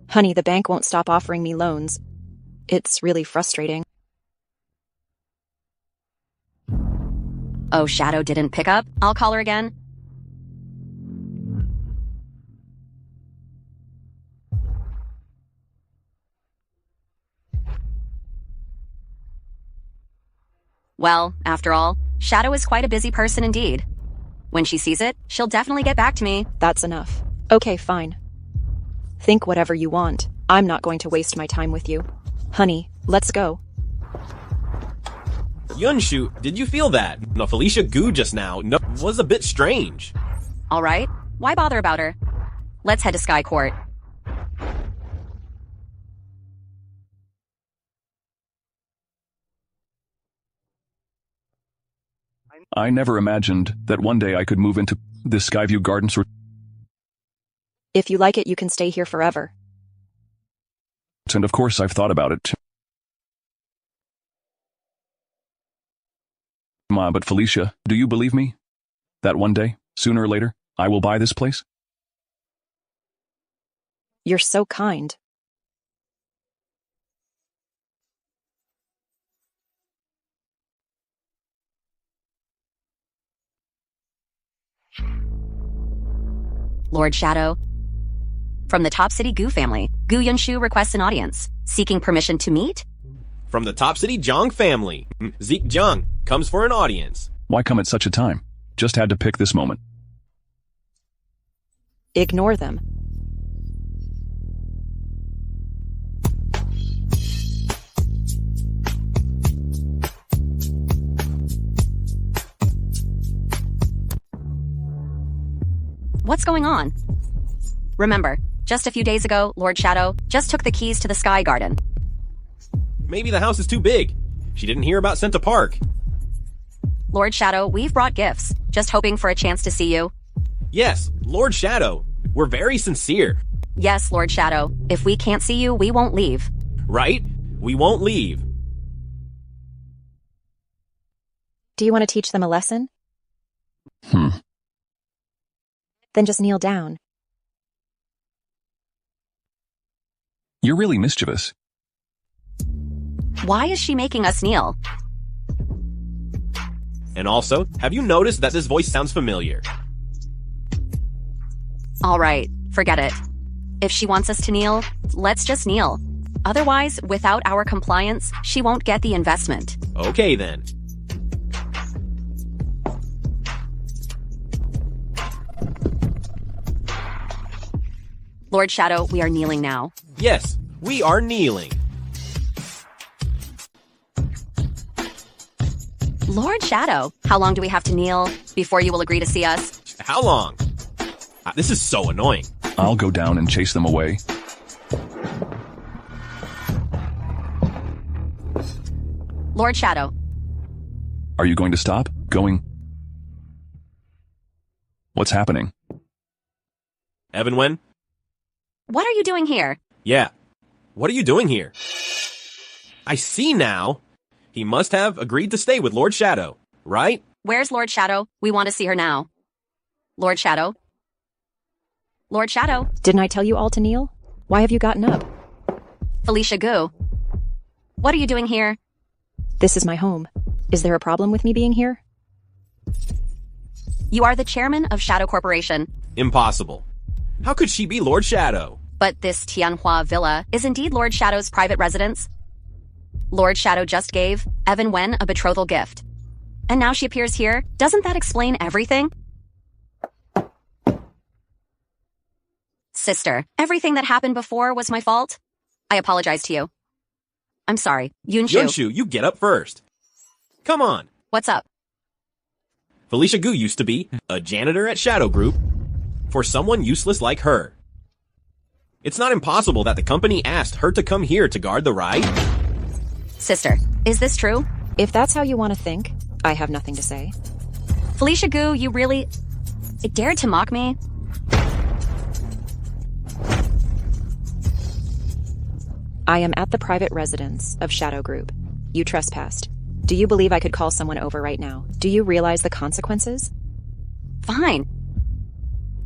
Honey, the bank won't stop offering me loans. It's really frustrating. Oh, Shadow didn't pick up? I'll call her again. Well, after all, Shadow is quite a busy person indeed. When she sees it, she'll definitely get back to me. That's enough. Okay, fine. Think whatever you want. I'm not going to waste my time with you. Honey, let's go. Yunshu, did you feel that? No, Felicia Gu just now was a bit strange. All right. Why bother about her? Let's head to Sky Court. I never imagined that one day I could move into this Skyview Gardens. If you like it, you can stay here forever. And of course, I've thought about it. Ma, but Felicia, do you believe me? That one day, sooner or later, I will buy this place? You're so kind. Lord Shadow. From the Top City Gu family, Gu Yunshu requests an audience, seeking permission to meet? From the Top City Zhang family, Zeke Zhang comes for an audience. Why come at such a time? Just had to pick this moment. Ignore them. What's going on? Remember, just a few days ago, Lord Shadow just took the keys to the Sky Garden. Maybe the house is too big. She didn't hear about Centa Park. Lord Shadow, we've brought gifts, just hoping for a chance to see you. Yes, Lord Shadow. We're very sincere. Yes, Lord Shadow. If we can't see you, we won't leave. Right? We won't leave. Do you want to teach them a lesson? Then just kneel down. You're really mischievous. Why is she making us kneel? And also, have you noticed that this voice sounds familiar? All right, forget it. If she wants us to kneel, let's just kneel. Otherwise, without our compliance, she won't get the investment. Okay then. Lord Shadow, we are kneeling now. Yes, we are kneeling. Lord Shadow, how long do we have to kneel before you will agree to see us? How long? This is so annoying. I'll go down and chase them away. Lord Shadow. Are you going to stop? Going? What's happening? Evan Wen? What are you doing here? Yeah. What are you doing here? I see now. He must have agreed to stay with Lord Shadow, right? Where's Lord Shadow? We want to see her now. Lord Shadow? Lord Shadow? Didn't I tell you all to kneel? Why have you gotten up? Felicia Gu. What are you doing here? This is my home. Is there a problem with me being here? You are the chairman of Shadow Corporation. Impossible. How could she be Lord Shadow? But this Tianhua Villa is indeed Lord Shadow's private residence. Lord Shadow just gave Evan Wen a betrothal gift. And now she appears here. Doesn't that explain everything? Sister, everything that happened before was my fault. I apologize to you. I'm sorry. Yunshu, you get up first. Come on. What's up? Felicia Gu used to be a janitor at Shadow Group for someone useless like her. It's not impossible that the company asked her to come here to guard the ride. Sister, is this true? If that's how you want to think, I have nothing to say. Felicia Gu, you really dared to mock me? I am at the private residence of Shadow Group. You trespassed. Do you believe I could call someone over right now? Do you realize the consequences? Fine.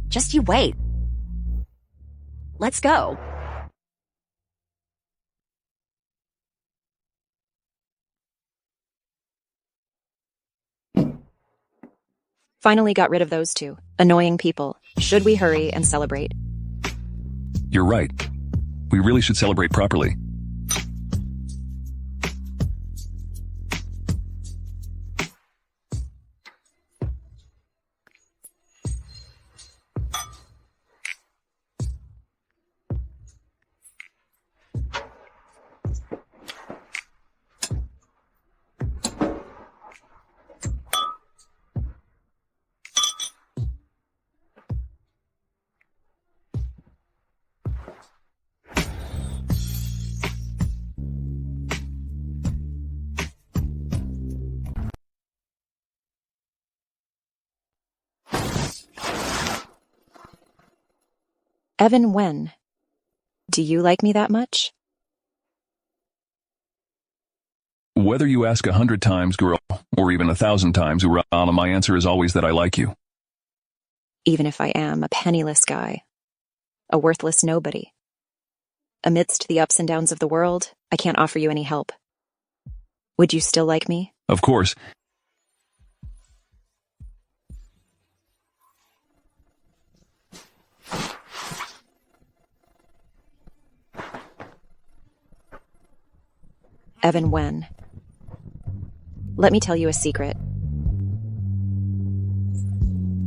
Just you wait. Let's go. Finally got rid of those two. Annoying people. Should we hurry and celebrate? You're right. We really should celebrate properly. Evan Wen. Do you like me that much? Whether you ask 100 times, girl, or even 1,000 times, Urala, my answer is always that I like you. Even if I am a penniless guy, a worthless nobody. Amidst the ups and downs of the world, I can't offer you any help. Would you still like me? Of course. Evan Wen. Let me tell you a secret.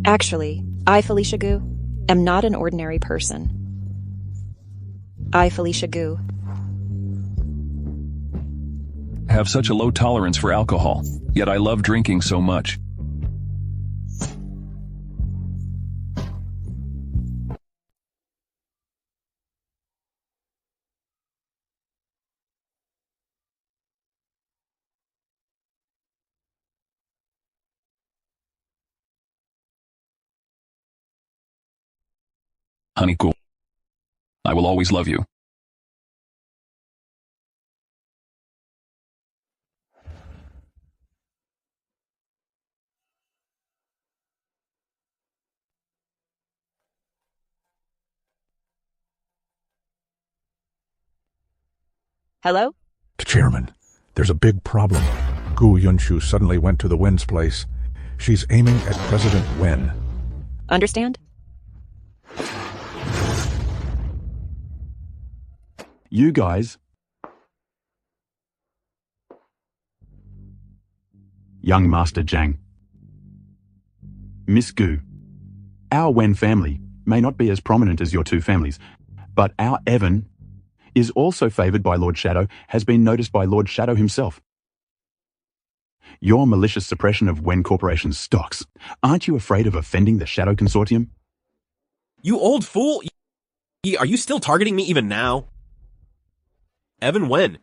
Actually, I, Felicia Gu, am not an ordinary person. I, Felicia Gu, Have such a low tolerance for alcohol, yet I love drinking so much. Honey, cool. I will always love you. Hello? Chairman, there's a big problem. Gu Yunshu suddenly went to the Wen's place. She's aiming at President Wen. Understand? You guys. Young Master Zhang. Miss Gu. Our Wen family may not be as prominent as your two families, but our Evan is also favored by Lord Shadow, has been noticed by Lord Shadow himself. Your malicious suppression of Wen Corporation's stocks. Aren't you afraid of offending the Shadow Consortium? You old fool! Are you still targeting me even now? Evan Wen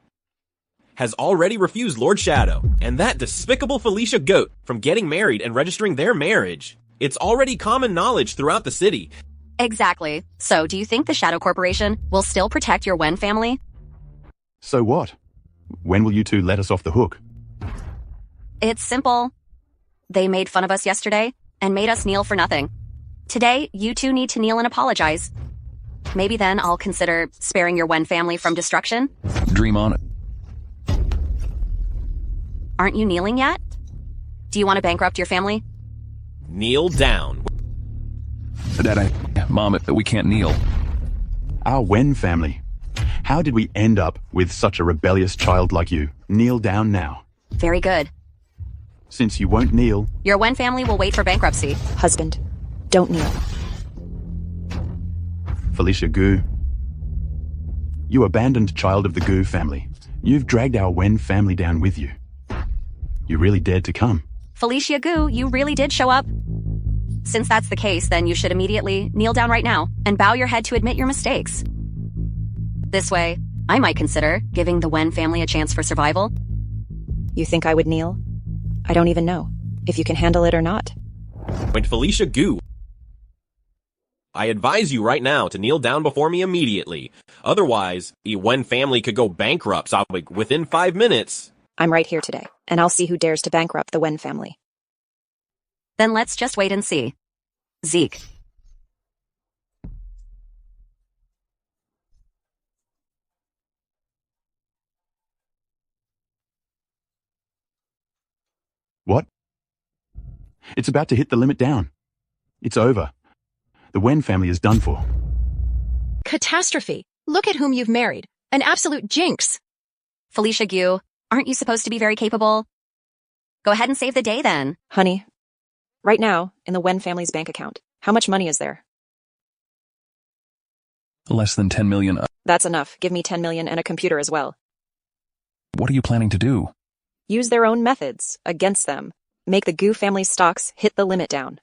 has already refused Lord Shadow and that despicable Felicia Goat from getting married and registering their marriage. It's already common knowledge throughout the city. Exactly. So, do you think the Shadow Corporation will still protect your Wen family? So what? When will you two let us off the hook? It's simple. They made fun of us yesterday and made us kneel for nothing. Today, you two need to kneel and apologize. Maybe then I'll consider sparing your Wen family from destruction. Dream on it. Aren't you kneeling yet? Do you want to bankrupt your family? Kneel down. Mom, we can't kneel. Our Wen family. How did we end up with such a rebellious child like you? Kneel down now. Very good. Since you won't kneel... Your Wen family will wait for bankruptcy. Husband, don't kneel. Felicia Gu. You abandoned child of the Gu family. You've dragged our Wen family down with you. You really dared to come. Felicia Gu, you really did show up. Since that's the case, then you should immediately kneel down right now and bow your head to admit your mistakes. This way, I might consider giving the Wen family a chance for survival. You think I would kneel? I don't even know if you can handle it or not. When Felicia Gu, I advise you right now to kneel down before me immediately. Otherwise, the Wen family could go bankrupt within 5 minutes. I'm right here today, and I'll see who dares to bankrupt the Wen family. Then let's just wait and see. Zeke. What? It's about to hit the limit down. It's over. The Wen family is done for. Catastrophe. Look at whom you've married. An absolute jinx. Felicia Gu, aren't you supposed to be very capable? Go ahead and save the day then. Honey, right now, in the Wen family's bank account, how much money is there? Less than 10 million. That's enough. Give me 10 million and a computer as well. What are you planning to do? Use their own methods against them. Make the Gu family's stocks hit the limit down.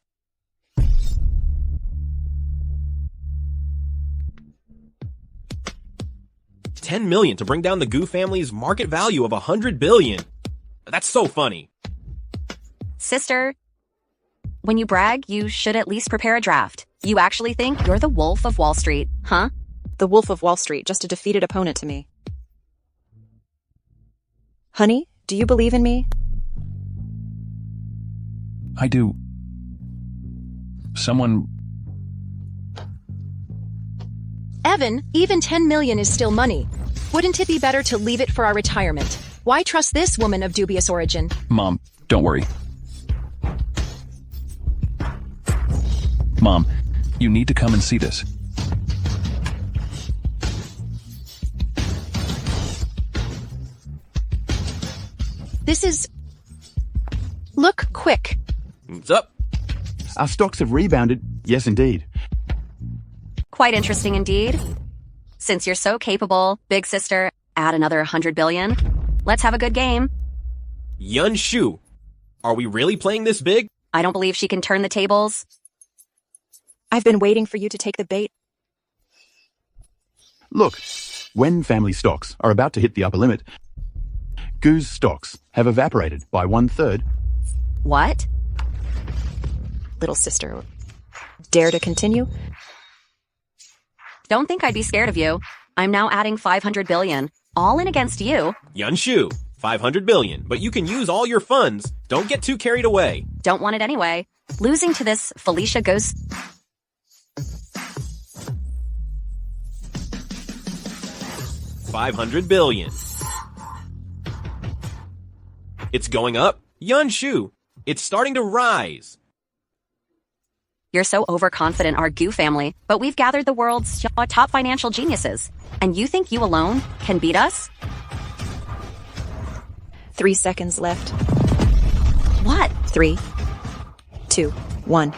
$10 million to bring down the Gu family's market value of $100 billion. That's so funny. Sister, when you brag, you should at least prepare a draft. You actually think you're the Wolf of Wall Street, huh? The Wolf of Wall Street, just a defeated opponent to me. Honey, do you believe in me? I do. Someone... Evan, even 10 million is still money. Wouldn't it be better to leave it for our retirement? Why trust this woman of dubious origin? Mom, don't worry. Mom, you need to come and see this. This is... Look quick. What's up? Our stocks have rebounded. Yes, indeed. Quite interesting indeed. Since you're so capable, big sister, add another 100 billion. Let's have a good game. Yun Shu, are we really playing this big? I don't believe she can turn the tables. I've been waiting for you to take the bait. Look, Wen family stocks are about to hit the upper limit. Gu's stocks have evaporated by 1/3. What? Little sister, dare to continue? Don't think I'd be scared of you. I'm now adding 500 billion. All in against you. Yun Shu, 500 billion, but you can use all your funds. Don't get too carried away. Don't want it anyway. Losing to this Felicia goes... 500 billion. It's going up. Yun Shu, it's starting to rise. You're so overconfident, our Gu family, but we've gathered the world's top financial geniuses. And you think you alone can beat us? 3 seconds left. What? 3, 2, 1.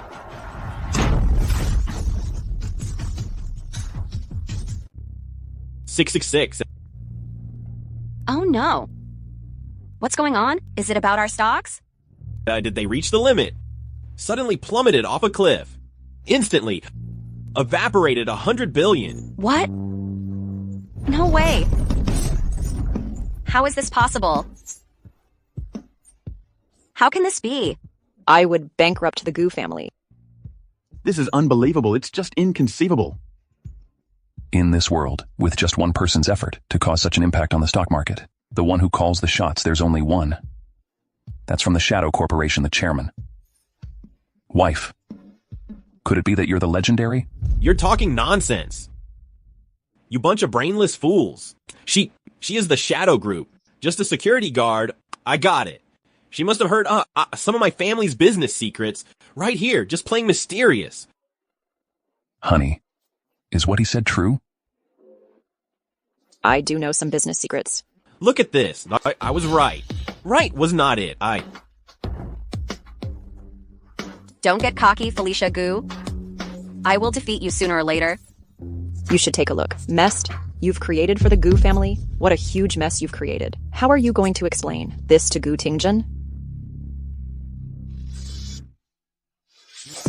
$666. Oh no. What's going on? Is it about our stocks? Did they reach the limit? Suddenly plummeted off a cliff. Instantly evaporated 100 billion. What? No way. How is this possible? How can this be? I would bankrupt the Gu family. This is unbelievable. It's just inconceivable. In this world, with just one person's effort to cause such an impact on the stock market, the one who calls the shots, there's only one. That's from the Shadow Corporation, the chairman. Wife. Could it be that you're the legendary? You're talking nonsense. You bunch of brainless fools. She is the Shadow Group. Just a security guard. I got it. She must have heard some of my family's business secrets right here, just playing mysterious. Honey, is what he said true? I do know some business secrets. Look at this. I was right. Right was not it. Don't get cocky, Felicia Gu. I will defeat you sooner or later. You should take a look. Mess you've created for the Gu family? What a huge mess you've created. How are you going to explain this to Gu Tingjun?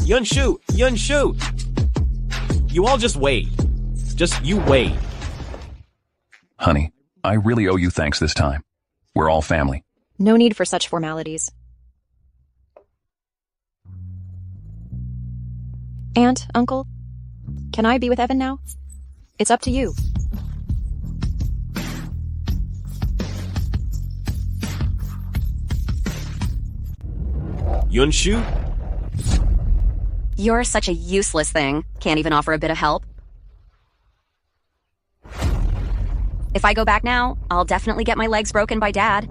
Yun Shu! Yun Shu! You all just wait. Just you wait. Honey, I really owe you thanks this time. We're all family. No need for such formalities. Aunt, uncle, can I be with Evan now? It's up to you. Yun Shu? You're such a useless thing. Can't even offer a bit of help. If I go back now, I'll definitely get my legs broken by Dad.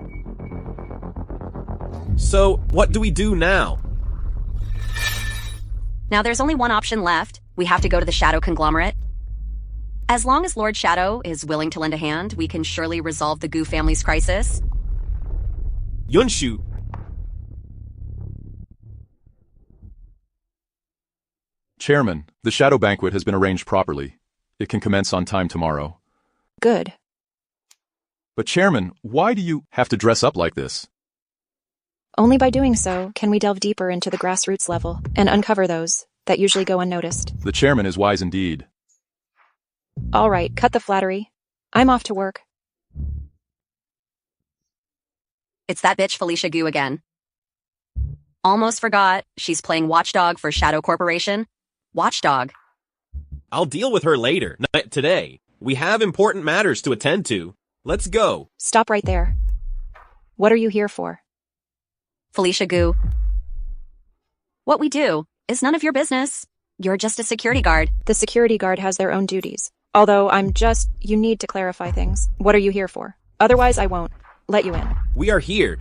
So, what do we do now? Now there's only one option left. We have to go to the Shadow Conglomerate. As long as Lord Shadow is willing to lend a hand, we can surely resolve the Gu family's crisis. Yun Shu. Chairman, the Shadow Banquet has been arranged properly. It can commence on time tomorrow. Good. But Chairman, why do you have to dress up like this? Only by doing so can we delve deeper into the grassroots level and uncover those that usually go unnoticed. The Chairman is wise indeed. All right, cut the flattery. I'm off to work. It's that bitch Felicia Gu again. Almost forgot, she's playing watchdog for Shadow Corporation. Watchdog. I'll deal with her later, not today. We have important matters to attend to. Let's go. Stop right there. What are you here for? Felicia Gu. What we do is none of your business. You're just a security guard. The security guard has their own duties. Although you need to clarify things. What are you here for? Otherwise, I won't let you in. We are here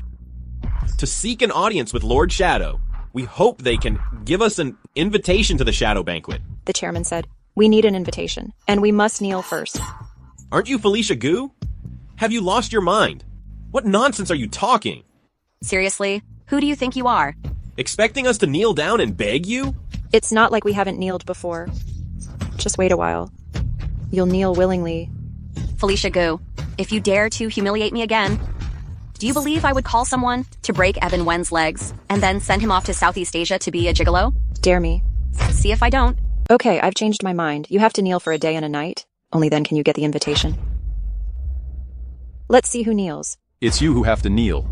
to seek an audience with Lord Shadow. We hope they can give us an invitation to the Shadow Banquet. The chairman said, we need an invitation, and we must kneel first. Aren't you Felicia Gu? Have you lost your mind? What nonsense are you talking? Seriously, who do you think you are? Expecting us to kneel down and beg you? It's not like we haven't kneeled before. Just wait a while. You'll kneel willingly. Felicia Gu, if you dare to humiliate me again, do you believe I would call someone to break Evan Wen's legs and then send him off to Southeast Asia to be a gigolo? Dare me. See if I don't. Okay, I've changed my mind. You have to kneel for a day and a night. Only then can you get the invitation. Let's see who kneels. It's you who have to kneel.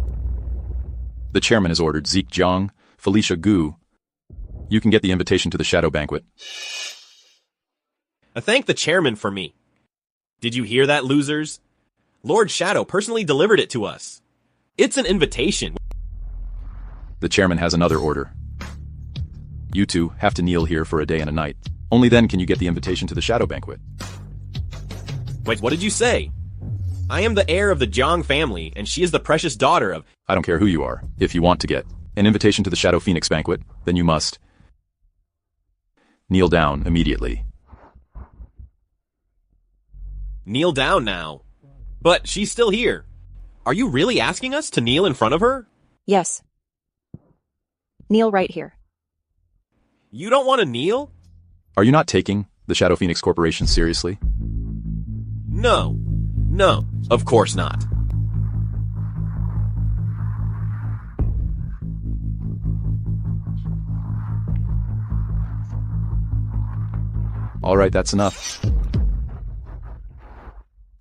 The chairman has ordered Zeke Jiang, Felicia Gu. You can get the invitation to the Shadow Banquet. Thank the chairman for me. Did you hear that, losers? Lord Shadow personally delivered it to us. It's an invitation. The chairman has another order. You two have to kneel here for a day and a night. Only then can you get the invitation to the Shadow Banquet. Wait, what did you say? I am the heir of the Jiang family, and she is the precious daughter of... I don't care who you are. If you want to get an invitation to the Shadow Phoenix Banquet, then you must kneel down immediately. Kneel down now. But she's still here. Are you really asking us to kneel in front of her? Yes. Kneel right here. You don't want to kneel? Are you not taking the Shadow Phoenix Corporation seriously? No. No, of course not. All right, that's enough.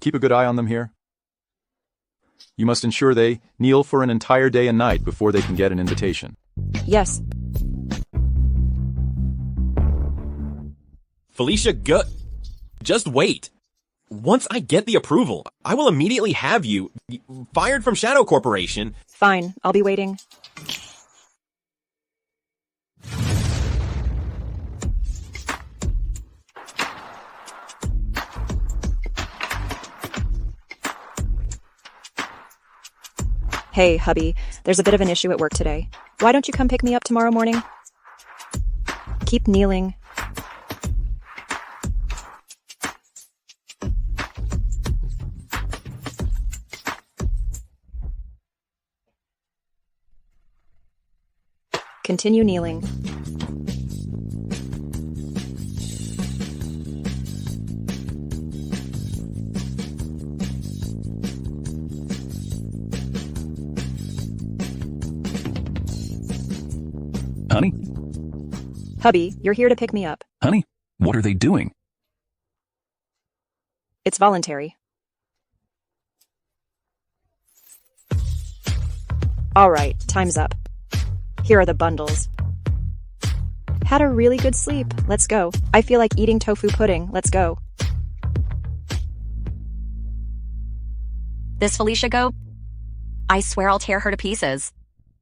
Keep a good eye on them here. You must ensure they kneel for an entire day and night before they can get an invitation. Yes. Felicia Gu... Just wait. Once I get the approval, I will immediately have you fired from Shadow Corporation. Fine, I'll be waiting. Hey, hubby, there's a bit of an issue at work today. Why don't you come pick me up tomorrow morning? Keep kneeling. Continue kneeling. Honey? Hubby, you're here to pick me up. Honey, what are they doing? It's voluntary. All right, time's up. Here are the bundles. Had a really good sleep. Let's go. I feel like eating tofu pudding. Let's go. This Felicia Gu? I swear I'll tear her to pieces.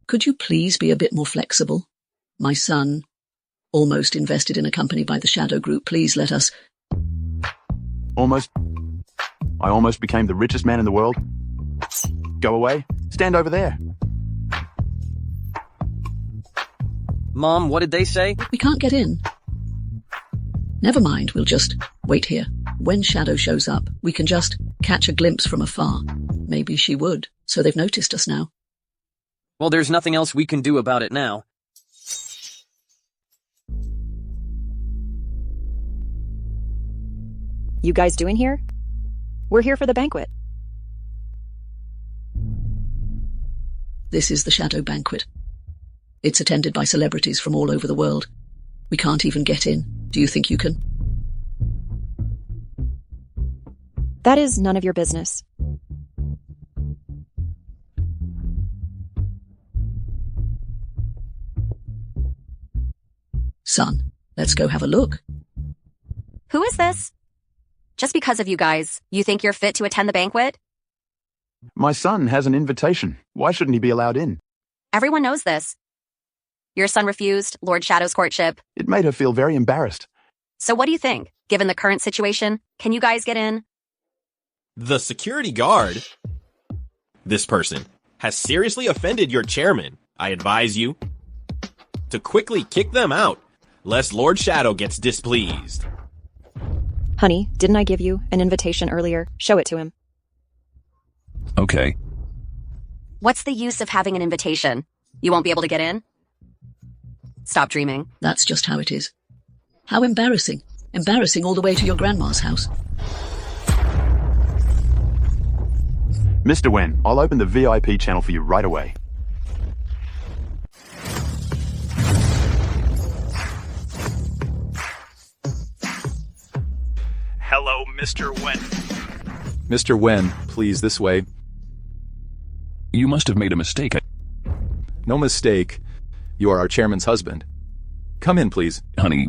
Could you please be a bit more flexible? My son, almost invested in a company by the Shadow Group. Please let us... Almost. I almost became the richest man in the world. Go away. Stand over there. Mom, what did they say? We can't get in. Never mind, we'll just wait here. When Shadow shows up, we can just catch a glimpse from afar. Maybe she would, so they've noticed us now. Well, there's nothing else we can do about it now. You guys doing here? We're here for the banquet. This is the Shadow Banquet. It's attended by celebrities from all over the world. We can't even get in. Do you think you can? That is none of your business. Son, Let's go have a look. Who is this? Just because of you guys, you think you're fit to attend the banquet? My son has an invitation. Why shouldn't he be allowed in? Everyone knows this. Your son refused Lord Shadow's courtship. It made her feel very embarrassed. So what do you think? Given the current situation, can you guys get in? The security guard, this person, has seriously offended your chairman. I advise you to quickly kick them out, lest Lord Shadow gets displeased. Honey, didn't I give you an invitation earlier? Show it to him. Okay. What's the use of having an invitation? You won't be able to get in? Stop dreaming. That's just how it is. How embarrassing. Embarrassing all the way to your grandma's house. Mr. Wen, I'll open the VIP channel for you right away. Hello, Mr. Wen. Mr. Wen, please, this way. You must have made a mistake. No mistake. You are our chairman's husband. Come in, please. Honey,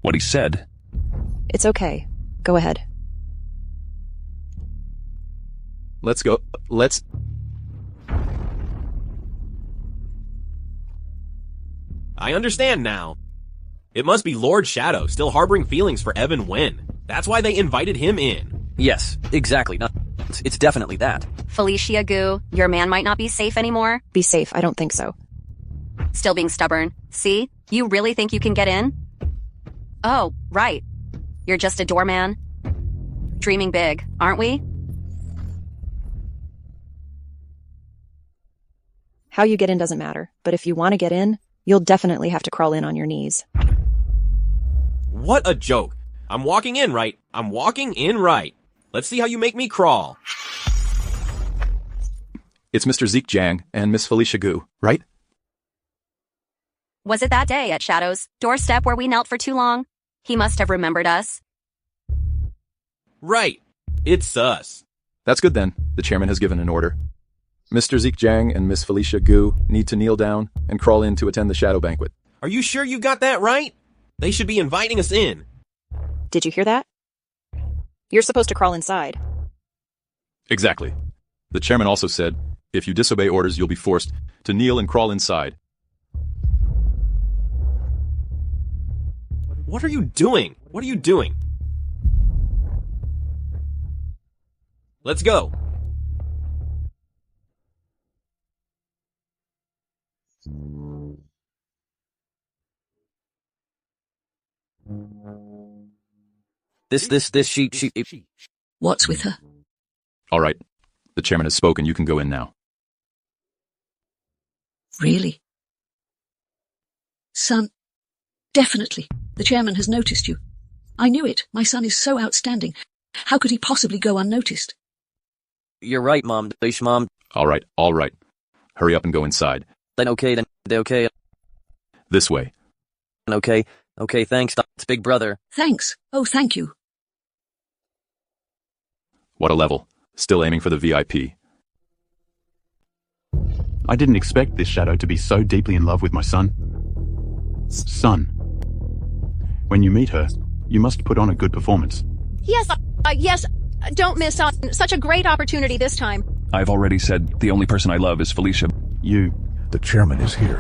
what he said. It's okay. Go ahead. Let's go. Let's... I understand now. It must be Lord Shadow still harboring feelings for Evan Wen. That's why they invited him in. Yes, exactly. It's definitely that. Felicia Gu, your man might not be safe anymore? Be safe, I don't think so. Still being stubborn. See? You really think you can get in? Oh, right. You're just a doorman. Dreaming big, aren't we? How you get in doesn't matter, but if you want to get in, you'll definitely have to crawl in on your knees. What a joke. I'm walking in right. I'm walking in right. Let's see how you make me crawl. It's Mr. Zeke Jiang and Miss Felicia Gu, right? Was it that day at Shadow's doorstep where we knelt for too long? He must have remembered us. Right. It's us. That's good then. The chairman has given an order. Mr. Zeke Jiang and Miss Felicia Gu need to kneel down and crawl in to attend the shadow banquet. Are you sure you got that right? They should be inviting us in. Did you hear that? You're supposed to crawl inside. Exactly. The chairman also said, if you disobey orders, you'll be forced to kneel and crawl inside. What are you doing? What are you doing? Let's go. She. What's with her? All right. The chairman has spoken. You can go in now. Really? Son, definitely. The chairman has noticed you. I knew it. My son is so outstanding. How could he possibly go unnoticed? You're right, Mom. Mom. All right. Hurry up and go inside. Then okay. This way. Okay, thanks. It's Big Brother. Thanks. Oh, thank you. What a level. Still aiming for the VIP. I didn't expect this Shadow to be so deeply in love with my son. Son. When you meet her, you must put on a good performance. Yes. Don't miss out. Such a great opportunity this time. I've already said the only person I love is Felicia. You. The chairman is here.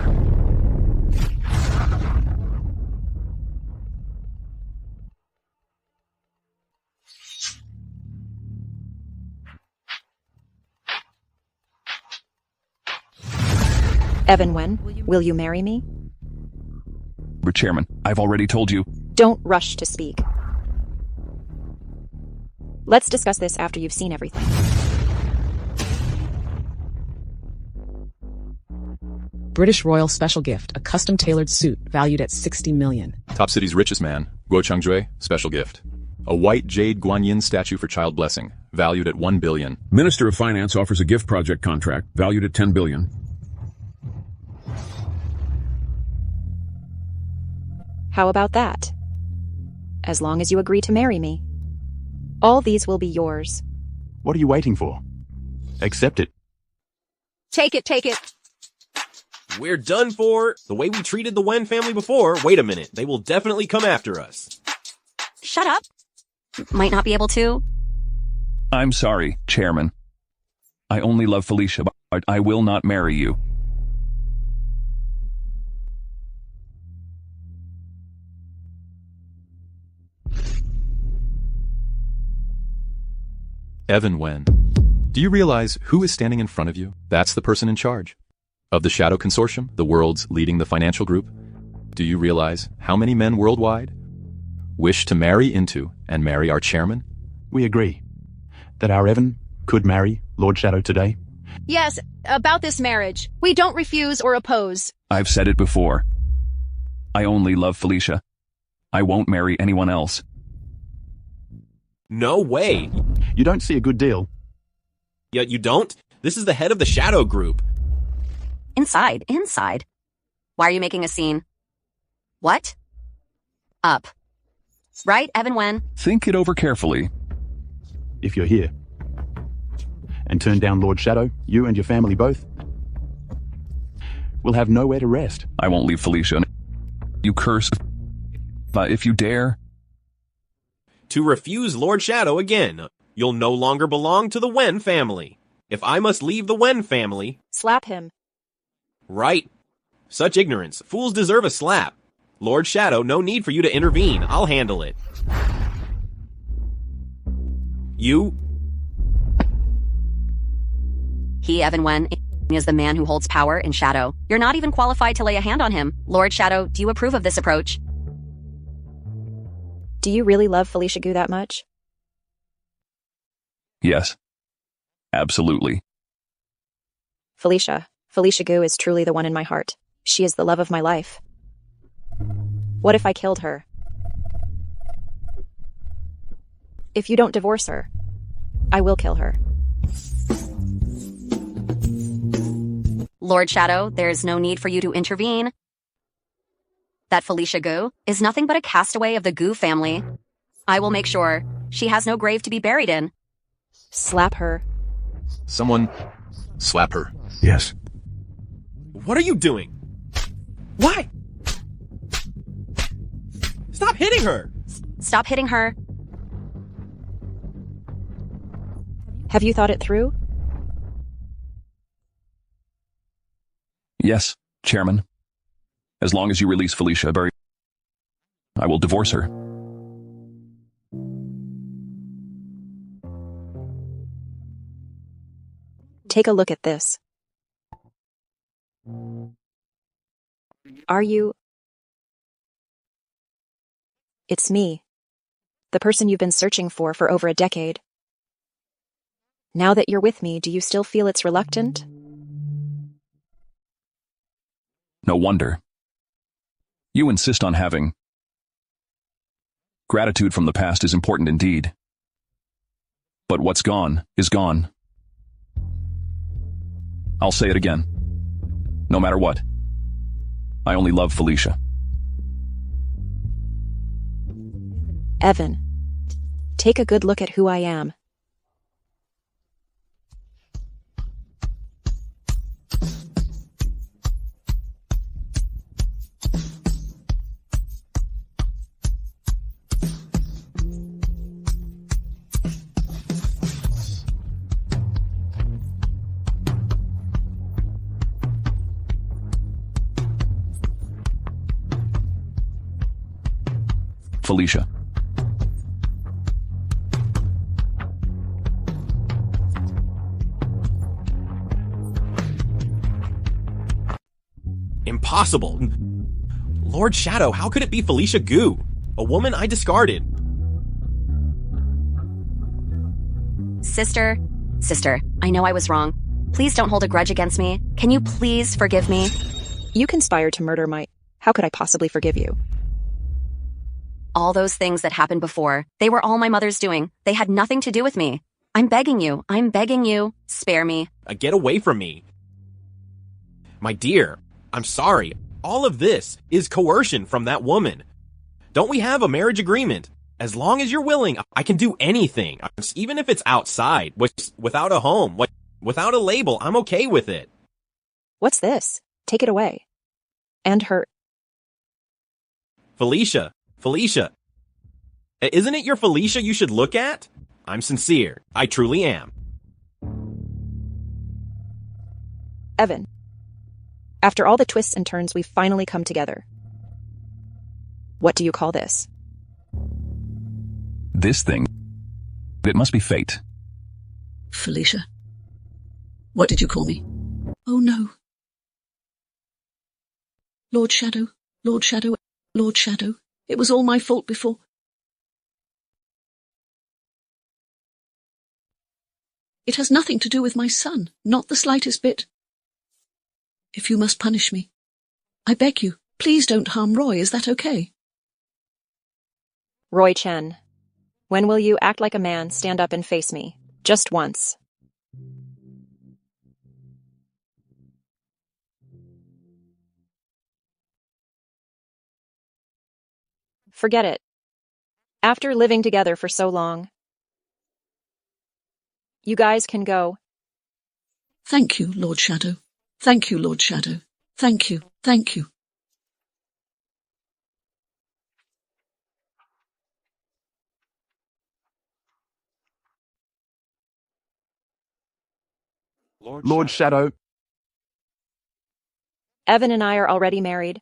Evan Wen, will you marry me? Chairman, I've already told you. Don't rush to speak. Let's discuss this after you've seen everything. British Royal Special Gift, a custom-tailored suit valued at 60 million. Top City's richest man, Guo Changjue, special gift. A white jade Guanyin statue for child blessing, valued at 1 billion. Minister of Finance offers a gift project contract, valued at 10 billion. How about that? As long as you agree to marry me. All these will be yours. What are you waiting for? Accept it. Take it. We're done for. The way we treated the Wen family before, wait a minute, they will definitely come after us. Shut up. Might not be able to. I'm sorry, Chairman. I only love Felicia, but I will not marry you. Evan Wen. Do you realize who is standing in front of you? That's the person in charge of the Shadow Consortium, the world's leading the financial group. Do you realize how many men worldwide wish to marry into and marry our chairman? We agree that our Evan could marry Lord Shadow today. Yes, about this marriage. We don't refuse or oppose. I've said it before. I only love Felicia. I won't marry anyone else. No way. You don't see a good deal. Yeah, you don't? This is the head of the Shadow Group. Inside. Why are you making a scene? What? Up. Right, Evan Wen? Think it over carefully. If you're here and turn down Lord Shadow, you and your family both will have nowhere to rest. I won't leave Felicia. You curse. If you dare. To refuse Lord Shadow again, you'll no longer belong to the Wen family. If I must leave the Wen family... Slap him. Right. Such ignorance. Fools deserve a slap. Lord Shadow, no need for you to intervene. I'll handle it. You... He, Evan Wen, is the man who holds power in Shadow. You're not even qualified to lay a hand on him. Lord Shadow, do you approve of this approach? Do you really love Felicia Gu that much? Yes. Absolutely. Felicia Gu is truly the one in my heart. She is the love of my life. What if I killed her? If you don't divorce her, I will kill her. Lord Shadow, there's no need for you to intervene. That Felicia Gu is nothing but a castaway of the Gu family. I will make sure she has no grave to be buried in. Slap her. Someone slap her. Yes. What are you doing? Why? Stop hitting her! Stop hitting her. Have you thought it through? Yes, Chairman. As long as you release Felicia, I will divorce her. Take a look at this. Are you... It's me. The person you've been searching for over a decade. Now that you're with me, do you still feel it's reluctant? No wonder. You insist on having. Gratitude from the past is important indeed. But what's gone is gone. I'll say it again. No matter what. I only love Felicia. Evan, take a good look at who I am. Felicia. Impossible. Lord Shadow, how could it be Felicia Gu? A woman I discarded. Sister, I know I was wrong. Please don't hold a grudge against me. Can you please forgive me? You conspired to murder my... How could I possibly forgive you? All those things that happened before, they were all my mother's doing. They had nothing to do with me. I'm begging you, spare me. Get away from me. My dear, I'm sorry. All of this is coercion from that woman. Don't we have a marriage agreement? As long as you're willing, I can do anything. Even if it's outside, without a home, without a label, I'm okay with it. What's this? take it away. And her. Felicia. Isn't it your Felicia you should look at? I'm sincere. I truly am. Evan. After all the twists and turns, we've finally come together. What do you call this? This thing. It must be fate. Felicia. What did you call me? Oh no. Lord Shadow, Lord Shadow, Lord Shadow. It was all my fault before. It has nothing to do with my son, not the slightest bit. If you must punish me, I beg you, please don't harm Roy, is that okay? Roy Chen. When will you act like a man, stand up and face me? Just once. Forget it. After living together for so long, you guys can go. Thank you, Lord Shadow. Thank you, Lord Shadow. Thank you, thank you. Lord Shadow. Evan and I are already married.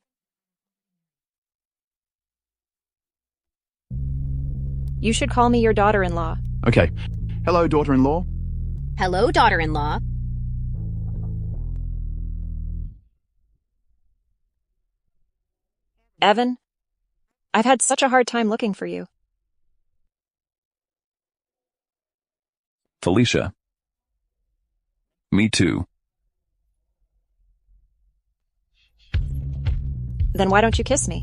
You should call me your daughter-in-law. Okay. Hello, daughter-in-law. Hello, daughter-in-law. Evan, I've had such a hard time looking for you. Felicia. Me too. Then why don't you kiss me?